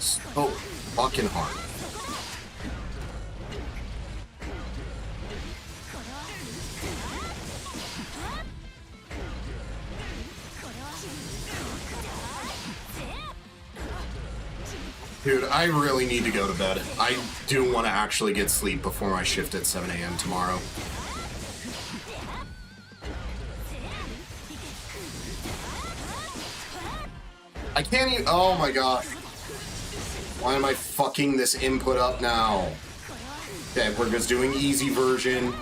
A: So fucking hard. Dude, I really need to go to bed. I do want to actually get sleep before my shift at 7 a.m. tomorrow. I can't even. Oh my gosh. Why am I fucking this input up now? Okay, we're just doing easy version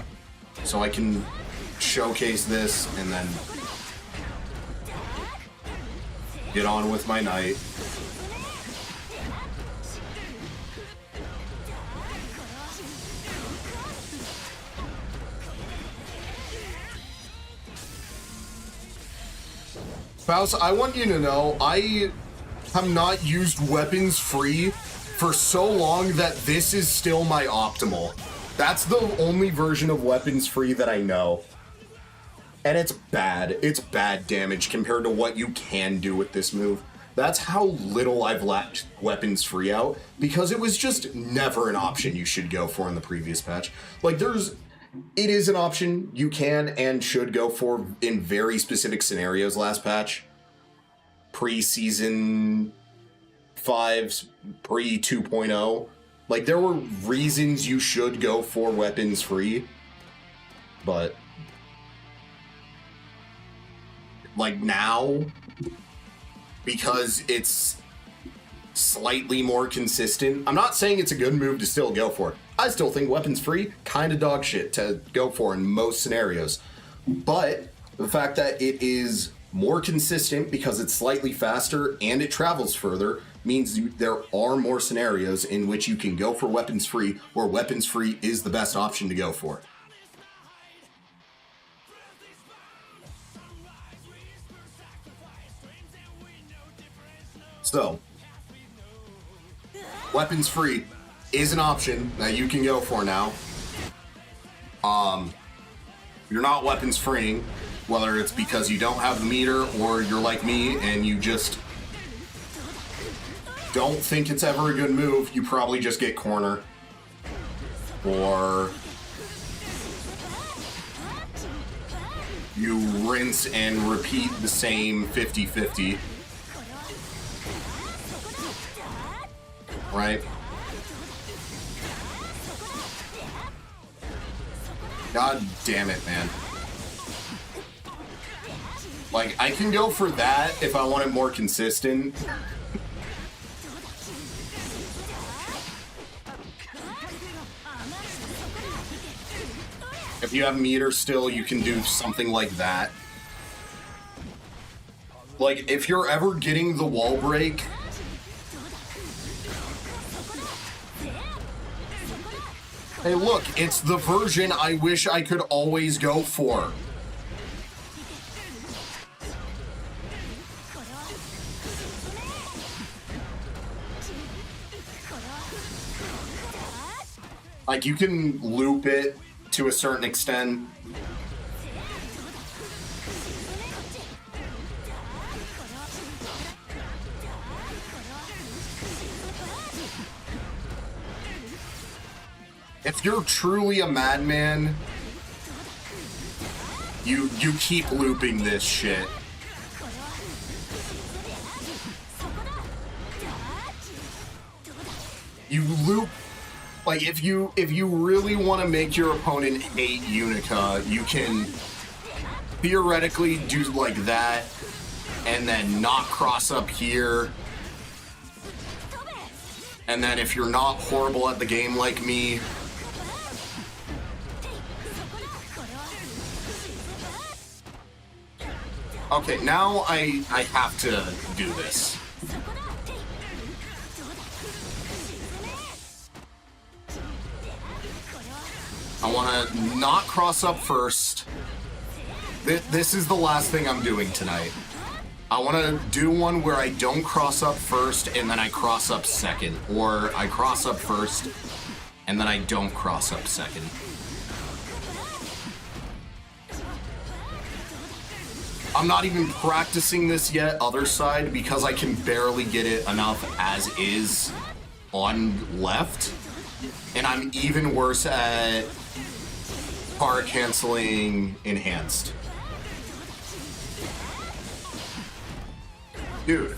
A: so I can showcase this and then get on with my night. Faust, I want you to know, I have not used weapons free for so long that this is still my optimal. That's the only version of weapons free that I know. And it's bad. It's bad damage compared to what you can do with this move. That's how little I've let weapons free out, because it was just never an option you should go for in the previous patch. Like, it is an option you can and should go for in very specific scenarios last patch. Pre-season 5, pre-2.0. Like, there were reasons you should go for weapons free. But, like, now, because it's slightly more consistent, I'm not saying it's a good move to still go for. I still think weapons free, kind of dog shit to go for in most scenarios. But the fact that it is more consistent because it's slightly faster and it travels further means there are more scenarios in which you can go for weapons free, where weapons free is the best option to go for. So, weapons free is an option that you can go for now. You're not weapons freeing, whether it's because you don't have the meter or you're like me and you just don't think it's ever a good move. You probably just get corner, or you rinse and repeat the same 50-50, right? God damn it, man. Like, I can go for that if I want it more consistent. If you have meter still, you can do something like that. Like, if you're ever getting the wall break, hey look, it's the version I wish I could always go for. Like, you can loop it to a certain extent. If you're truly a madman, you keep looping this shit. You loop, like, if you really want to make your opponent hate Unica, you can theoretically do like that and then not cross up here. And then if you're not horrible at the game like me, okay, now I have to do this. I want to not cross up first. This is the last thing I'm doing tonight. I want to do one where I don't cross up first and then I cross up second. Or I cross up first and then I don't cross up second. I'm not even practicing this yet, other side, because I can barely get it enough as is on left. And I'm even worse at power canceling enhanced. Dude.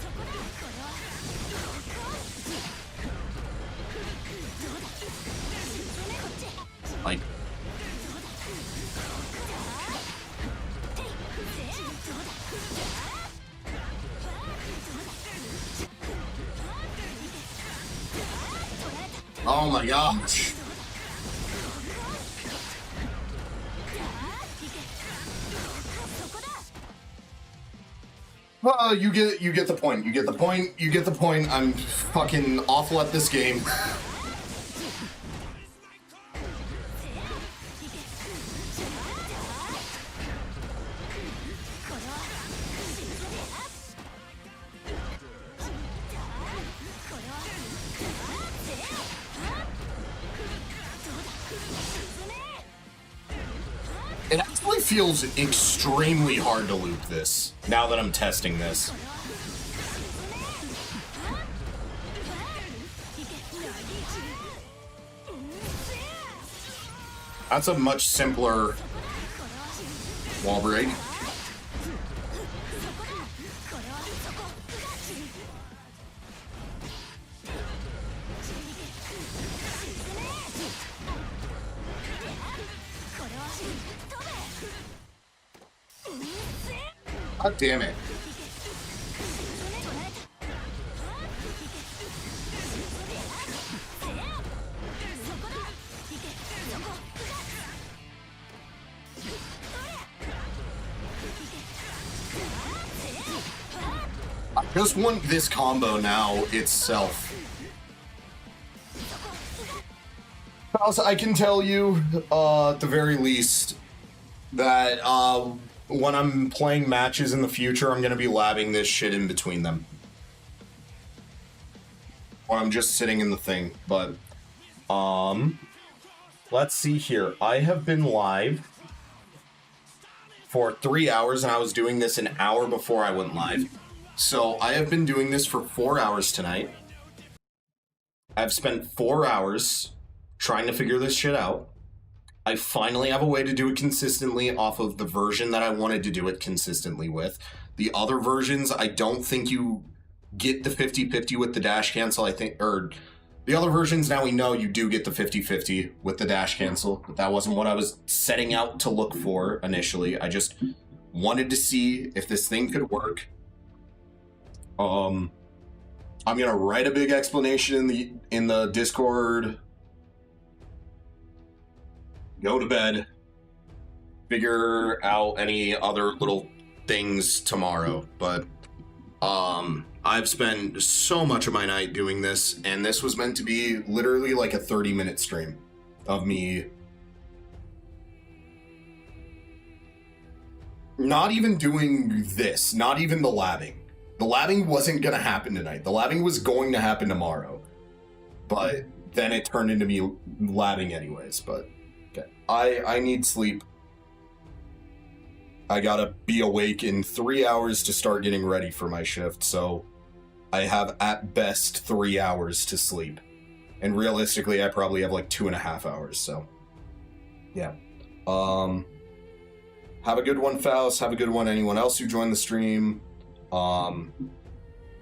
A: Like, oh my gosh. You get the point. You get the point. You get the point. I'm fucking awful at this game. It actually feels extremely hard to loop this, now that I'm testing this. That's a much simpler wall break. God damn it. I just want this combo now itself. Also, I can tell you, at the very least, that when I'm playing matches in the future, I'm going to be labbing this shit in between them. When I'm just sitting in the thing. But, let's see here. I have been live for 3 hours, and I was doing this an hour before I went live. So, I have been doing this for 4 hours tonight. I've spent 4 hours trying to figure this shit out. I finally have a way to do it consistently off of the version that I wanted to do it consistently with. The other versions, I don't think you get the 50-50 with the dash cancel, I think, or the other versions, now we know you do get the 50-50 with the dash cancel, but that wasn't what I was setting out to look for initially. I just Wanted to see if this thing could work. I'm gonna write a big explanation in the Discord. Go to bed. Figure out any other little things tomorrow. But I've spent so much of my night doing this, and this was meant to be literally like a 30-minute stream of me not even doing this, not even the labbing. The labbing wasn't going to happen tonight. The labbing was going to happen tomorrow. But then it turned into me labbing anyways. But okay. I need sleep. I gotta be awake in 3 hours to start getting ready for my shift, so I have at best 3 hours to sleep. And realistically, I probably have like 2.5 hours, so yeah. Have a good one, Faust. Have a good one, anyone else who joined the stream.